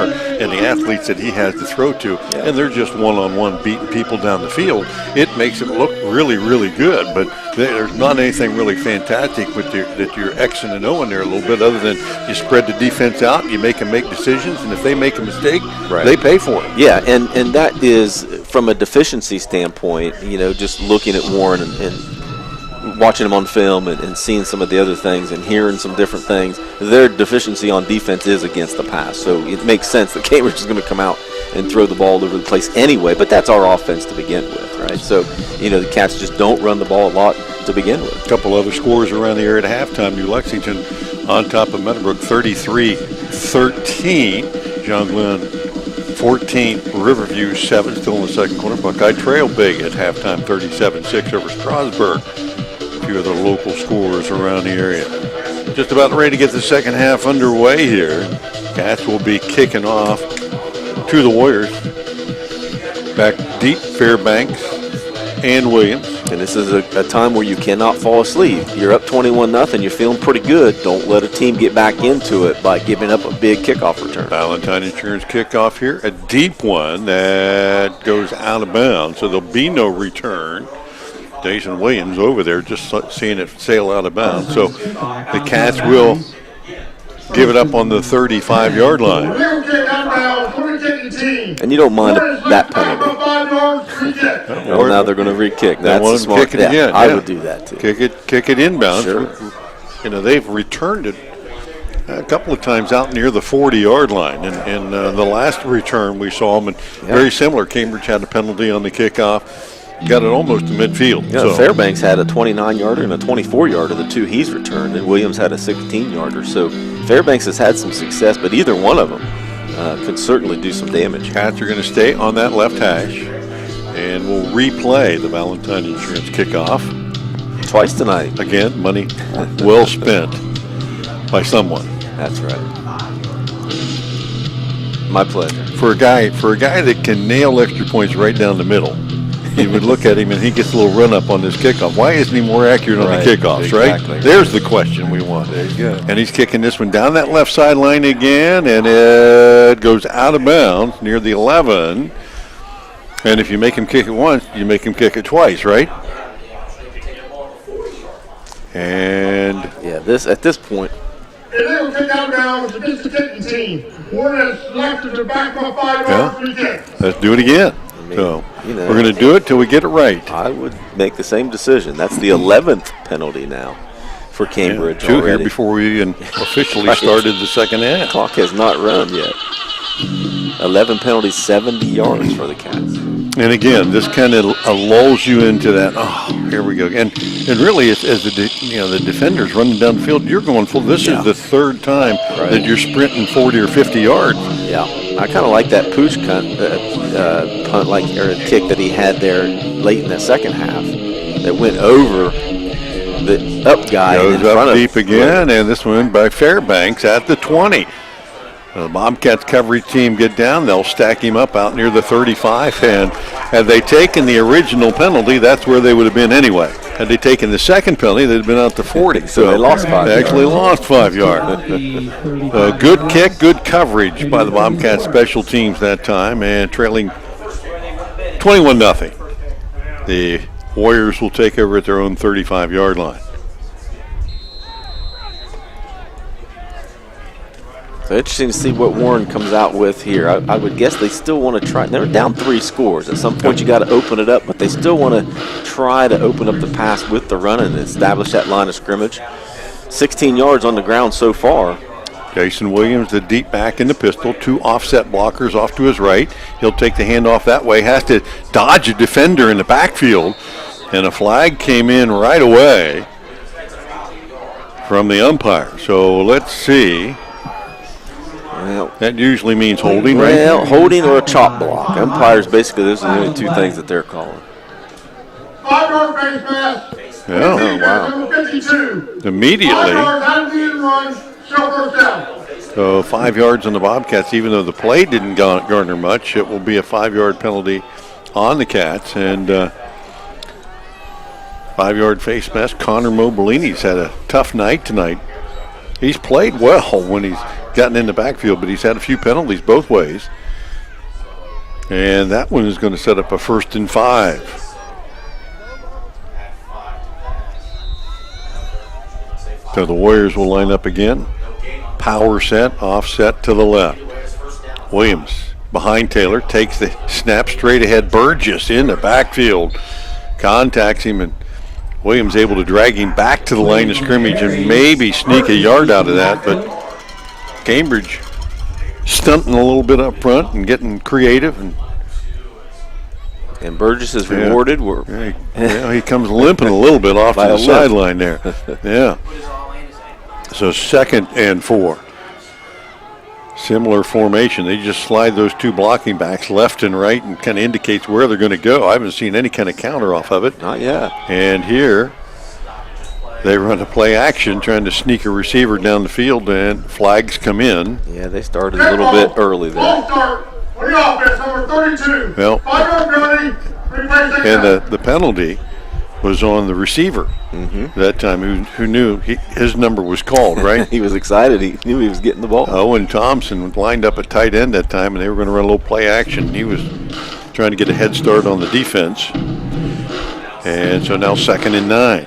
and the athletes that he has to throw to, and they're just one-on-one beating people down the field, it makes it look really, really good. But there's not anything really fantastic with that you're X and O in there a little bit other than you spread the defense out, you make them make decisions, and if they make a mistake, they pay for it. Yeah, and that is from a deficiency standpoint, just looking at Warren and watching him on film and seeing some of the other things and hearing some different things, their deficiency on defense is against the pass. So it makes sense that Cambridge is going to come out and throw the ball all over the place anyway, but that's our offense to begin with, right? So, the Cats just don't run the ball a lot to begin with. A couple other scores around the area at halftime. New Lexington on top of Meadowbrook 33-13. John Glenn 14, Riverview 7, still in the second quarter. Buckeye trail big at halftime, 37-6 over Strasburg. A few other local scores around the area. Just about ready to get the second half underway here. Cats will be kicking off to the Warriors. Back deep, Fairbanks and Williams. And this is a time where you cannot fall asleep. You're up 21-0. You're feeling pretty good. Don't let a team get back into it by giving up a big kickoff return. Valentine Insurance kickoff here. A deep one that goes out of bounds, so there'll be no return. Jason Williams over there just seeing it sail out of bounds. So the Cats will give it up on the 35-yard line. And you don't mind that penalty. Well, now they're going to re-kick. That's a smart kick it again. I would do that too. Kick it inbound. Sure. They've returned it a couple of times out near the 40-yard line. And the last return we saw them, and very similar. Cambridge had a penalty on the kickoff. Got it almost to midfield. Yeah, so Fairbanks had a 29-yarder and a 24-yarder, the two he's returned, and Williams had a 16-yarder. So Fairbanks has had some success, but either one of them can certainly do some damage. Cats are going to stay on that left hash, and we'll replay the Valentine Insurance kickoff. Twice tonight. Again, money well spent by someone. That's right. My pleasure. For a guy that can nail extra points right down the middle, you would look at him and he gets a little run up on this kickoff. Why isn't he more accurate on the kickoffs, exactly. Right? There's the question we want. There you go. And he's kicking this one down that left sideline again, and it goes out of bounds near the 11. And if you make him kick it once, you make him kick it twice, right? And yeah, at this point. Illegal kick out of bounds against the kicking team. One has left to back by 5 yards free kick. Let's do it again. So we're going to do it till we get it right. I would make the same decision. That's the 11th penalty now for Cambridge. Two already. Here before we even officially started the second half. Clock has not run yet. 11 penalties, 70 yards for the Cats. And again, this kind of lulls you into that. Oh, here we go. And really, as the defenders running down the field, you're going full. This is the third time that you're sprinting 40 or 50 yards. Yeah, I kind of like that Pooch punt, or a kick that he had there late in the second half that went over the up guy. Goes up deep again, and this one by Fairbanks at the 20. The Bobcats coverage team get down. They'll stack him up out near the 35. And had they taken the original penalty, that's where they would have been anyway. Had they taken the second penalty, they'd have been out to 40. So they lost 5 yards. They actually lost 5 yards. Good kick, good coverage by the Bobcats special teams that time, and trailing 21-0. The Warriors will take over at their own 35-yard line. So interesting to see what Warren comes out with here. I would guess they still want to try. They're down 3 scores. At some point, you got to open it up, but they still want to try to open up the pass with the run and establish that line of scrimmage. 16 yards on the ground so far Jason Williams, the deep back in the pistol, 2 offset blockers off to his right. He'll take the handoff that way, has to dodge a defender in the backfield, and a flag came in right away from the umpire. So let's see. Well, that usually means holding, right? Well, holding or a chop block. Umpires, basically, those are the only 2 things that they're calling. 5-yard face mask. Yeah. Oh, wow. Number 52. Immediately. 5 yards out of the end run. Show first down. So 5 yards on the Bobcats, even though the play didn't garner much, it will be a 5-yard penalty on the Cats. And 5-yard face mask. Connor Mobilini's had a tough night tonight. He's played well when he's gotten in the backfield, but he's had a few penalties both ways. And that one is going to set up a 1st and 5. So the Warriors will line up again. Power set, offset to the left. Williams behind Taylor, takes the snap straight ahead. Burgess in the backfield, contacts him, and Williams able to drag him back to the line of scrimmage and maybe sneak a yard out of that, but Cambridge stunting a little bit up front and getting creative. And Burgess is rewarded. He comes limping a little bit off to the sideline there. Yeah. So 2nd and 4. Similar formation. They just slide those 2 blocking backs left and right and kind of indicates where they're going to go. I haven't seen any kind of counter off of it. Not yet. And here they run a play action trying to sneak a receiver down the field, and flags come in. Yeah, they started a little bit early there. Ball start for the offense, number 32. Well, 5-yard penalty. and the penalty was on the receiver that time, who knew his number was called, right? He was excited. He knew he was getting the ball. Owen Thompson lined up at tight end that time, and they were going to run a little play action. He was trying to get a head start on the defense. And so now 2nd and 9.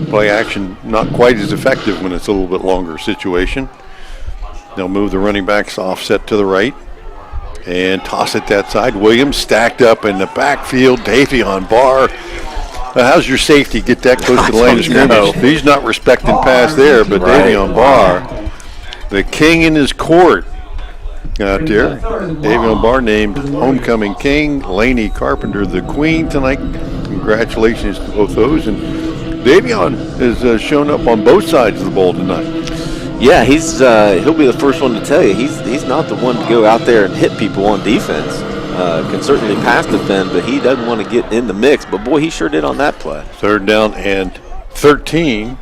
Play action not quite as effective when it's a little bit longer situation. They'll move the running backs offset to the right and toss it that side. Williams stacked up in the backfield. Davion Barr. How's your safety get that close to the line of scrimmage? He's not respecting pass there, but Davion Barr, the king in his court out there. Davion Barr named homecoming king. Laney Carpenter the queen tonight. Congratulations to both those. And Davion has shown up on both sides of the ball tonight. Yeah, he'll be the first one to tell you he's not the one to go out there and hit people on defense. Can certainly pass defend, but he doesn't want to get in the mix. But boy, he sure did on that play. 3rd down and 13.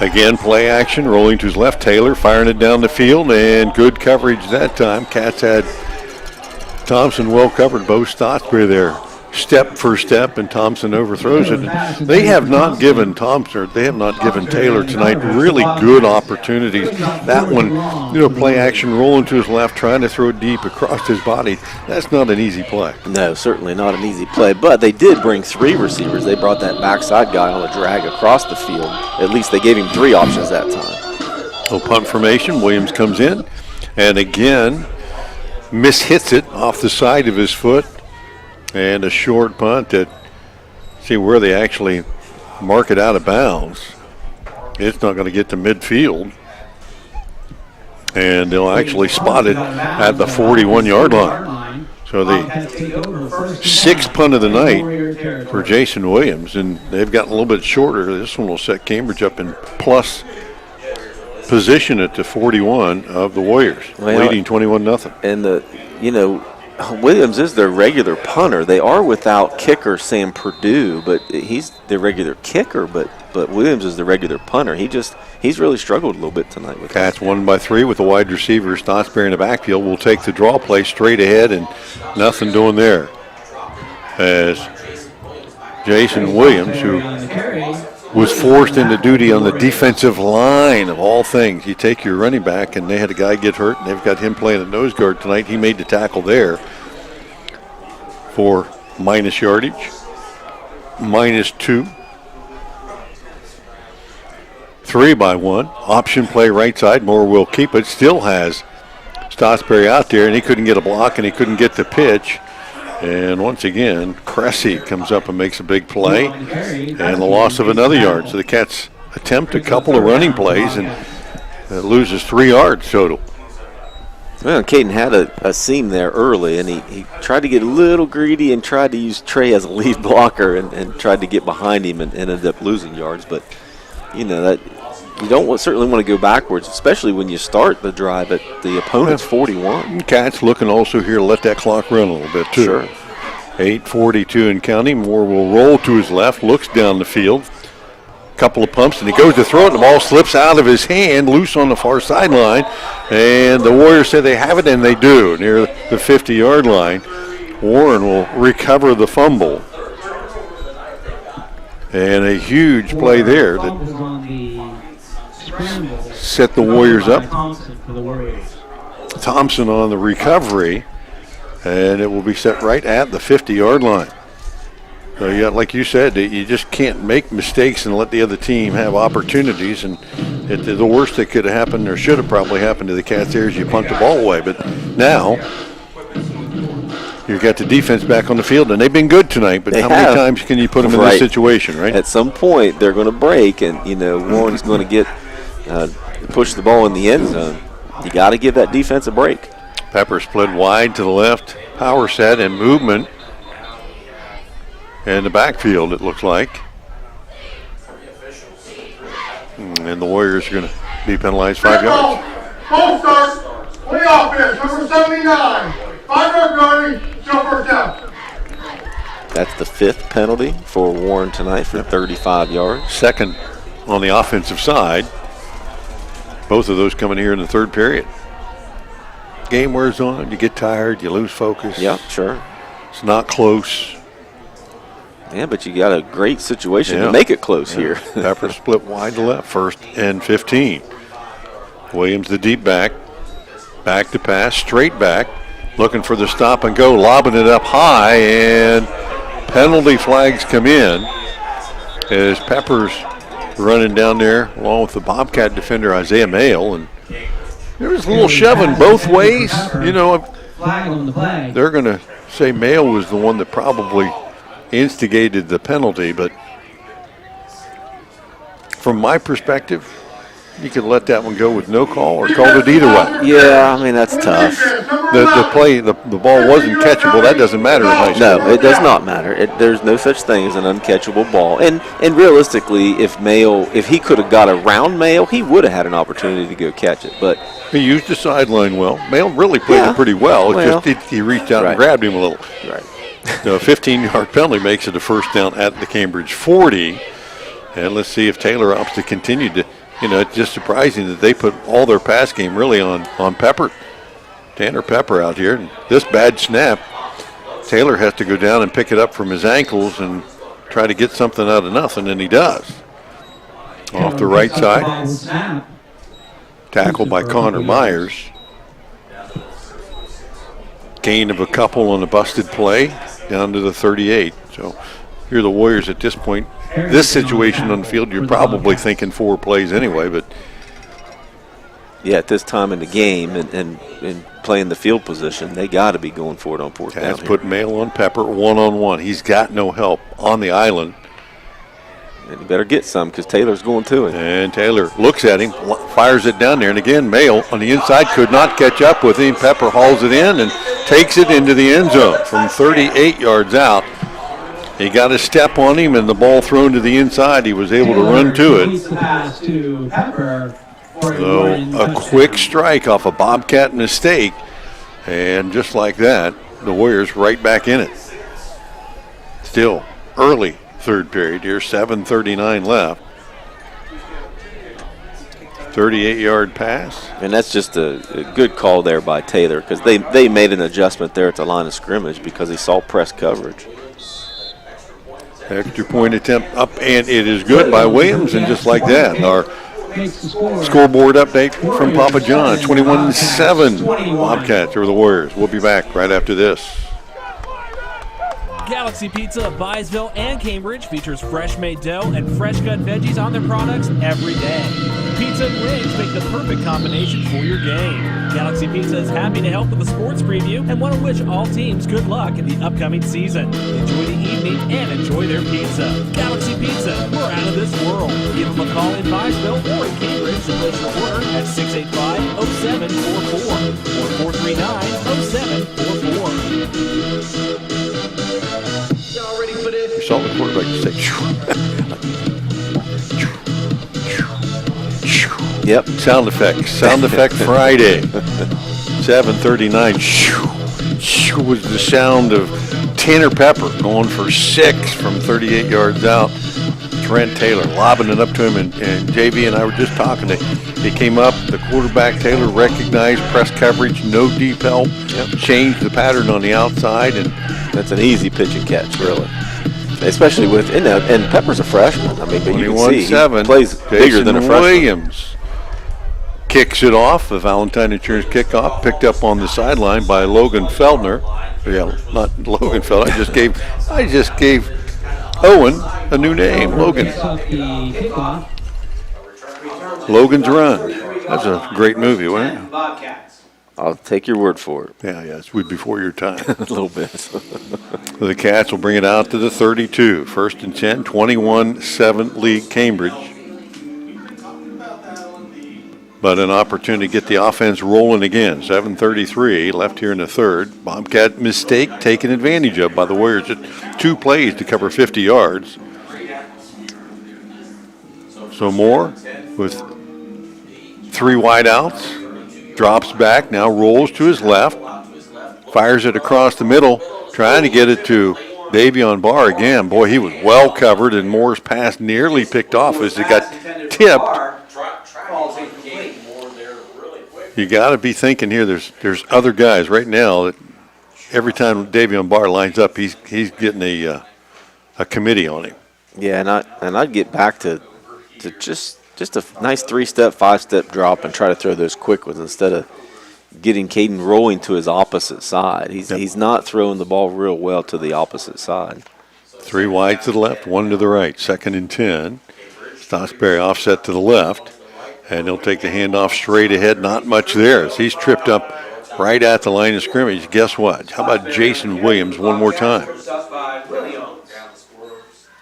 Again, play action, rolling to his left. Taylor firing it down the field, and good coverage that time. Cats had Thompson well covered. Bo Stotsbury there, step for step, and Thompson overthrows it. They have not given Taylor tonight really good opportunities. That one, play action, rolling to his left, trying to throw it deep across his body. That's not an easy play. No, certainly not an easy play, but they did bring 3 receivers. They brought that backside guy on a drag across the field. At least they gave him 3 options that time. So punt formation, Williams comes in, and again, mishits it off the side of his foot. And a short punt that, see where they actually mark it out of bounds. It's not going to get to midfield. And they'll actually spot it at the 41-yard line. So the 6th punt of the night for Jason Williams, and they've gotten a little bit shorter. This one will set Cambridge up in plus position at the 41 of the Warriors, leading 21-0. And Williams is their regular punter. They are without kicker Sam Purdue, but he's their regular kicker. But Williams is the regular punter. He's really struggled a little bit tonight with Cats 1 by 3 with the wide receiver Stotsbury in the backfield. Will take the draw play straight ahead, and nothing doing there. As Jason Williams, who was forced into duty on the defensive line of all things. You take your running back, and they had a guy get hurt, and they've got him playing a nose guard tonight. He made the tackle there for minus yardage, -2. 3 by 1. Option play right side. Moore will keep it. Still has Stotsbury out there, and he couldn't get a block, and he couldn't get the pitch. And once again, Cressy comes up and makes a big play, and the loss of another yard. So the Cats attempt a couple of running plays and loses 3 yards total. Well, Caden had a seam there early, and he tried to get a little greedy and tried to use Trey as a lead blocker and tried to get behind him and ended up losing yards. But, that you don't certainly want to go backwards, especially when you start the drive at the opponent's 41. Cats looking also here to let that clock run a little bit, too. Sure. 8:42 and counting. Moore will roll to his left, looks down the field. Couple of pumps, and he goes to throw it, and the ball slips out of his hand, loose on the far sideline, and the Warriors say they have it, and they do, near the 50-yard line. Warren will recover the fumble. And a huge play there that set the Warriors up. Thompson on the recovery, and it will be set right at the 50-yard line. So, yeah, like you said, you just can't make mistakes and let the other team have opportunities. And the worst that could have happened or should have probably happened to the Cats there is you punt the ball away. But now you've got the defense back on the field, and they've been good tonight. But how many times can you put them in this situation, right? At some point, they're going to break, and, Warren's going to get push the ball in the end zone. You got to give that defense a break. Pepper split wide to the left, power set and movement. And the backfield, it looks like. And the Warriors are going to be penalized 5 yards. Ball start. Play offense. Number 79. 5-yard penalty. Show first down. That's the 5th penalty for Warren tonight for 35 yards. Second on the offensive side. Both of those coming here in the third period. Game wears on. You get tired. You lose focus. Yeah, sure. It's not close. Yeah, but you got a great situation to make it close here. Pepper split wide to left, 1st and 15. Williams the deep back. Back to pass, straight back. Looking for the stop and go, lobbing it up high, and penalty flags come in as Pepper's running down there along with the Bobcat defender Isaiah Mayle. And there was a little shoving both ways. They're going to say Mayle was the one that probably instigated the penalty, but from my perspective, you could let that one go with no call or call it either way. Yeah, I mean, that's tough. The ball wasn't catchable. That doesn't matter in high school. No, it does not matter. There's no such thing as an uncatchable ball. And realistically, if he could have got around Mayle, he would have had an opportunity to go catch it. But he used the sideline well. Mayle really played it pretty well. It's just he reached out and grabbed him a little. Right. The 15-yard penalty makes it a first down at the Cambridge 40. And let's see if Taylor opts to continue to, it's just surprising that they put all their pass game really on Pepper. Tanner Pepper out here. And this bad snap, Taylor has to go down and pick it up from his ankles and try to get something out of nothing, and he does. Off the right side. Tackled by Connor Myers. Gain of a couple on a busted play down to the 38. So here are the Warriors at this point. This situation on the field, you're probably thinking 4 plays anyway, but yeah, at this time in the game and playing the field position, they got to be going for it on 4th down. That's put Mayle on Pepper one-on-one. He's got no help on the island. And you better get some because Taylor's going to it. And Taylor looks at him, fires it down there. And again, Mayle on the inside could not catch up with him. Pepper hauls it in and takes it into the end zone from 38 yards out. He got a step on him and the ball thrown to the inside. He was able to run to it. So a quick strike off a Bobcat mistake. And just like that, the Warriors right back in it. Still early third period here, 7:39 left. 38-yard pass. And that's just a good call there by Taylor because they made an adjustment there at the line of scrimmage because he saw press coverage. Extra point attempt up, and it is good by Williams, and just like that, our scoreboard update from Papa John, 21-7 Bobcats over the Warriors. We'll be back right after this. Galaxy Pizza of Byesville and Cambridge features fresh-made dough and fresh-cut veggies on their products every day. Pizza and wings make the perfect combination for your game. Galaxy Pizza is happy to help with the sports preview and want to wish all teams good luck in the upcoming season. Enjoy the evening and enjoy their pizza. Galaxy Pizza, we're out of this world. Give them a call in Byesville or in Cambridge to place your order at 685-0744 or 439-0744. Y'all ready for this? You saw the quarterback say, Yep. Sound effect Friday. 7:39. Was the sound of Tanner Pepper going for 6 from 38 yards out. Trent Taylor lobbing it up to him, and JV and I were just talking. They came up, the quarterback Taylor recognized press coverage, no deep help, changed the pattern on the outside, and that's an easy pitch and catch, really. Especially with, and Pepper's a freshman. I mean, but you can see he plays bigger than a freshman. Williams kicks it off, the Valentine Insurance kickoff, picked up on the sideline by Logan Feldner. Yeah, not Logan Feldner. I just gave Owen a new name, Logan. Logan's Run. That's a great movie, wasn't it? Bobcats. I'll take your word for it. Yeah, it's before your time. A little bit. The Cats will bring it out to the 32. 1st and 10, 21-7 lead Cambridge. But an opportunity to get the offense rolling again. 7:33 left here in the third. Bobcat mistake taken advantage of by the Warriors. Just 2 plays to cover 50 yards. So Moore with 3 wideouts. Drops back, now rolls to his left. Fires it across the middle, trying to get it to Davion Barr again. Boy, he was well covered, and Moore's pass nearly picked off as it got tipped. You got to be thinking here. There's other guys right now that every time Davion Barr lines up, he's getting a committee on him. Yeah, and I'd get back to just a nice 3-step, 5-step drop and try to throw those quick ones instead of getting Caden rolling to his opposite side. He's not throwing the ball real well to the opposite side. 3 wide to the left, 1 to the right. 2nd and 10. Stossberry offset to the left. And he'll take the handoff straight ahead. Not much there as he's tripped up right at the line of scrimmage. Guess what? How about Jason Williams one more time?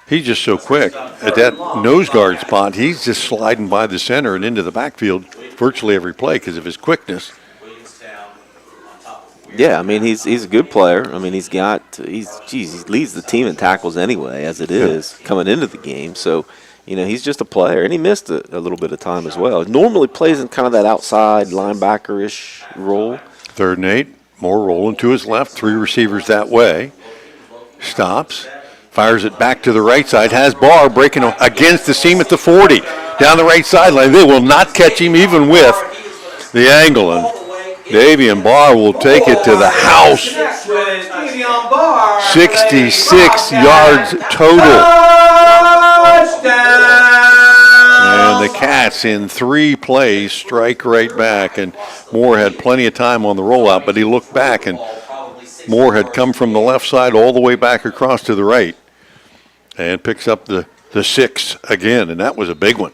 He's just so quick. At that nose guard spot, he's just sliding by the center and into the backfield virtually every play because of his quickness. Yeah, I mean, he's a good player. I mean, he leads the team in tackles anyway, as it is, coming into the game. So, he's just a player, and he missed a little bit of time as well. Normally plays in kind of that outside linebacker-ish role. 3rd and 8, Moore rolling to his left, 3 receivers that way. Stops, fires it back to the right side, has Barr breaking against the seam at the 40. Down the right sideline, they will not catch him even with the angle, and Davion Barr will take it to the house. 66 yards total. And the Cats in 3 plays strike right back, and Moore had plenty of time on the rollout, but he looked back, and Moore had come from the left side all the way back across to the right and picks up the 6 again, and that was a big one.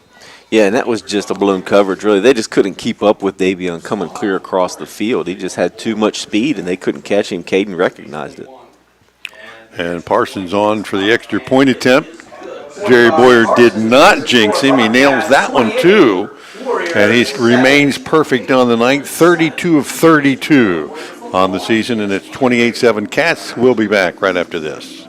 Yeah, and that was just a blown coverage, really. They just couldn't keep up with Davion coming clear across the field. He just had too much speed, and they couldn't catch him. Caden recognized it. And Parsons on for the extra point attempt. Jerry Boyer did not jinx him. He nails that one, too. And he remains perfect on the night, 32 of 32 on the season, and it's 28-7. Cats will be back right after this.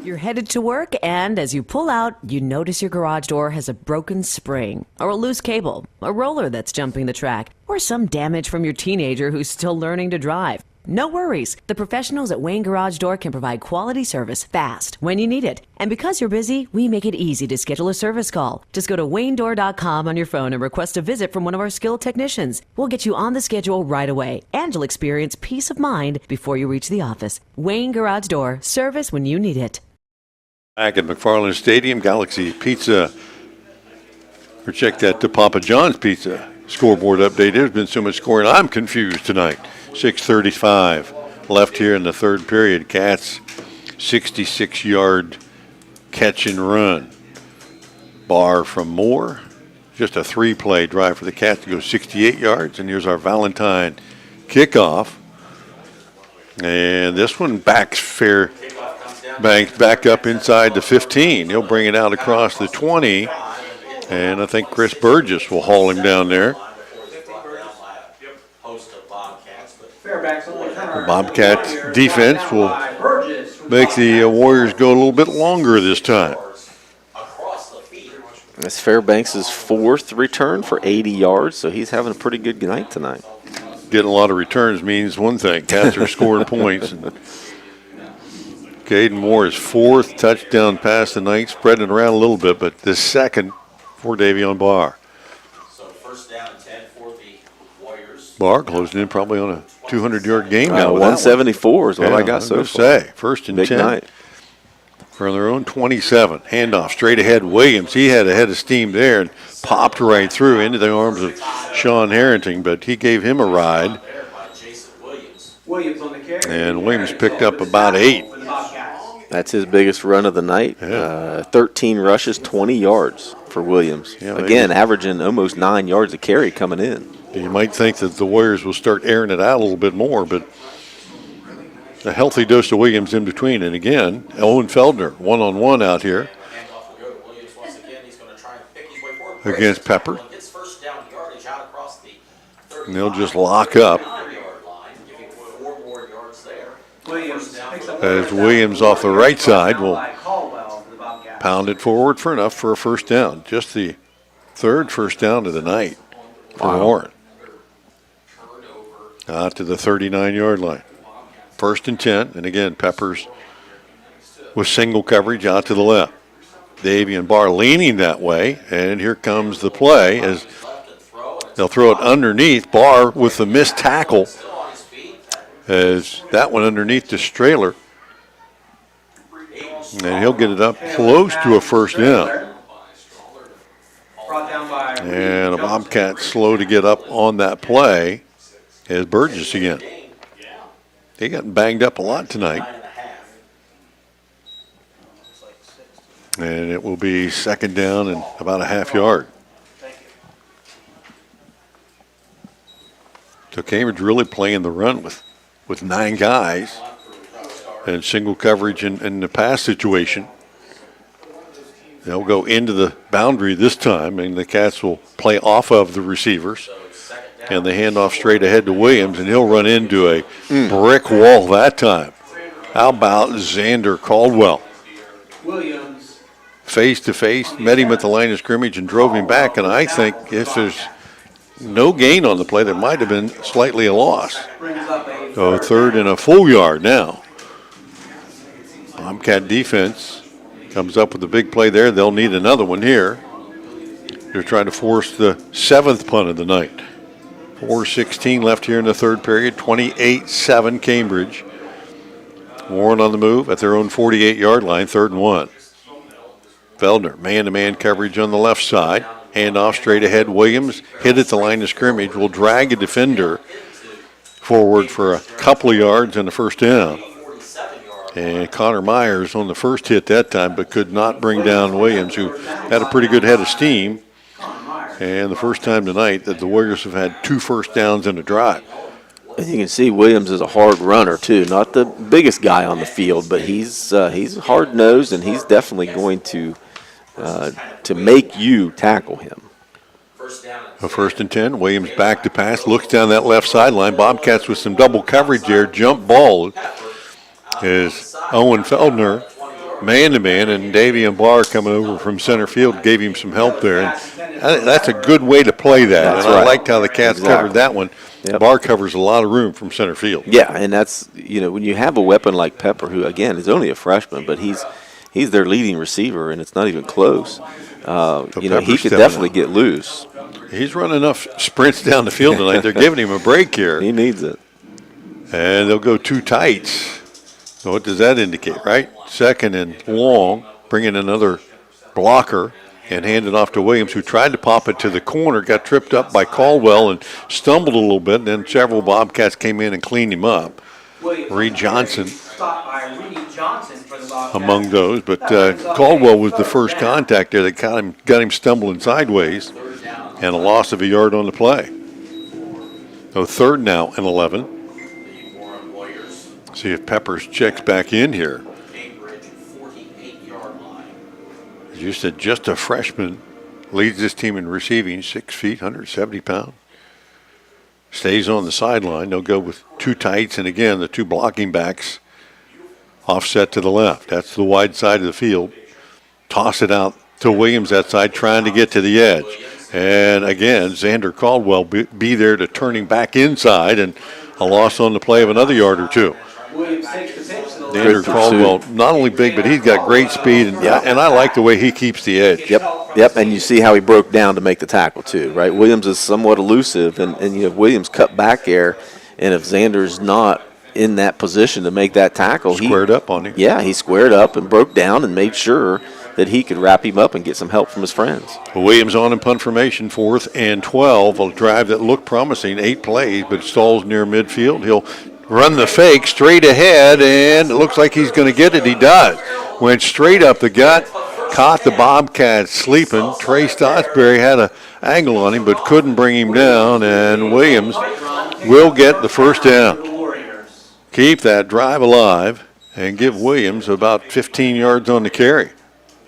You're headed to work, and as you pull out, you notice your garage door has a broken spring, or a loose cable, a roller that's jumping the track, or some damage from your teenager who's still learning to drive. No worries. The professionals at Wayne Garage Door can provide quality service fast when you need it. And because you're busy, we make it easy to schedule a service call. Just go to waynedoor.com on your phone and request a visit from one of our skilled technicians. We'll get you on the schedule right away, and you'll experience peace of mind before you reach the office. Wayne Garage Door, service when you need it. Back at McFarland Stadium, Galaxy Pizza, or check that to Papa John's Pizza scoreboard update. There's been so much scoring, I'm confused tonight. 6:35 left here in the third period. Cats 66-yard catch and run. Barr from Moore. just a 3-play drive for the Cats to go 68 yards. And here's our Valentine kickoff. And this one backs Fairbanks back up inside the 15. He'll bring it out across the 20. And I think Chris Burgess will haul him down there. The Bobcats defense will make the Warriors go a little bit longer this time. That's Fairbanks' 4th return for 80 yards, so he's having a pretty good night tonight. Getting a lot of returns means one thing. Cats are scoring points. And Caden Moore's 4th touchdown pass tonight, spreading around a little bit, but the 2nd for Davion Barr. So first down and 10 for the Warriors. Barr closing in probably on a 200-yard game now. 174 is what I got so far. First and Big 10 night. from their own 27. Handoff straight ahead. Williams, he had a head of steam there and popped right through into the arms of Sean Harrington, but he gave him a ride. And Williams picked up about 8. That's his biggest run of the night. 13 rushes, 20 yards for Williams. Again, averaging almost 9 yards a carry coming in. You might think that the Warriors will start airing it out a little bit more, but a healthy dose of Williams in between. And again, Owen Feldner, one-on-one out here against Pepper. And they'll just lock up. As Williams off the right side will pound it forward for enough for a first down. Just the 3rd first down of the night for Warren. Out to the 39-yard line. 1st and 10, and again, Peppers with single coverage out to the left. Davion Barr leaning that way, and here comes the play as they'll throw it underneath. Barr with the missed tackle as that one underneath the Strahler. And he'll get it up close to a first down. And a Bobcat slow to get up on that play is Burgess again. They got banged up a lot tonight. And it will be 2nd down and about a half yard. So Cambridge really playing the run with 9 guys and single coverage in the pass situation. They'll go into the boundary this time, and the Cats will play off of the receivers. And they hand off straight ahead to Williams, and he'll run into a brick wall that time. How about Xander Caldwell? Williams. Face-to-face, met him at the line of scrimmage and drove him back. And I think if there's no gain on the play, there might have been slightly a loss. So 3rd and a full yard now. Bobcat defense comes up with a big play there. They'll need another one here. They're trying to force the 7th punt of the night. 4:16 left here in the 3rd period. 28-7 Cambridge. Warren on the move at their own 48-yard line, 3rd and 1. Feldner, man-to-man coverage on the left side. Handoff straight ahead. Williams hit at the line of scrimmage. Will drag a defender forward for a couple of yards and a first down. And Connor Myers on the first hit that time, but could not bring down Williams, who had a pretty good head of steam. And the first time tonight that the Warriors have had 2 first downs in a drive. You can see Williams is a hard runner too. Not the biggest guy on the field, but he's hard nosed, and he's definitely going to make you tackle him. A 1st and 10. Williams back to pass, looks down that left sideline. Bobcats with some double coverage there. Jump ball is Owen Feldner, man-to-man, and Davion Barr coming over from center field gave him some help there. And that's a good way to play that. That's and right. I liked how the Cats covered that one. Yep. Barr covers a lot of room from center field. Yeah, and that's, when you have a weapon like Pepper, who, again, is only a freshman, but he's their leading receiver, and it's not even close. He could definitely get loose. He's run enough sprints down the field tonight. They're giving him a break here. He needs it. And they'll go 2 tights. So what does that indicate, right? 2nd and long, bring in another blocker and hand it off to Williams, who tried to pop it to the corner, got tripped up by Caldwell and stumbled a little bit, and then several Bobcats came in and cleaned him up. Reed Johnson among those, but Caldwell was the first contact there that got him stumbling sideways. and a loss of a yard on the play. So 3rd now and 11. See if Peppers checks back in here. As you said, just a freshman leads this team in receiving, 6 feet, 170 pounds. Stays on the sideline. They'll go with 2 tights, and again, the 2 blocking backs offset to the left. That's the wide side of the field. Toss it out to Williams that side, trying to get to the edge. And again, Xander Caldwell be there to turn him back inside, and a loss on the play of another yard or 2. Xander Caldwell, not only big, but he's got great speed, and I like the way he keeps the edge. Yep, and you see how he broke down to make the tackle too, right? Williams is somewhat elusive, and you know, Williams cut back there, and if Xander's not in that position to make that tackle, squared up on him. Yeah, he squared up and broke down and made sure that he could wrap him up and get some help from his friends. Williams on in punt formation, 4th and 12. A drive that looked promising, 8 plays, but stalls near midfield. He'll run the fake straight ahead, and it looks like he's going to get it. He does. Went straight up the gut, caught the Bobcats sleeping. Trey Stottsbury had an angle on him, but couldn't bring him down, and Williams will get the first down. Keep that drive alive and give Williams about 15 yards on the carry.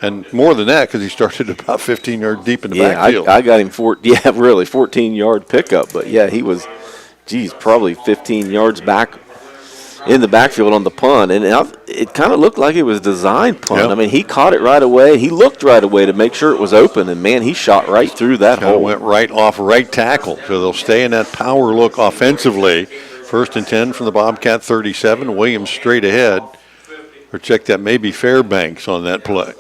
And more than that, because he started about 15 yards deep in the backfield. I got him 14-yard pickup. But, yeah, he was, probably 15 yards back in the backfield on the punt. And it kind of looked like it was designed punt. Yep. I mean, he caught it right away. He looked right away to make sure it was open. And, man, he shot right through that hole. Went right off right tackle. So they'll stay in that power look offensively. 1st and 10 from the Bobcat 37. Williams straight ahead. Or check that, maybe Fairbanks on that play.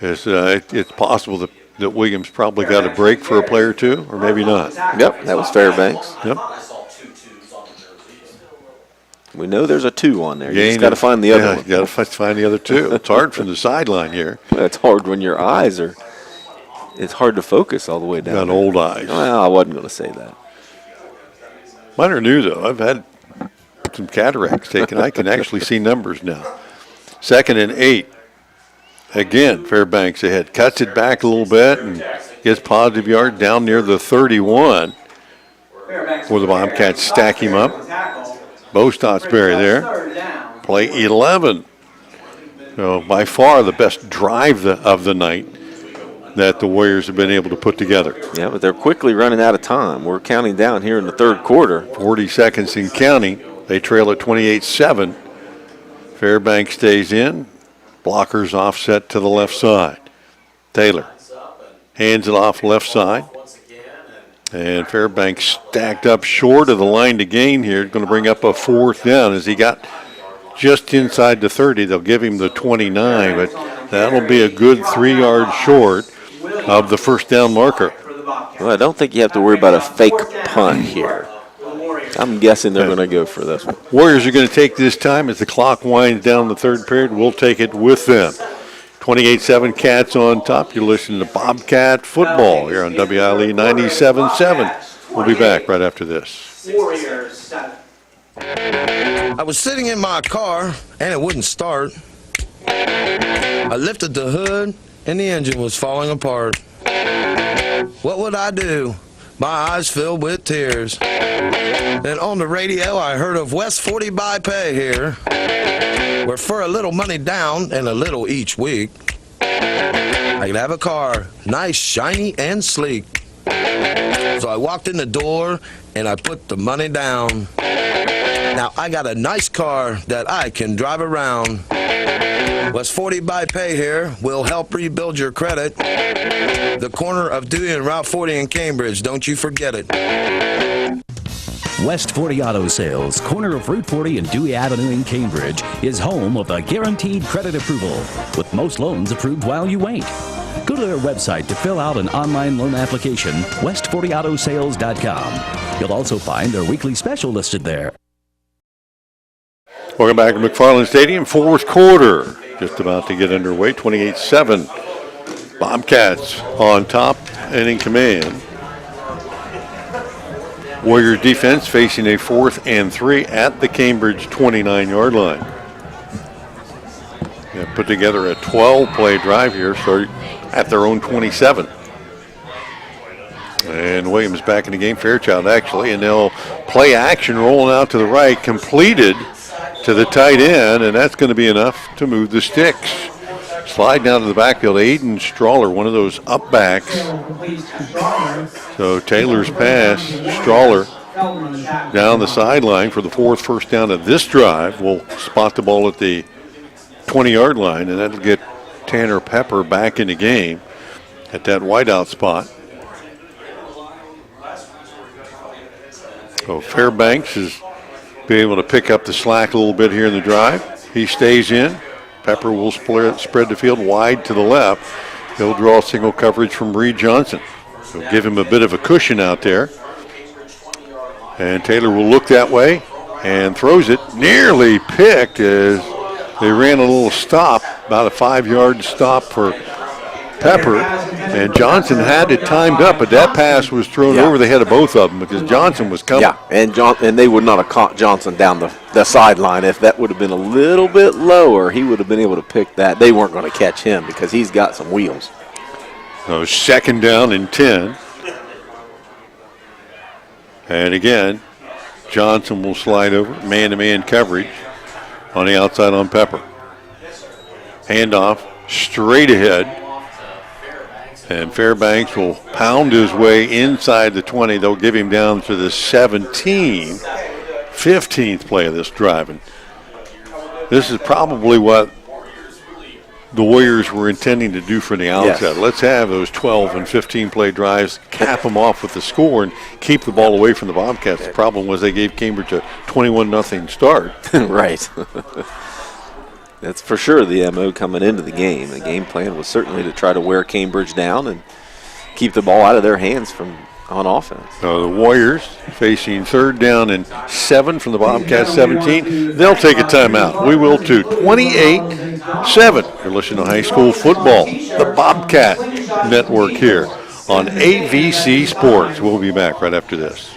It's possible that Williams probably got a break for a play or 2, or maybe not. Yep, that was Fairbanks. Yep. We know there's a 2 on there. You just got to find the other one. You got to find the other 2. It's hard from the sideline here. It's hard when your eyes are. It's hard to focus all the way down. Got old eyes. Well, I wasn't going to say that. Mine are new though. I've had some cataracts taken. I can actually see numbers now. 2nd and 8. Again, Fairbanks ahead. Cuts it back a little bit and gets positive yard down near the 31. For the Bobcats stack him up. Bo Stottsbury there. Play 11. So by far the best drive of the night that the Warriors have been able to put together. Yeah, but they're quickly running out of time. We're counting down here in the 3rd quarter. 40 seconds in counting. They trail at 28-7. Fairbanks stays in. Blockers offset to the left side. Taylor hands it off left side. And Fairbanks stacked up short of the line to gain here. Going to bring up a 4th down as he got just inside the 30. They'll give him the 29, but that'll be a good 3 yards short of the 1st down marker. Well, I don't think you have to worry about a fake punt here. I'm guessing they're going to go for this one. Warriors are going to take this time as the clock winds down the 3rd period. We'll take it with them. 28-7 Cats on top. You're listening to Bobcat football here on WILE 97.7. We'll be back right after this. I was sitting in my car and it wouldn't start. I lifted the hood and the engine was falling apart. What would I do? My eyes filled with tears. Then on the radio I heard of West 40 by Pay here, where for a little money down and a little each week, I could have a car, nice, shiny, and sleek. So I walked in the door and I put the money down. Now I got a nice car that I can drive around. West 40 by Pay here will help rebuild your credit. The corner of Dewey and Route 40 in Cambridge, don't you forget it. West 40 Auto Sales, corner of Route 40 and Dewey Avenue in Cambridge, is home of the guaranteed credit approval, with most loans approved while you wait. Go to their website to fill out an online loan application, west40autosales.com. You'll also find their weekly special listed there. Welcome back to McFarland Stadium, 4th quarter. Just about to get underway, 28-7. Bobcats on top and in command. Warriors defense facing a 4th and 3 at the Cambridge 29-yard line. Put together a 12-play drive here, at their own 27. And Williams back in the game, Fairchild actually, and they'll play action rolling out to the right, completed to the tight end, and that's going to be enough to move the sticks. Slide down to the backfield, Aiden Strawler, one of those up backs. So Taylor's pass, Strawler down the sideline for the 4th first down of this drive. Will spot the ball at the 20-yard line, and that'll get Tanner Pepper back in the game at that wideout spot. So Fairbanks is being able to pick up the slack a little bit here in the drive. He stays in. Pepper will spread the field wide to the left. He'll draw single coverage from Reed Johnson. He'll give him a bit of a cushion out there. And Taylor will look that way and throws it. Nearly picked as they ran a little stop, about a 5-yard stop for Pepper. And Johnson had it timed up, but that pass was thrown over the head of both of them because Johnson was coming. Yeah, and they would not have caught Johnson down the sideline. If that would have been a little bit lower, he would have been able to pick that. They weren't going to catch him because he's got some wheels. So 2nd down and 10. And again, Johnson will slide over, man-to-man coverage on the outside on Pepper. Handoff straight ahead. And Fairbanks will pound his way inside the 20. They'll give him down to the 17, 15th play of this drive. And this is probably what the Warriors were intending to do from the outset. Yes. Let's have those 12 and 15 play drives, cap them off with the score, and keep the ball away from the Bobcats. The problem was they gave Cambridge a 21-0 start. Right. That's for sure the MO coming into the game. The game plan was certainly to try to wear Cambridge down and keep the ball out of their hands on offense. The Warriors facing 3rd down and 7 from the Bobcats 17. They'll take a timeout. We will too. 28-7. You're listening to high school football, the Bobcat Network here on AVC Sports. We'll be back right after this.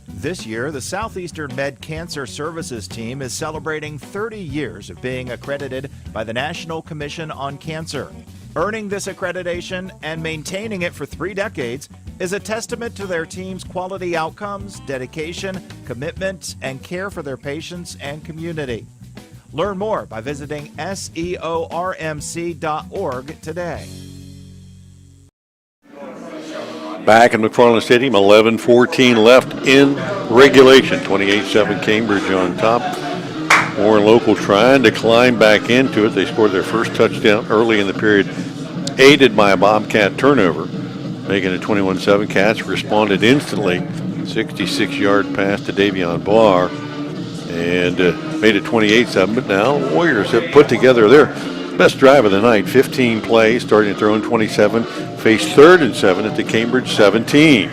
This year, the Southeastern Med Cancer Services team is celebrating 30 years of being accredited by the National Commission on Cancer. Earning this accreditation and maintaining it for 3 decades is a testament to their team's quality outcomes, dedication, commitment, and care for their patients and community. Learn more by visiting seormc.org today. Back in McFarland Stadium, 11:14 left in regulation. 28-7 Cambridge on top. Warren Local trying to climb back into it. They scored their first touchdown early in the period, aided by a Bobcat turnover, making it 21-7. Cats responded instantly. 66-yard pass to Davion Barr and made it 28-7. But now Warriors have put together their best drive of the night. 15 plays, starting at their own 27. Face 3rd and 7 at the Cambridge 17.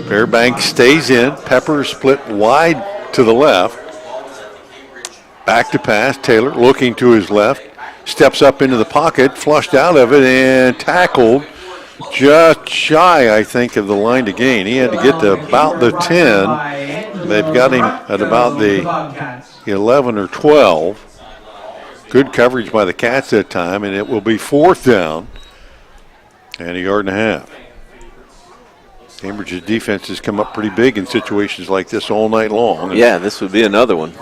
Fairbanks stays in. Pepper split wide to the left. Back to pass. Taylor looking to his left. Steps up into the pocket, flushed out of it, and tackled just shy, I think, of the line to gain. He had to get to about the 10. They've got him at about the 11 or 12. Good coverage by the Cats that time, and it will be 4th down and 1.5 yards. Cambridge's defense has come up pretty big in situations like this all night long. Yeah, this would be another one.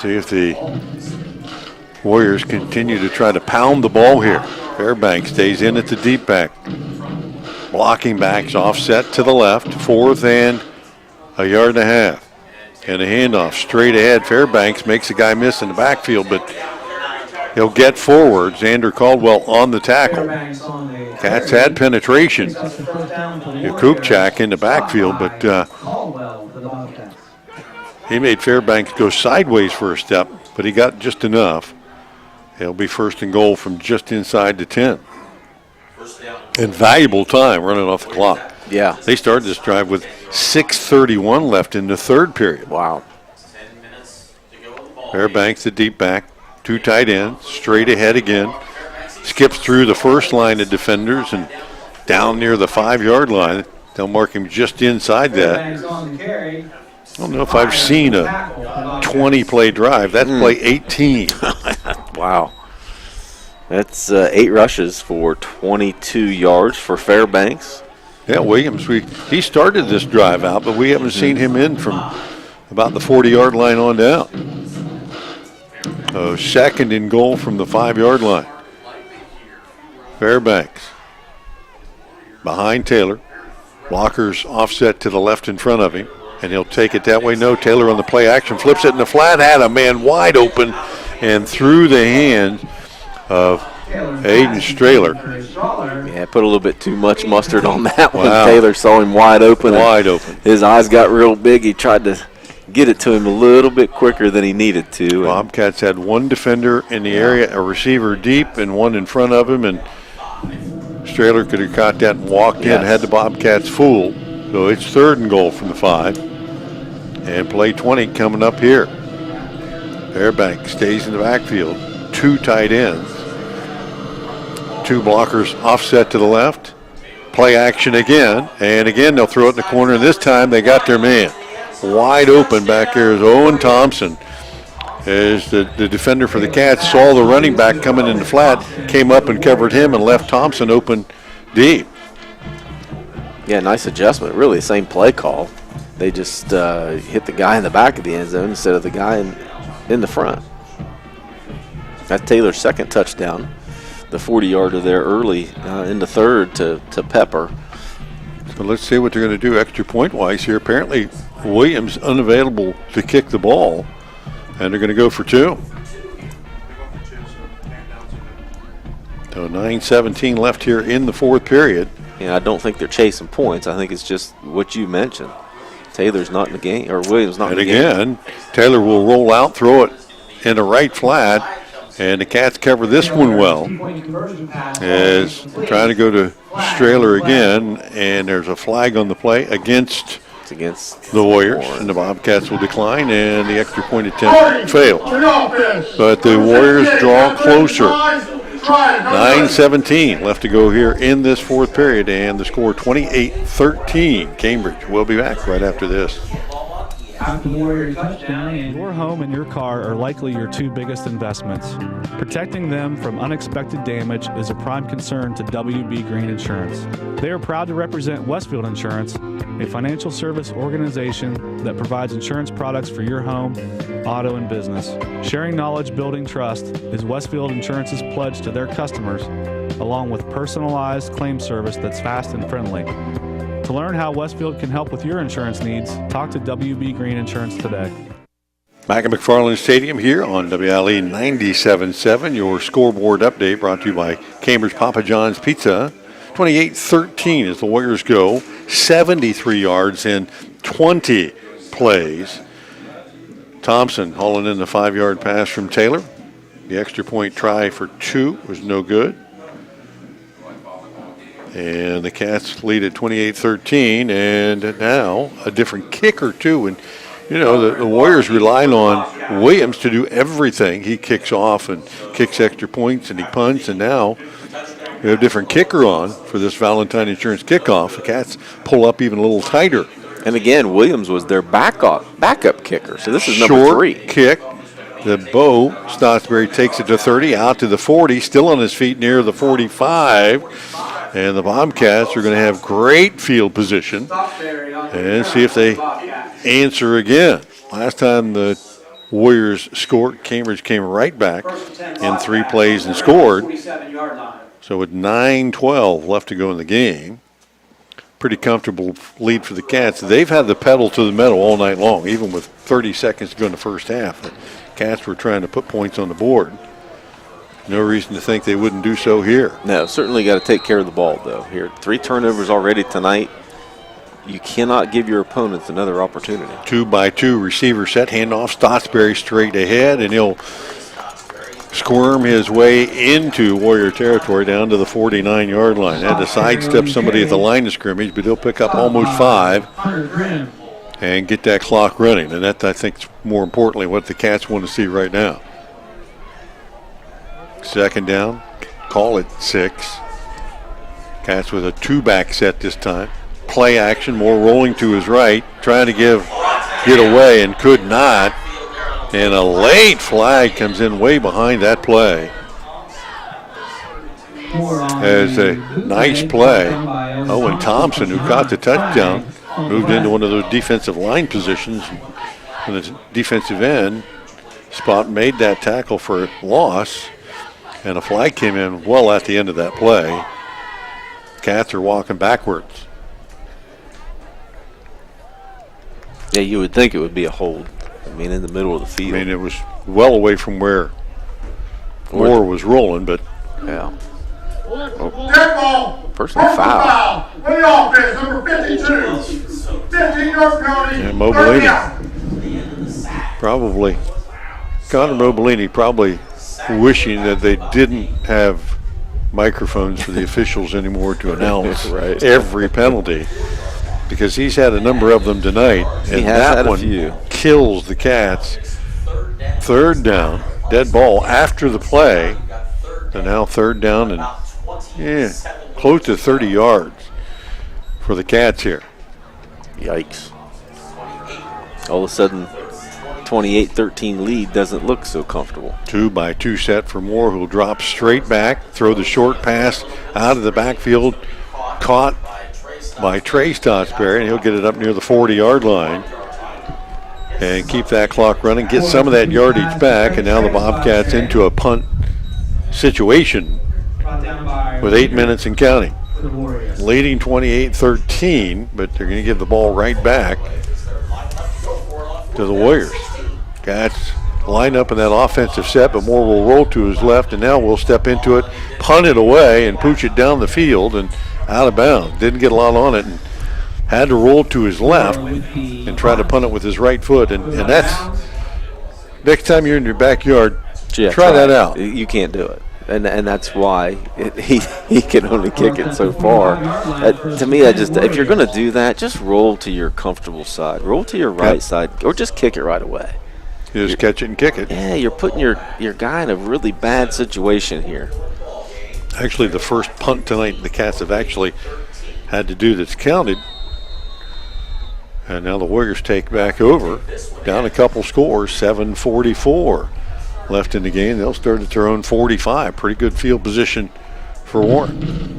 See if the Warriors continue to try to pound the ball here. Fairbanks stays in at the deep back. Blocking backs offset to the left. 4th and 1.5 yards. And a handoff straight ahead. Fairbanks makes a guy miss in the backfield, but he'll get forward. Xander Caldwell on the tackle. Cats had penetration. Yakupchak in the backfield, but he made Fairbanks go sideways for a step, but he got just enough. It'll be 1st and goal from just inside the 10. And valuable time running off the clock. Yeah. They started this drive with 6:31 left in the 3rd period. Wow. Fairbanks, the deep back, 2 tight ends, straight ahead again. Skips through the first line of defenders and down near the 5-yard line. They'll mark him just inside that. don't know if I've seen a 20-play drive. That's play 18. Wow. That's 8 rushes for 22 yards for Fairbanks. Yeah, Williams, he started this drive out, but we haven't seen him in from about the 40-yard line on down. Second and goal from the 5-yard line. Fairbanks behind Taylor. Blockers offset to the left in front of him, and he'll take it that way. No, Taylor on the play action flips it in the flat, had a man wide open, and through the hands of Aiden Strahler. Yeah, put a little bit too much mustard on that one. Wow. Taylor saw him wide open. Wide open. His eyes got real big. He tried to get it to him a little bit quicker than he needed to. Bobcats had one defender in the area, a receiver deep, and one in front of him, and Strahler could have caught that and walked in, had the Bobcats fooled. So it's 3rd and goal from the 5. And play 20 coming up here. Fairbanks stays in the backfield. 2 tight ends. 2 blockers offset to the left. Play action again. And again, they'll throw it in the corner. This time they got their man. Wide open back there is Owen Thompson. As the defender for the Cats saw the running back coming in the flat, came up and covered him and left Thompson open deep. Yeah, nice adjustment. Really the same play call. They just hit the guy in the back of the end zone instead of the guy in the front. That's Taylor's 2nd touchdown. The 40-yarder there early in the 3rd to Pepper. So let's see what they're going to do extra point-wise here. Apparently Williams unavailable to kick the ball, and they're going to go for 2. So 9:17 left here in the 4th period. Yeah, I don't think they're chasing points. I think it's just what you mentioned. Taylor's not in the game, or Williams not in the game. And again, Taylor will roll out, throw it in the right flat, and the Cats cover this one well. As trying to go to Strahler again, and there's a flag on the play against the Warriors, and the Bobcats will decline, and the extra point attempt fails. But the Warriors draw closer. 9:17 left to go here in this 4th period, and the score 28-13. Cambridge. We'll be back right after this. Your home and your car are likely your 2 biggest investments. Protecting them from unexpected damage is a prime concern to WB Green Insurance. They are proud to represent Westfield Insurance, a financial service organization that provides insurance products for your home, auto, and business. Sharing knowledge, building trust is Westfield Insurance's pledge to their customers, along with personalized claim service that's fast and friendly. To learn how Westfield can help with your insurance needs, talk to WB Green Insurance today. Back at McFarland Stadium here on WILE 97.7, your scoreboard update brought to you by Cambridge Papa John's Pizza. 28-13 as the Warriors go, 73 yards in 20 plays. Thompson hauling in the 5-yard pass from Taylor. The extra point try for 2 was no good. And the Cats lead at 28-13, and now a different kicker too. And you know, the Warriors relying on Williams to do everything. He kicks off and kicks extra points, and he punts, and now we have a different kicker on for this Valentine Insurance kickoff. The Cats pull up even a little tighter. And again, Williams was their backup kicker. So this is number Short 3. Kick. The Bo Stotsbury takes it to 30, out to the 40, still on his feet near the 45. And the Bobcats are going to have great field position and see if they answer again. Last time the Warriors scored, Cambridge came right back in 3 plays and scored. So with 9:12 left to go in the game, pretty comfortable lead for the Cats. They've had the pedal to the metal all night long, even with 30 seconds to go in the first half. The Cats were trying to put points on the board. No reason to think they wouldn't do so here. No, certainly got to take care of the ball, though. Here, 3 turnovers already tonight. You cannot give your opponents another opportunity. 2-by-2 receiver set, handoff, Stotsbury straight ahead, and he'll squirm his way into Warrior territory down to the 49-yard line. Had to sidestep somebody at the line of scrimmage, but he'll pick up almost 5 and get that clock running. And that, I think, is more importantly what the Cats want to see right now. 2nd down, call it 6. Cats with a 2-back set this time. Play action, more rolling to his right, trying to give get away and could not. And a late flag comes in way behind that play. As a nice play, Owen Thompson, who caught the touchdown, moved into one of those defensive line positions in the defensive end spot, made that tackle for loss, and a flag came in well at the end of that play. Cats are walking backwards. Yeah, you would think it would be a hold. I mean, in the middle of the field. I mean, it was well away from where Moore was rolling, but yeah. Dead ball. Personal foul. For the offense, number 52. 15 York County. And Mobilini probably, Connor Mobilini probably wishing that they didn't have microphones for the officials anymore to announce every penalty, because he's had a number of them tonight, and that one kills the Cats. Third down, dead ball after the play, and now third down and close to 30 yards for the Cats here. Yikes. All of a sudden, 28-13 lead doesn't look so comfortable. 2-by-2 set for Moore, who'll drop straight back, throw the short pass out of the backfield, caught by Trey Stottsberry, and he'll get it up near the 40-yard line and keep that clock running, get some of that yardage back, and now the Bobcats into a punt situation with 8 minutes and counting. Leading 28-13, but they're going to give the ball right back to the Warriors. Cats line up in that offensive set, but Moore will roll to his left, and now we'll step into it, punt it away, and pooch it down the field and out of bounds. Didn't get a lot on it and had to roll to his left and try to punt it with his right foot. And that's, next time you're in your backyard, try that out. You can't do it. And that's why he can only kick it so far. To me, if you're going to do that, just roll to your comfortable side. Roll to your right side, or just kick it right away. You just catch it and kick it. Yeah, you're putting your guy in a really bad situation here. Actually, the first punt tonight the Cats have actually had to do that's counted. And now the Warriors take back over. Down a couple scores, 7:44 left in the game. They'll start at their own 45. Pretty good field position for Warren.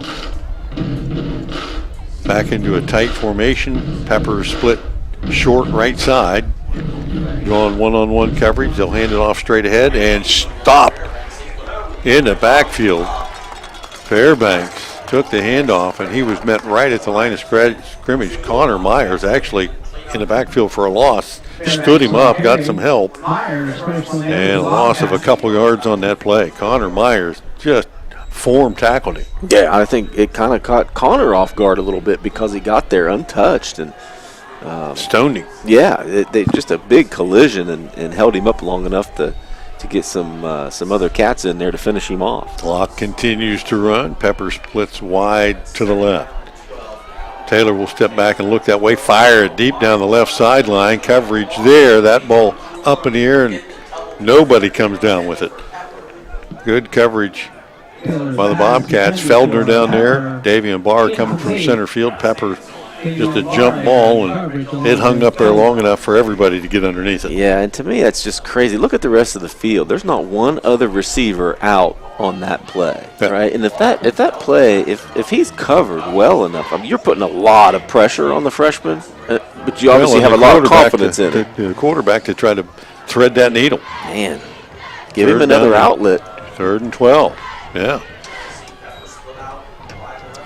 Back into a tight formation. Pepper split short right side. Drawing one-on-one coverage. They'll hand it off straight ahead and stopped in the backfield. Fairbanks took the handoff, and he was met right at the line of scrimmage. Connor Myers actually in the backfield for a loss. Stood him up, got some help, and a loss of a couple yards on that play. Connor Myers just form tackled him. Yeah, I think it kind of caught Connor off guard a little bit because he got there untouched and stoned him. Yeah, they just a big collision and held him up long enough to get some other Cats in there to finish him off. Clock continues to run. Pepper splits wide to the left. Taylor will step back and look that way, fire it deep down the left sideline. Coverage there. That ball up in the air, and nobody comes down with it. Good coverage by the Bobcats. Feldner down there. Davian Barr coming from center field. Pepper just a jump ball, and it hung up there long enough for everybody to get underneath it. Yeah, and to me that's just crazy. Look at the rest of the field. There's not one other receiver out on that play, right? And if that play, if he's covered well enough, I mean, you're putting a lot of pressure on the freshman, but you obviously have a lot of confidence in it. The quarterback to try to thread that needle. Man, give him another outlet. 3rd and 12. Yeah.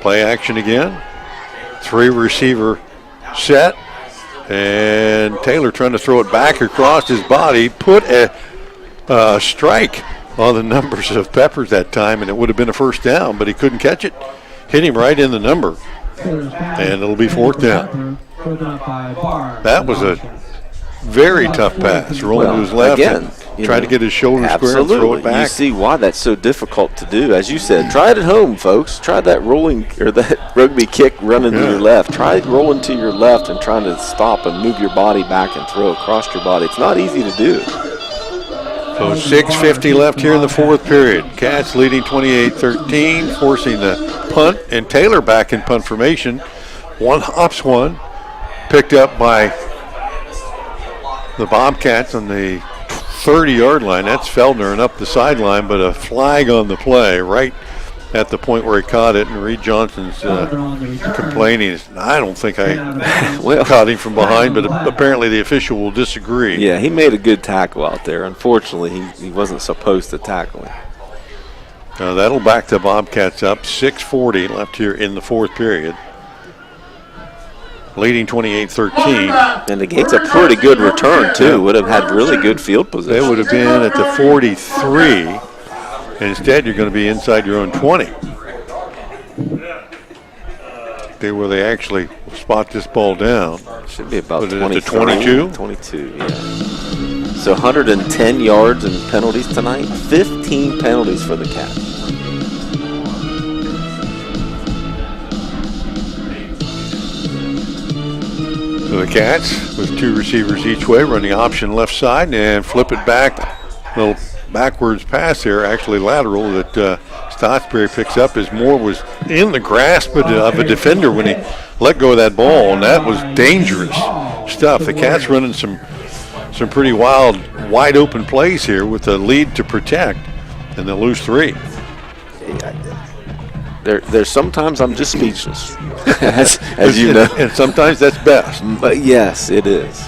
Play action again. 3 receiver set, and Taylor trying to throw it back across his body, put a strike on the numbers of Peppers that time, and it would have been a first down, but he couldn't catch it. Hit him right in the number, and it'll be 4th down. That was a very tough pass, rolling to his left. Again, try to get his shoulder square and throw it back. You see why that's so difficult to do. As you said, try it at home, folks. Try that rolling or that rugby kick running to your left. Try rolling to your left and trying to stop and move your body back and throw across your body. It's not easy to do. So 6:50 left here in the 4th period. Cats leading 28-13, forcing the punt, and Taylor back in punt formation. One hops one, picked up by the Bobcats on the 30-yard line. That's Feldner and up the sideline, but a flag on the play right at the point where he caught it, and Reed Johnson's complaining. I don't think I caught him from behind, but apparently the official will disagree. Yeah, he made a good tackle out there. Unfortunately, he wasn't supposed to tackle him. That'll back the Bobcats up. 6:40 left here in the fourth period. Leading 28-13. And the Gates a pretty good return, too. Would have had really good field position. They would have been at the 43. And instead, you're going to be inside your own 20. Where they actually spot this ball down. Should be about 22? 22, yeah. So 110 yards and penalties tonight. 15 penalties for the Cats. So the Cats with two receivers each way, running option left side and flip it back. Little backwards pass here, actually lateral, that Stottsbury picks up as Moore was in the grasp of a defender when he let go of that ball, and that was dangerous stuff. The Cats running some pretty wild, wide open plays here with a lead to protect, and they'll lose 3. There's sometimes I'm just speechless, as you know. And sometimes that's best. But yes, it is.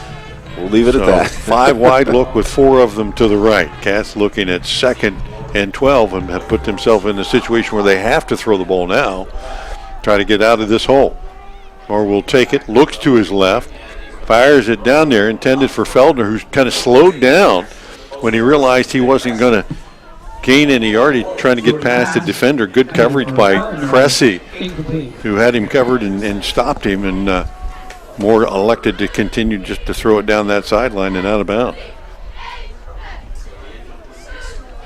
We'll leave it at that. 5 wide look with 4 of them to the right. Cats looking at 2nd and 12 and have put themselves in a situation where they have to throw the ball now, try to get out of this hole. Moore will take it, looks to his left, fires it down there, intended for Feldner, who's kind of slowed down when he realized he wasn't going to gain any yardage, trying to get past the defender. Good coverage by Cressy, who had him covered and stopped him, and Moore elected to continue just to throw it down that sideline and out of bounds.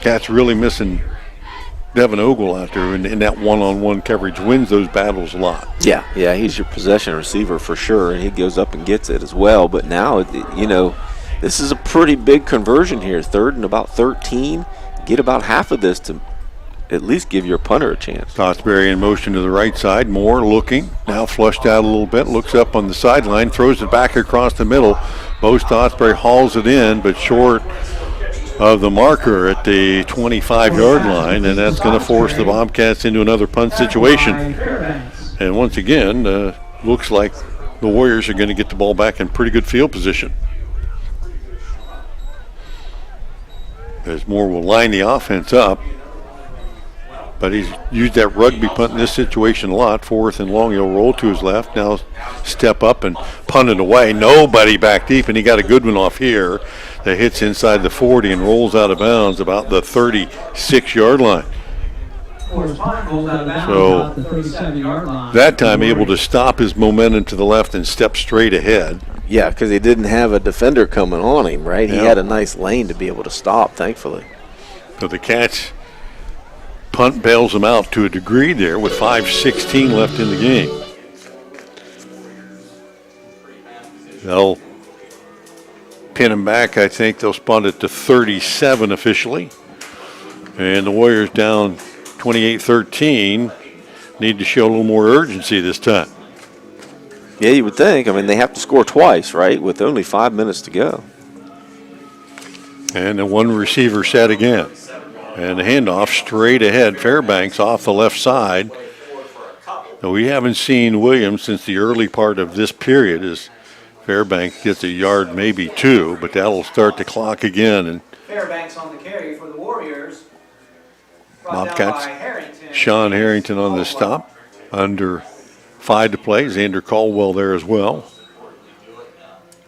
Cats really missing Devin Ogle out there in that one-on-one coverage. Wins those battles a lot. Yeah, he's your possession receiver for sure, and he goes up and gets it as well. But now, this is a pretty big conversion here. 3rd and about 13. Get about half of this to at least give your punter a chance. Stottsbury in motion to the right side. Moore looking, now flushed out a little bit, looks up on the sideline, throws it back across the middle. Bo Stottsbury hauls it in, but short of the marker at the 25-yard line, and that's going to force the Bobcats into another punt situation. And once again, looks like the Warriors are going to get the ball back in pretty good field position. As Moore will line the offense up. But he's used that rugby punt in this situation a lot. 4th and long, he'll roll to his left. Now step up and punt it away. Nobody back deep, and he got a good one off here that hits inside the 40 and rolls out of bounds about the 36-yard line. So that time able to stop his momentum to the left and step straight ahead. Yeah, because he didn't have a defender coming on him, right? He had a nice lane to be able to stop, thankfully. So the Cats punt bails them out to a degree there with 5:16 left in the game. They'll pin him back. I think they'll spot it to 37 officially. And the Warriors down 28-13 need to show a little more urgency this time. Yeah, you would think. I mean, they have to score twice, right, with only 5 minutes to go. And the one receiver set again. And the handoff straight ahead. Fairbanks off the left side. Now, we haven't seen Williams since the early part of this period as Fairbanks gets a yard, maybe 2, but that'll start the clock again. And Fairbanks on the carry for the Warriors. Bobcats, Sean Harrington on the stop. Under 5 to play. Xander Caldwell there as well.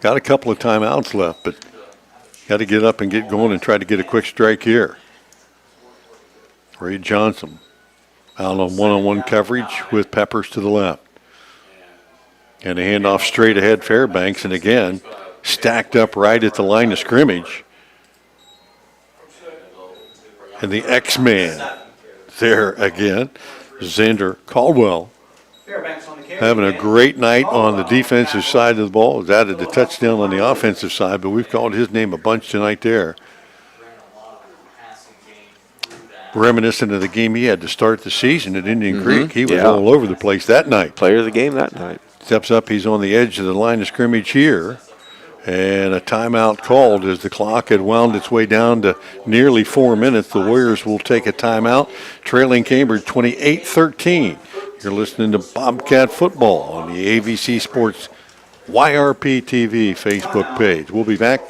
Got a couple of timeouts left, but got to get up and get going and try to get a quick strike here. Ray Johnson out on one-on-one coverage with Peppers to the left. And a handoff straight ahead Fairbanks, and again, stacked up right at the line of scrimmage. And the X-Man there again, Xander Caldwell. Having a great night on the defensive side of the ball. Has added a touchdown on the offensive side, but we've called his name a bunch tonight there. Reminiscent of the game he had to start the season at Indian Creek. He was all over the place that night. Player of the game that night. Steps up, he's on the edge of the line of scrimmage here. And a timeout called as the clock had wound its way down to nearly 4 minutes. The Warriors will take a timeout, trailing Cambridge 28-13. You're listening to Bobcat football on the AVC Sports YRPtv Facebook page. We'll be back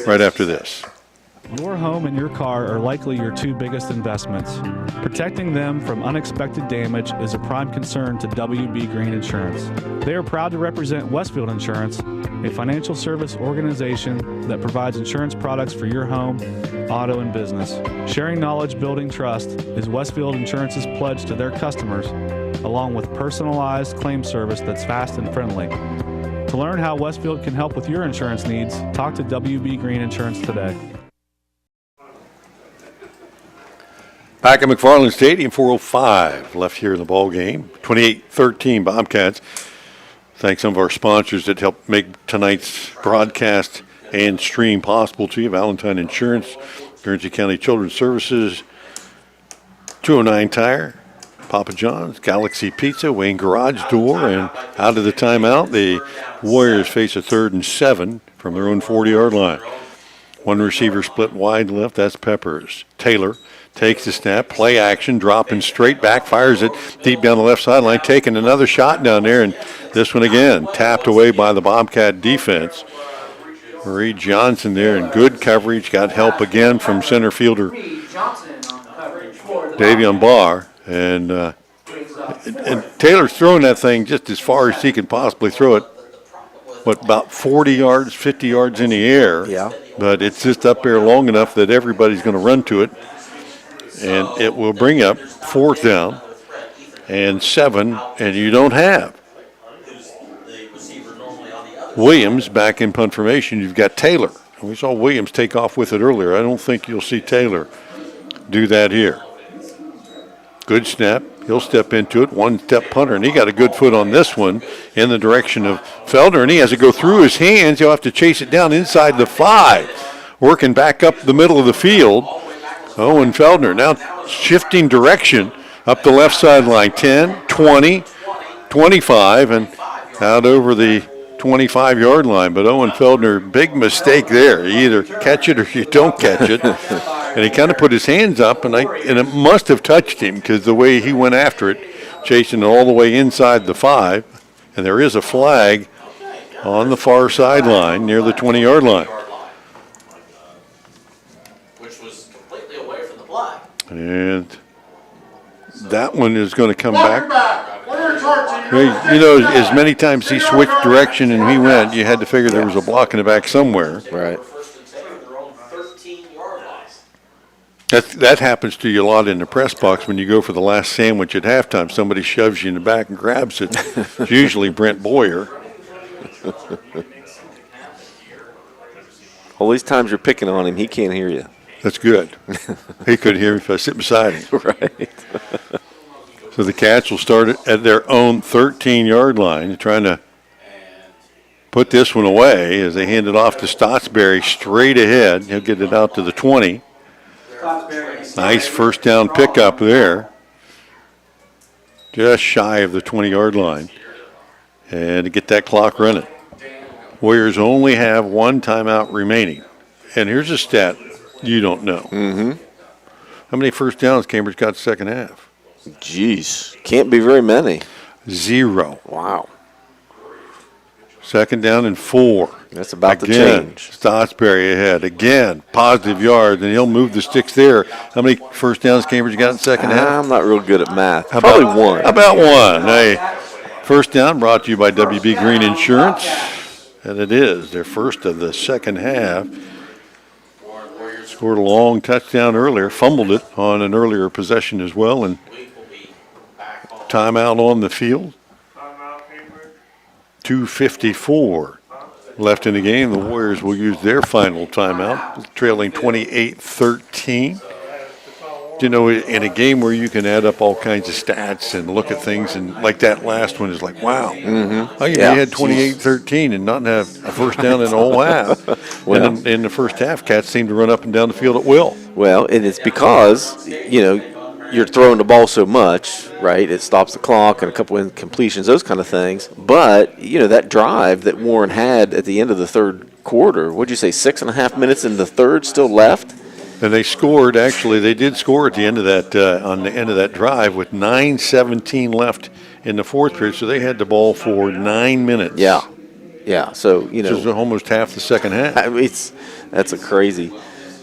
right after this. Your home and your car are likely your two biggest investments. Protecting them from unexpected damage is a prime concern to WB Green Insurance. They are proud to represent Westfield Insurance, a financial service organization that provides insurance products for your home, auto, and business. Sharing knowledge, building trust is Westfield Insurance's pledge to their customers, along with personalized claim service that's fast and friendly. To learn how Westfield can help with your insurance needs, talk to WB Green Insurance today. Back at McFarland Stadium, 4:05 left here in the ball game. 28-13 Bobcats. Thanks some of our sponsors that helped make tonight's broadcast and stream possible to you. Valentine Insurance, Guernsey County Children's Services, 209 Tire, Papa John's, Galaxy Pizza, Wayne Garage Door, and out of the timeout, the Warriors face a 3rd and 7 from their own 40-yard line. One receiver split wide left, that's Peppers. Taylor takes the snap, play action, dropping straight back, fires it deep down the left sideline, taking another shot down there, and this one again tapped away by the Bobcat defense. Marie Johnson there in good coverage, got help again from center fielder Davion Barr, and Taylor's throwing that thing just as far as he can possibly throw it. About 40 yards, 50 yards in the air. Yeah. But it's just up there long enough that everybody's going to run to it. And it will bring up 4th down and 7, and you don't have Williams back in punt formation. You've got Taylor. And we saw Williams take off with it earlier. I don't think you'll see Taylor do that here. Good snap. He'll step into it, one-step punter, and he got a good foot on this one in the direction of Feldner, and he has to go through his hands. He'll have to chase it down inside the 5, working back up the middle of the field. Owen Feldner now shifting direction up the left sideline, 10, 20, 25, and out over the 25-yard line. But Owen Feldner, big mistake there. You either catch it or you don't catch it. And he kind of put his hands up, and it must have touched him because the way he went after it, chasing it all the way inside the 5. And there is a flag on the far sideline near the 20-yard line. Which was completely away from the play. And that one is going to come back. You know, as many times he switched direction and he went, you had to figure there was a block in the back somewhere. Right. That happens to you a lot in the press box when you go for the last sandwich at halftime. Somebody shoves you in the back and grabs it. It's usually Brent Boyer. All these times you're picking on him, he can't hear you. That's good. He couldn't hear me if I sit beside him. Right. So the Cats will start at their own 13-yard line, trying to put this one away as they hand it off to Stotsberry straight ahead. He'll get it out to the 20. Nice first down pickup there. Just shy of the 20-yard line. And to get that clock running. Warriors only have one timeout remaining. And here's a stat you don't know. Mm-hmm. How many first downs Cambridge got second half? Jeez. Can't be very many. 0. Wow. Second down and 4. That's about to change. Stotsberry ahead. Again, positive yards, and he'll move the sticks there. How many first downs Cambridge got in second half? I'm not real good at math. Probably one. About one. Hey, first down brought to you by WB Green Insurance. And it is their first of the second half. Scored a long touchdown earlier. Fumbled it on an earlier possession as well. And timeout on the field. 2:54 left in the game. The Warriors will use their final timeout, trailing 28-13. You know, in a game where you can add up all kinds of stats and look at things, and like that last one is like, wow. Mm-hmm. How you had 28-13 and not have a first down in the whole half. Well, and in the first half, Cats seemed to run up and down the field at will. Well, and it's because, you know, you're throwing the ball so much, right? It stops the clock and a couple of incompletions, those kind of things. But, you know, that drive that Warren had at the end of the third quarter. What'd you say, 6.5 minutes in the third still left? And they scored, actually, they did score at the end of that, on the end of that drive with 9:17 left in the fourth period, so they had the ball for 9 minutes. Yeah, so, you know. Which is almost half the second half. I mean, that's a crazy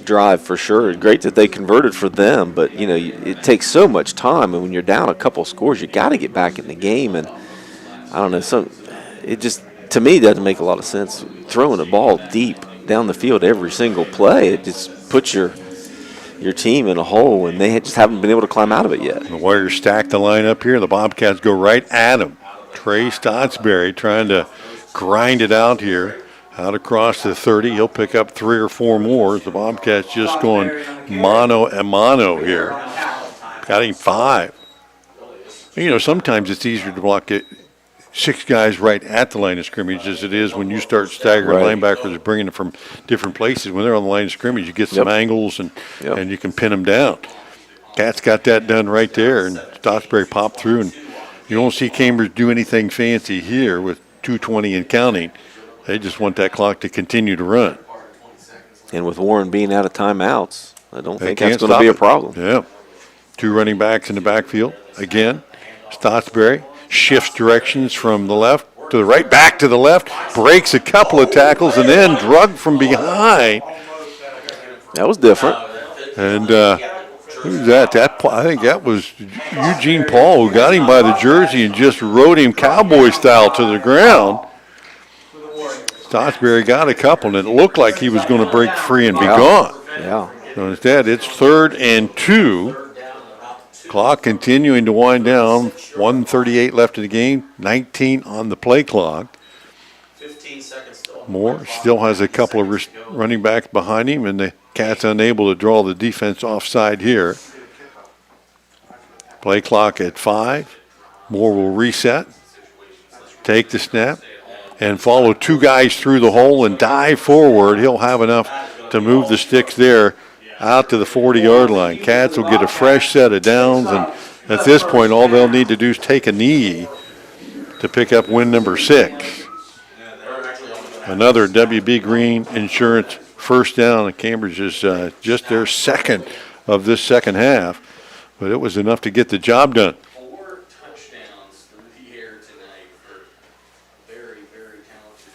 drive for sure. Great that they converted for them, but, you know, it takes so much time, and when you're down a couple scores, you got to get back in the game, and I don't know, it just, to me, doesn't make a lot of sense. Throwing the ball deep down the field every single play, it just puts your team in a hole, and they just haven't been able to climb out of it yet. The Warriors stack the line up here. The Bobcats go right at them. Trey Stottsberry trying to grind it out here. Out across the 30. He'll pick up 3 or 4 more. The Bobcats just going mano a mano here. Got him 5. You know, sometimes it's easier to block 6 guys right at the line of scrimmage as it is when you start staggering linebackers, bringing them from different places. When they're on the line of scrimmage, you get some angles and you can pin them down. Cats got that done right there, and Stottsberry popped through. And you don't see Cambridge do anything fancy here with 2:20 and counting. They just want that clock to continue to run. And with Warren being out of timeouts, I don't think that's going to be a problem. Yeah. 2 running backs in the backfield. Again, Stottsberry shifts directions from the left to the right, back to the left, breaks a couple of tackles, and then drugged from behind. That was different. And who's that? I think that was Eugene Paul, who got him by the jersey and just rode him cowboy style to the ground. Stottsberry got a couple, and it looked like he was going to break free and be gone. So instead, it's 3rd and 2. Clock continuing to wind down. 1:38 left in the game. 19 on the play clock. 15 seconds still. Moore still has a couple of running backs behind him, and the Cats unable to draw the defense offside here. Play clock at 5. Moore will reset, take the snap, and follow 2 guys through the hole and dive forward. He'll have enough to move the sticks there out to the 40-yard line. Cats will get a fresh set of downs, and at this point, all they'll need to do is take a knee to pick up win number 6. Another WB Green Insurance first down, and Cambridge is just their second of this second half, but it was enough to get the job done. 4 touchdowns through the air tonight for very, very talented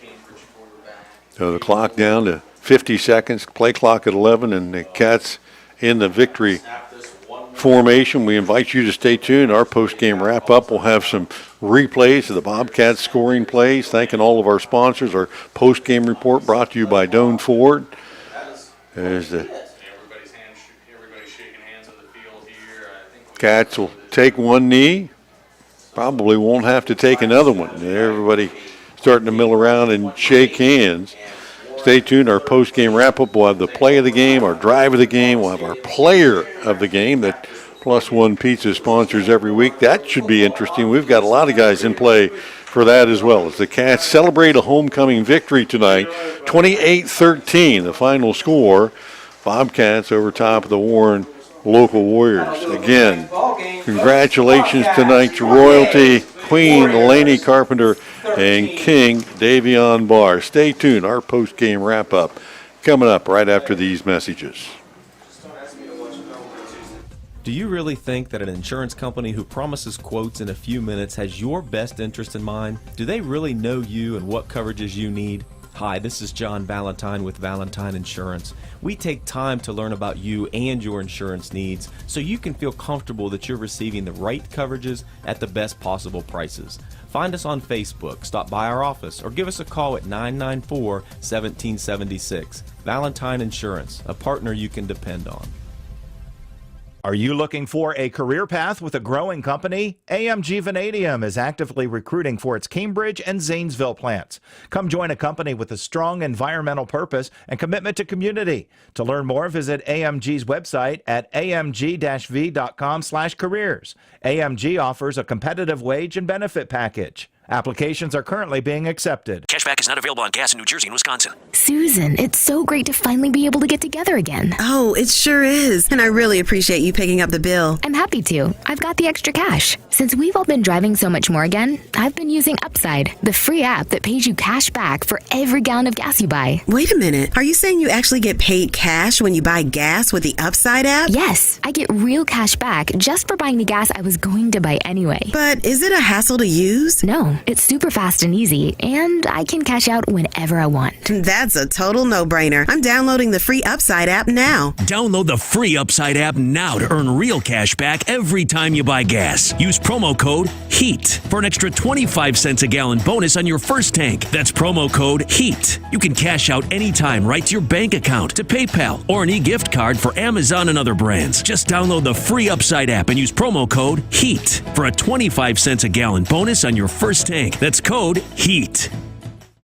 Cambridge quarterback. So the clock down to 50 seconds, play clock at 11, and the Cats in the victory formation. We invite you to stay tuned. Our post-game wrap-up will have some replays of the Bobcats scoring plays. Thanking all of our sponsors. Our post-game report brought to you by Doan Ford. There's the Cats will take one knee. Probably won't have to take another one. Everybody starting to mill around and shake hands. Stay tuned. Our post-game wrap-up will have the play of the game, our drive of the game. We'll have our player of the game that Plus One Pizza sponsors every week. That should be interesting. We've got a lot of guys in play for that as well. As the Cats celebrate a homecoming victory tonight, 28-13, the final score. Bobcats over top of the Warren local Warriors. Again, congratulations tonight to Royalty, Queen, Laney Carpenter, and King Davion Barr. Stay tuned. Our post-game wrap-up coming up right after these messages. Do you really think that an insurance company who promises quotes in a few minutes has your best interest in mind? Do they really know you and what coverages you need? Hi, this is John Valentine with Valentine Insurance. We take time to learn about you and your insurance needs so you can feel comfortable that you're receiving the right coverages at the best possible prices. Find us on Facebook, stop by our office, or give us a call at 994-1776. Valentine Insurance, a partner you can depend on. Are you looking for a career path with a growing company? AMG Vanadium is actively recruiting for its Cambridge and Zanesville plants. Come join a company with a strong environmental purpose and commitment to community. To learn more, visit AMG's website at amg-v.com/careers. AMG offers a competitive wage and benefit package. Applications are currently being accepted. Cashback is not available on gas in New Jersey and Wisconsin. Susan, it's so great to finally be able to get together again. Oh, it sure is. And I really appreciate you picking up the bill. I'm happy to. I've got the extra cash. Since we've all been driving so much more again, I've been using Upside, the free app that pays you cash back for every gallon of gas you buy. Wait a minute. Are you saying you actually get paid cash when you buy gas with the Upside app? Yes, I get real cash back just for buying the gas I was going to buy anyway. But is it a hassle to use? No, it's super fast and easy, and I can cash out whenever I want. That's a total no-brainer. I'm downloading the free Upside app now. Download the free Upside app now to earn real cash back every time you buy gas. Use promo code HEAT for an extra 25 cents a gallon bonus on your first tank. That's promo code HEAT. You can cash out anytime right to your bank account, to PayPal, or an e-gift card for Amazon and other brands. Just download the free Upside app and use promo code HEAT for a 25 cents a gallon bonus on your first tank. That's code HEAT.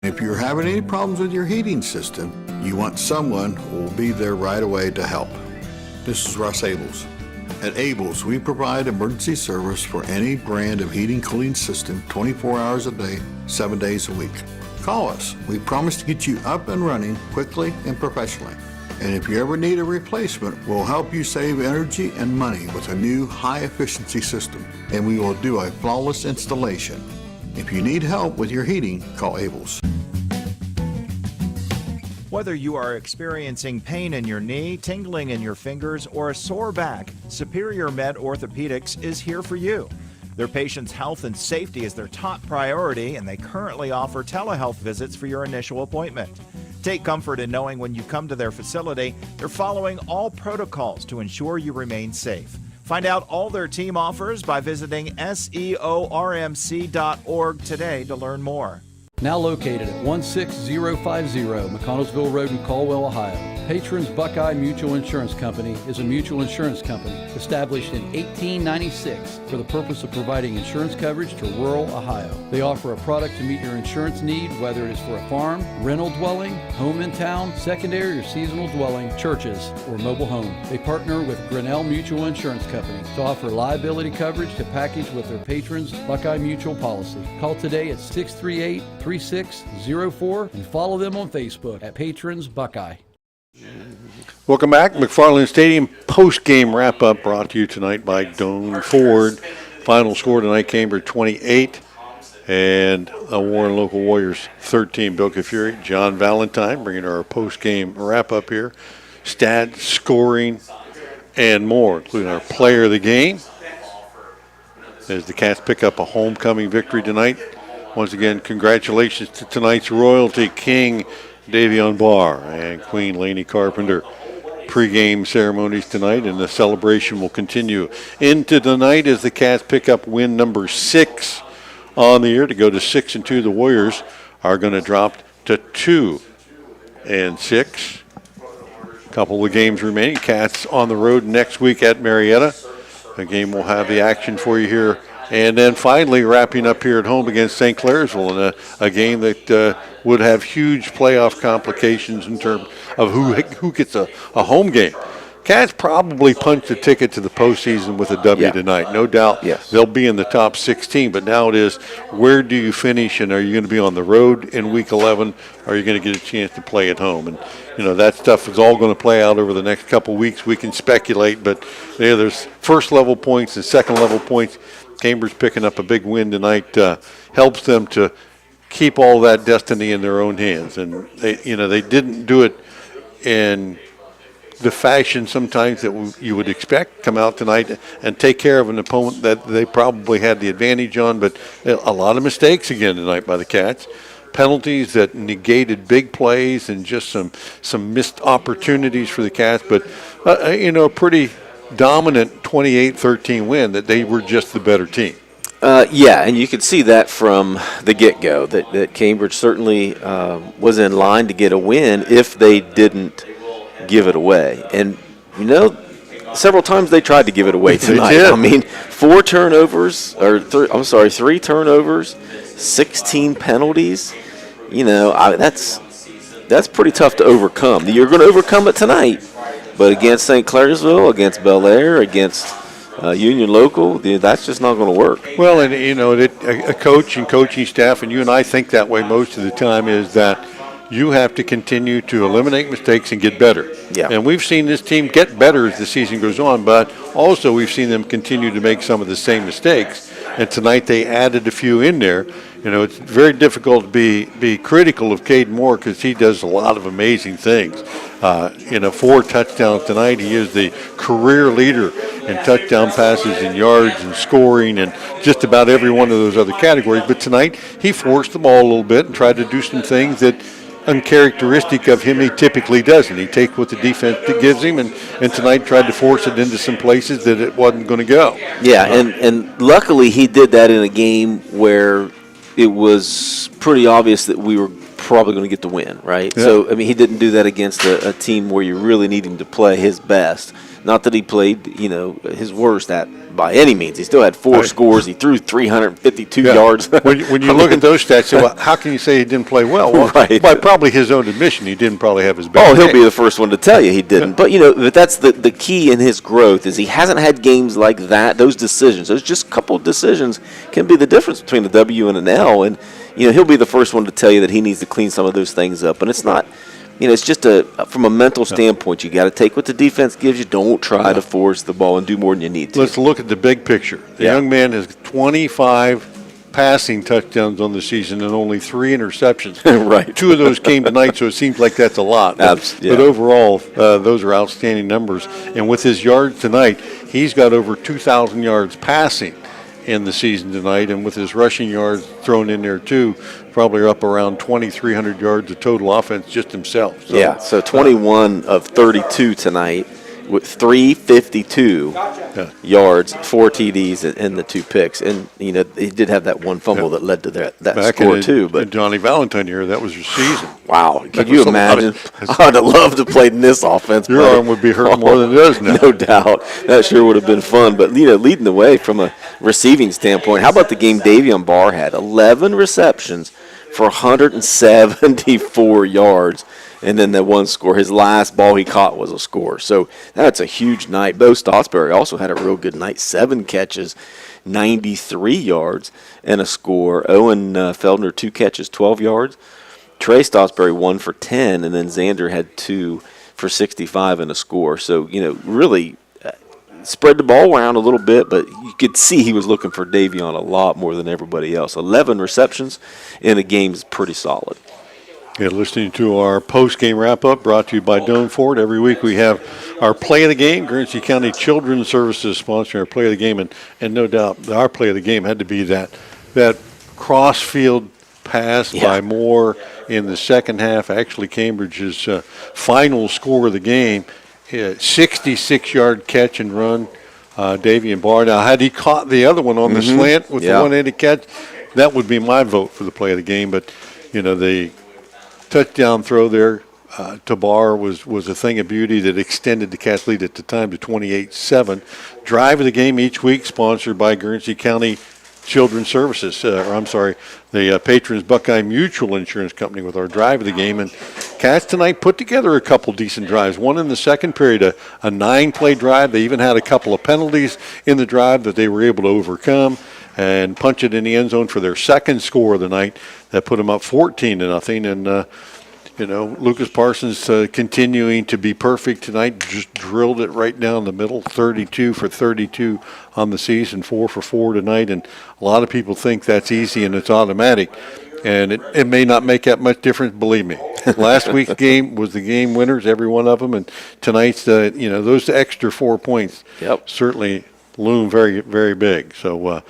If you're having any problems with your heating system, you want someone who will be there right away to help. This is Russ Abels. At Abels, we provide emergency service for any brand of heating cooling system 24 hours a day, 7 days a week. Call us. We promise to get you up and running quickly and professionally. And if you ever need a replacement, we'll help you save energy and money with a new high-efficiency system, and we will do a flawless installation. If you need help with your heating, call Abels. Whether you are experiencing pain in your knee, tingling in your fingers, or a sore back, Superior Med Orthopedics is here for you. Their patients' health and safety is their top priority, and they currently offer telehealth visits for your initial appointment. Take comfort in knowing when you come to their facility, they're following all protocols to ensure you remain safe. Find out all their team offers by visiting seormc.org today to learn more. Now located at 16050 McConnellsville Road in Caldwell, Ohio. Patrons Buckeye Mutual Insurance Company is a mutual insurance company established in 1896 for the purpose of providing insurance coverage to rural Ohio. They offer a product to meet your insurance need, whether it is for a farm, rental dwelling, home in town, secondary or seasonal dwelling, churches, or mobile home. They partner with Grinnell Mutual Insurance Company to offer liability coverage to package with their patrons Buckeye Mutual policy. Call today at 638-3604 and follow them on Facebook at Patrons Buckeye. Welcome back. McFarland Stadium post-game wrap-up brought to you tonight by Doan Ford. Final score tonight, Cambridge 28 and Warren Local Warriors 13. Bill Kafury, John Valentine bringing our post-game wrap-up here. Stats, scoring, and more, including our player of the game. As the Cats pick up a homecoming victory tonight. Once again, congratulations to tonight's royalty king, Davion Barr, and Queen Lainey Carpenter. Pre-game ceremonies tonight, and the celebration will continue into tonight as the Cats pick up win number 6 on the year to go to 6-2. The Warriors are going to drop to 2-6. Couple of games remaining. Cats on the road next week at Marietta. The game will have the action for you here. And then finally wrapping up here at home against St. Clairsville in a game that would have huge playoff complications in terms of who gets a home game. Cats probably punched a ticket to the postseason with a W tonight. No doubt they'll be in the top 16, but now it is where do you finish, and are you going to be on the road in Week 11, or are you going to get a chance to play at home? And, that stuff is all going to play out over the next couple weeks. We can speculate, but there's first-level points and second-level points. Cambridge picking up a big win tonight helps them to keep all that destiny in their own hands. And they didn't do it in the fashion sometimes that you would expect. Come out tonight and take care of an opponent that they probably had the advantage on, but a lot of mistakes again tonight by the Cats. Penalties that negated big plays and just some missed opportunities for the Cats, but a pretty dominant 28-13 win, that they were just the better team. And you could see that from the get-go, that Cambridge certainly was in line to get a win if they didn't give it away. And, several times they tried to give it away tonight. I mean, 3 turnovers, 16 penalties. That's pretty tough to overcome. You're going to overcome it tonight. But against St. Clairsville, against Bel Air, against Union local, that's just not going to work. Well, and a coach and coaching staff, and you and I think that way most of the time, is that you have to continue to eliminate mistakes and get better. Yeah. And we've seen this team get better as the season goes on, but also we've seen them continue to make some of the same mistakes. And tonight they added a few in there. It's very difficult to be critical of Caden Moore because he does a lot of amazing things. 4 touchdowns tonight. He is the career leader in touchdown passes and yards and scoring and just about every one of those other categories. But tonight he forced the ball a little bit and tried to do some things that uncharacteristic of him he typically doesn't. He takes what the defense gives him and tonight tried to force it into some places that it wasn't going to go. Yeah, and luckily he did that in a game where it was pretty obvious that we were probably going to get the win, right? Yeah. So, he didn't do that against a team where you really need him to play his best. Not that he played, his worst by any means. He still had 4 scores. He threw 352 yards. When you look at those stats, well, how can you say he didn't play well? Well, right. By probably his own admission, he didn't probably have his best. Oh, he'll be the first one to tell you he didn't. But, but that's the key in his growth is he hasn't had games like that. Those decisions, those just couple of decisions can be the difference between a W and an L. And, he'll be the first one to tell you that he needs to clean some of those things up. And it's not, it's just from a mental standpoint, you got to take what the defense gives you. Don't try to force the ball and do more than you need to. Let's look at the big picture. The young man has 25 passing touchdowns on the season and only 3 interceptions. Right. 2 of those came tonight, so it seems like that's a lot. But overall, those are outstanding numbers. And with his yards tonight, he's got over 2,000 yards passing in the season tonight, and with his rushing yards thrown in there too, probably up around 2,300 yards of total offense just himself. So, so 21 of 32 tonight with 352 yards, 4 TDs, and the 2 picks. And, he did have that one fumble that led to that back score, in too. But Johnny Valentine here, that was your season. Wow. Could you imagine? I would have loved to play in this offense. Your arm would be hurting more than it does now. No doubt. That sure would have been fun. But, leading the way from a receiving standpoint, how about the game Davion Barr had? 11 receptions for 174 yards. And then that one score, his last ball he caught was a score. So that's a huge night. Bo Stotsberry also had a real good night. 7 catches, 93 yards, and a score. Owen Feldner, 2 catches, 12 yards. Trey Stotsberry, 1 for 10, and then Xander had 2 for 65 and a score. So, really spread the ball around a little bit, but you could see he was looking for Davion a lot more than everybody else. 11 receptions in a game is pretty solid. Yeah, listening to our post-game wrap-up brought to you by Doan Ford. Every week we have our Play of the Game. Guernsey County Children's Services sponsoring our Play of the Game, and no doubt our Play of the Game had to be that cross-field pass by Moore in the second half. Actually, Cambridge's final score of the game, 66-yard catch and run, Davion Barr. Now, had he caught the other one on the slant with the one-handed catch, that would be my vote for the Play of the Game. But, the touchdown throw there to Barr was a thing of beauty that extended the Cats lead at the time to 28-7. Drive of the Game each week sponsored by Guernsey County Children's Services, the Patrons Buckeye Mutual Insurance Company with our Drive of the Game. And Cats tonight put together a couple decent drives. One in the second period, a 9-play drive. They even had a couple of penalties in the drive that they were able to overcome and punch it in the end zone for their second score of the night. That put them up 14-0. And Lucas Parsons continuing to be perfect tonight. Just drilled it right down the middle. 32 for 32 on the season. 4 for 4 tonight. And a lot of people think that's easy and it's automatic. And it may not make that much difference, believe me. Last week's game was the game winners, every one of them. And tonight's, those extra 4 points certainly loom very, very big. So,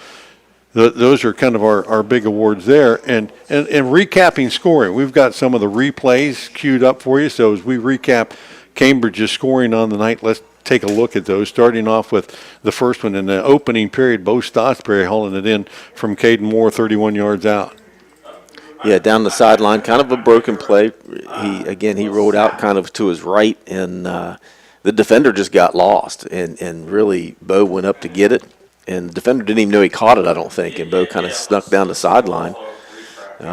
those are kind of our big awards there. And recapping scoring, we've got some of the replays queued up for you. So as we recap Cambridge's scoring on the night, let's take a look at those, starting off with the first one in the opening period. Bo Stotsberry hauling it in from Caden Moore, 31 yards out. Yeah, down the sideline, kind of a broken play. He rolled out kind of to his right, and the defender just got lost. And really, Bo went up to get it. And the defender didn't even know he caught it, I don't think. And Bo kind of snuck down the sideline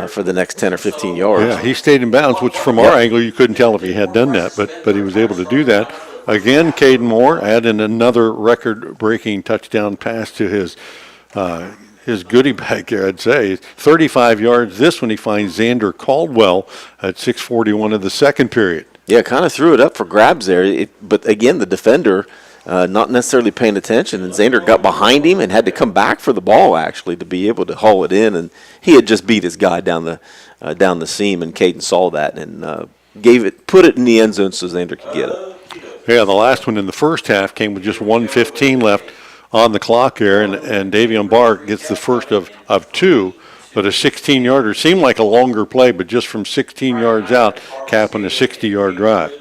for the next 10 or 15 yards. Yeah, he stayed in bounds, which from our angle you couldn't tell if he had done that, but he was able to do that. again, Caden Moore adding another record-breaking touchdown pass to his goodie bag here, I'd say. 35 yards. This one he finds Xander Caldwell at 6:41 of the second period. Yeah, kind of threw it up for grabs there. But, again, the defender not necessarily paying attention, and Xander got behind him and had to come back for the ball, actually, to be able to haul it in. And he had just beat his guy down the seam, and Caden saw that and put it in the end zone so Xander could get it. Yeah, the last one in the first half came with just 1:15 left on the clock here, and Davion Barr gets the first of two, but a 16-yarder. Seemed like a longer play, but just from 16 yards out, capping a 60-yard drive.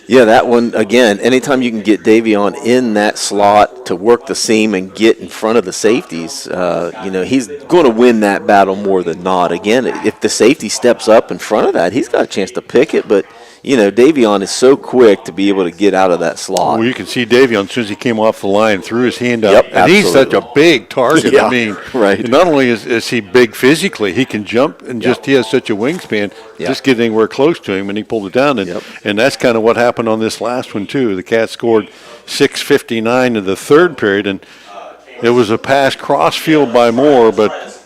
Yeah, that one, again, anytime you can get Davion in that slot to work the seam and get in front of the safeties, he's going to win that battle more than not. Again, if the safety steps up in front of that, he's got a chance to pick it, but Davion is so quick to be able to get out of that slot. Well, you can see Davion as soon as he came off the line, threw his hand up. Yep, and absolutely. He's such a big target. Yeah, I mean, right. Not only is he big physically, he can jump and he has such a wingspan. Yep. Just get anywhere close to him, and he pulled it down. And that's kind of what happened on this last one, too. The Cats scored 6:59 in the third period, and it was a pass cross-field by Moore, but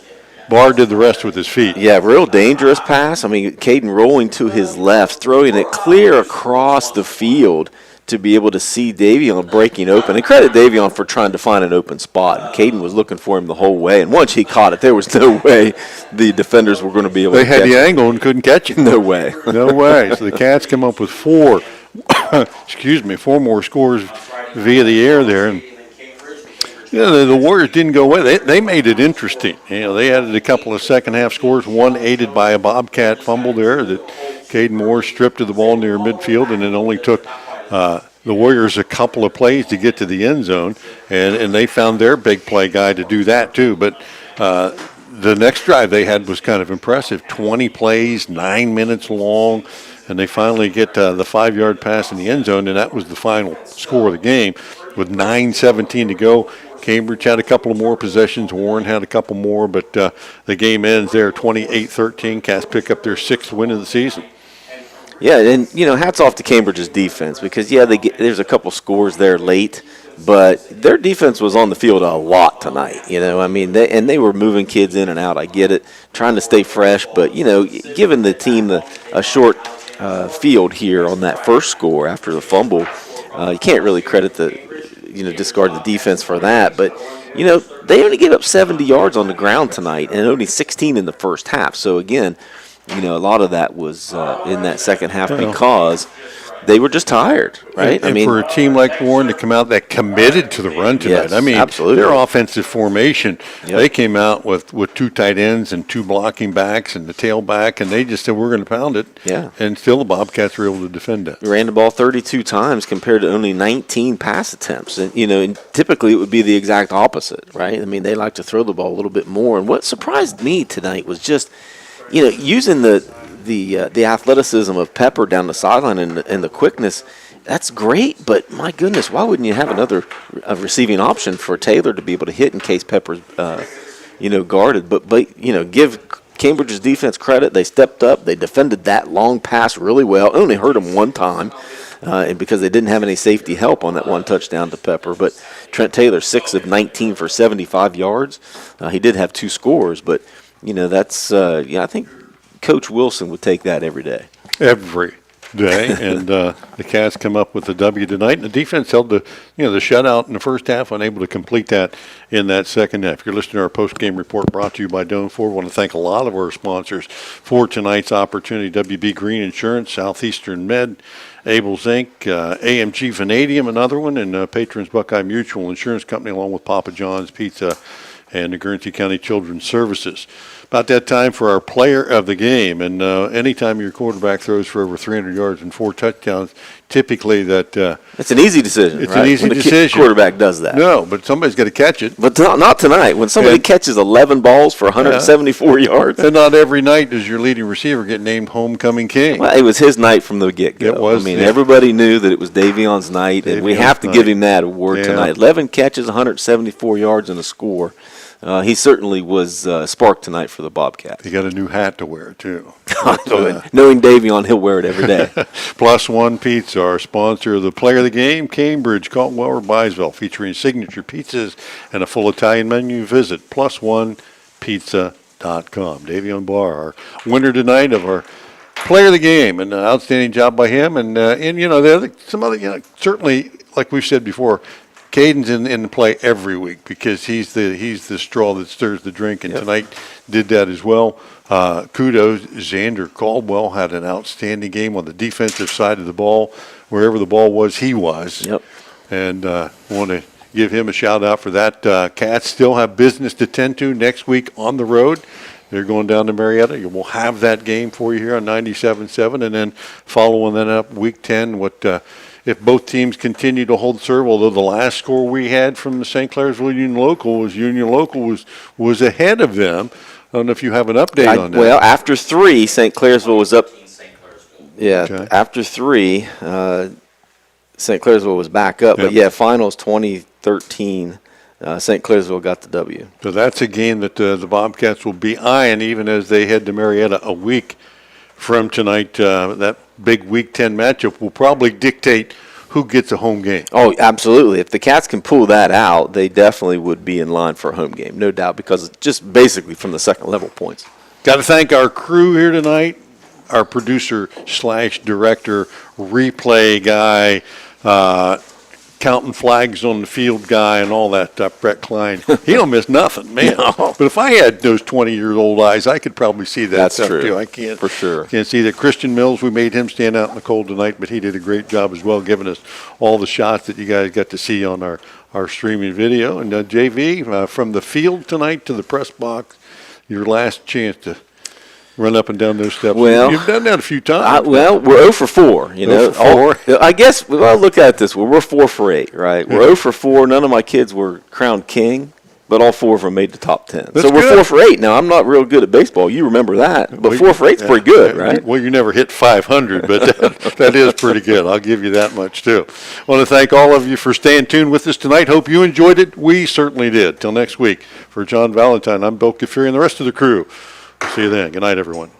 Barr did the rest with his feet. Yeah, real dangerous pass. I mean, Caden rolling to his left, throwing it clear across the field to be able to see Davion breaking open. And credit Davion for trying to find an open spot. And Caden was looking for him the whole way. And once he caught it, there was no way the defenders were going to be able to catch it. They had the angle and couldn't catch it. No way. No way. So the Cats come up with four more scores via the air there. And the Warriors didn't go away. They made it interesting. They added a couple of second-half scores, one aided by a Bobcat fumble there that Caden Moore stripped to the ball near midfield, and it only took the Warriors a couple of plays to get to the end zone, and they found their big play guy to do that too. But the next drive they had was kind of impressive. 20 plays, 9 minutes long, and they finally get the 5-yard pass in the end zone, and that was the final score of the game with 9:17 to go. Cambridge had a couple of more possessions. Warren had a couple more, but the game ends there 28-13. Cats pick up their 6th win of the season. Yeah, and, hats off to Cambridge's defense because, there's a couple scores there late, but their defense was on the field a lot tonight. They were moving kids in and out. I get it, trying to stay fresh, but, giving the team a short field here on that first score after the fumble, you can't really credit discard the defense for that. But, they only gave up 70 yards on the ground tonight and only 16 in the first half. So, again, a lot of that was in that second half because they were just tired, right? And for a team like Warren to come out that committed to the run tonight, yes, absolutely. Their offensive formation, they came out with 2 tight ends and 2 blocking backs and the tailback, and they just said, we're going to pound it. Yeah. And still the Bobcats were able to defend it. Ran the ball 32 times compared to only 19 pass attempts. And, and typically it would be the exact opposite, right? They like to throw the ball a little bit more. And what surprised me tonight was just, using the athleticism of Pepper down the sideline and the quickness, that's great. But my goodness, why wouldn't you have another receiving option for Taylor to be able to hit in case Pepper's, guarded? But give Cambridge's defense credit. They stepped up. They defended that long pass really well. Only hurt them one time because they didn't have any safety help on that one touchdown to Pepper. But Trent Taylor, 6 of 19 for 75 yards. He did have 2 scores, but that's I think Coach Wilson would take that every day. Every day, and the Cats come up with the W tonight. And the defense held the shutout in the first half, unable to complete that in that second half. You're listening to our post-game report brought to you by Doan Ford. I want to thank a lot of our sponsors for tonight's opportunity: WB Green Insurance, Southeastern Med, Abel's Inc., AMG Vanadium, another one, and patrons Buckeye Mutual Insurance Company, along with Papa John's Pizza and the Guernsey County Children's Services. About that time for our player of the game, and anytime your quarterback throws for over 300 yards and 4 touchdowns, typically that it's an easy decision. It's right? an easy when decision. The quarterback does that. No, but somebody's got to catch it. But not tonight. When somebody catches 11 balls for 174 yards, and not every night does your leading receiver get named homecoming king. Well, it was his night from the get-go. It was. Everybody knew that it was Davion's night, and we have to give him that award tonight. 11 catches, 174 yards, and a score. He certainly was sparked tonight for the Bobcats. He got a new hat to wear, too. Knowing Davion, he'll wear it every day. +1 pizza, our sponsor of the Player of the Game, Cambridge, Caldwell, or Byesville, featuring signature pizzas and a full Italian menu. Visit +1pizza.com. Davion Barr, our winner tonight of our Player of the Game, and outstanding job by him. And certainly, like we've said before, Caden's in the play every week because he's the straw that stirs the drink, and tonight did that as well. Kudos, Xander Caldwell had an outstanding game on the defensive side of the ball. Wherever the ball was, he was. Yep. And want to give him a shout out for that. Cats still have business to tend to next week on the road. They're going down to Marietta. We'll have that game for you here on 97.7, and then following that up, Week 10, if both teams continue to hold serve, although the last score we had from the St. Clairsville Union Local was ahead of them. I don't know if you have an update on that. Well, after 3, St. Clairsville was up. Yeah, okay. After 3, St. Clairsville was back up. Yep. But, yeah, finals 2013, St. Clairsville got the W. So that's a game that the Bobcats will be eyeing even as they head to Marietta a week from tonight. That big Week 10 matchup will probably dictate who gets a home game. Oh, absolutely. If the Cats can pull that out, they definitely would be in line for a home game, no doubt, because it's just basically from the second level points. Got to thank our crew here tonight, our producer/director, replay guy, counting flags on the field guy and all that stuff, Brett Klein. He don't miss nothing, man. No. But if I had those 20-year-old eyes, I could probably see that That's stuff true. too. I can't. For sure. Can't see that. Christian Mills, we made him stand out in the cold tonight, but he did a great job as well, giving us all the shots that you guys got to see on our streaming video. And JV, from the field tonight to the press box, your last chance to run up and down those steps. Well, you've done that a few times. We're 0 for 4. You know, 0 for 4. I guess look at it this way: we're 4 for 8, right? We're 0 for 4. None of my kids were crowned king, but all 4 of them made the top 10. That's so we're good. 4 for 8. Now I'm not real good at baseball. You remember that, but 4 for 8 is pretty good, right? Well, you never hit 500, but that is pretty good. I'll give you that much too. I want to thank all of you for staying tuned with us tonight. Hope you enjoyed it. We certainly did. Till next week, for John Valentine, I'm Bill Kafury and the rest of the crew. We'll see you then. Good night, everyone.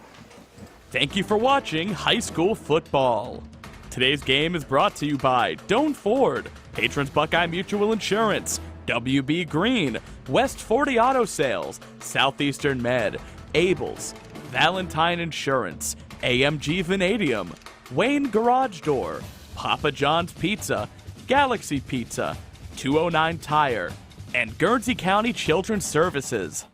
Thank you for watching high school football. Today's game is brought to you by Doan Ford, patrons Buckeye Mutual Insurance, WB Green, West 40 Auto Sales, Southeastern Med, Abels, Valentine Insurance, AMG Vanadium, Wayne Garage Door, Papa John's Pizza, Galaxy Pizza, 209 Tire, and Guernsey County Children's Services.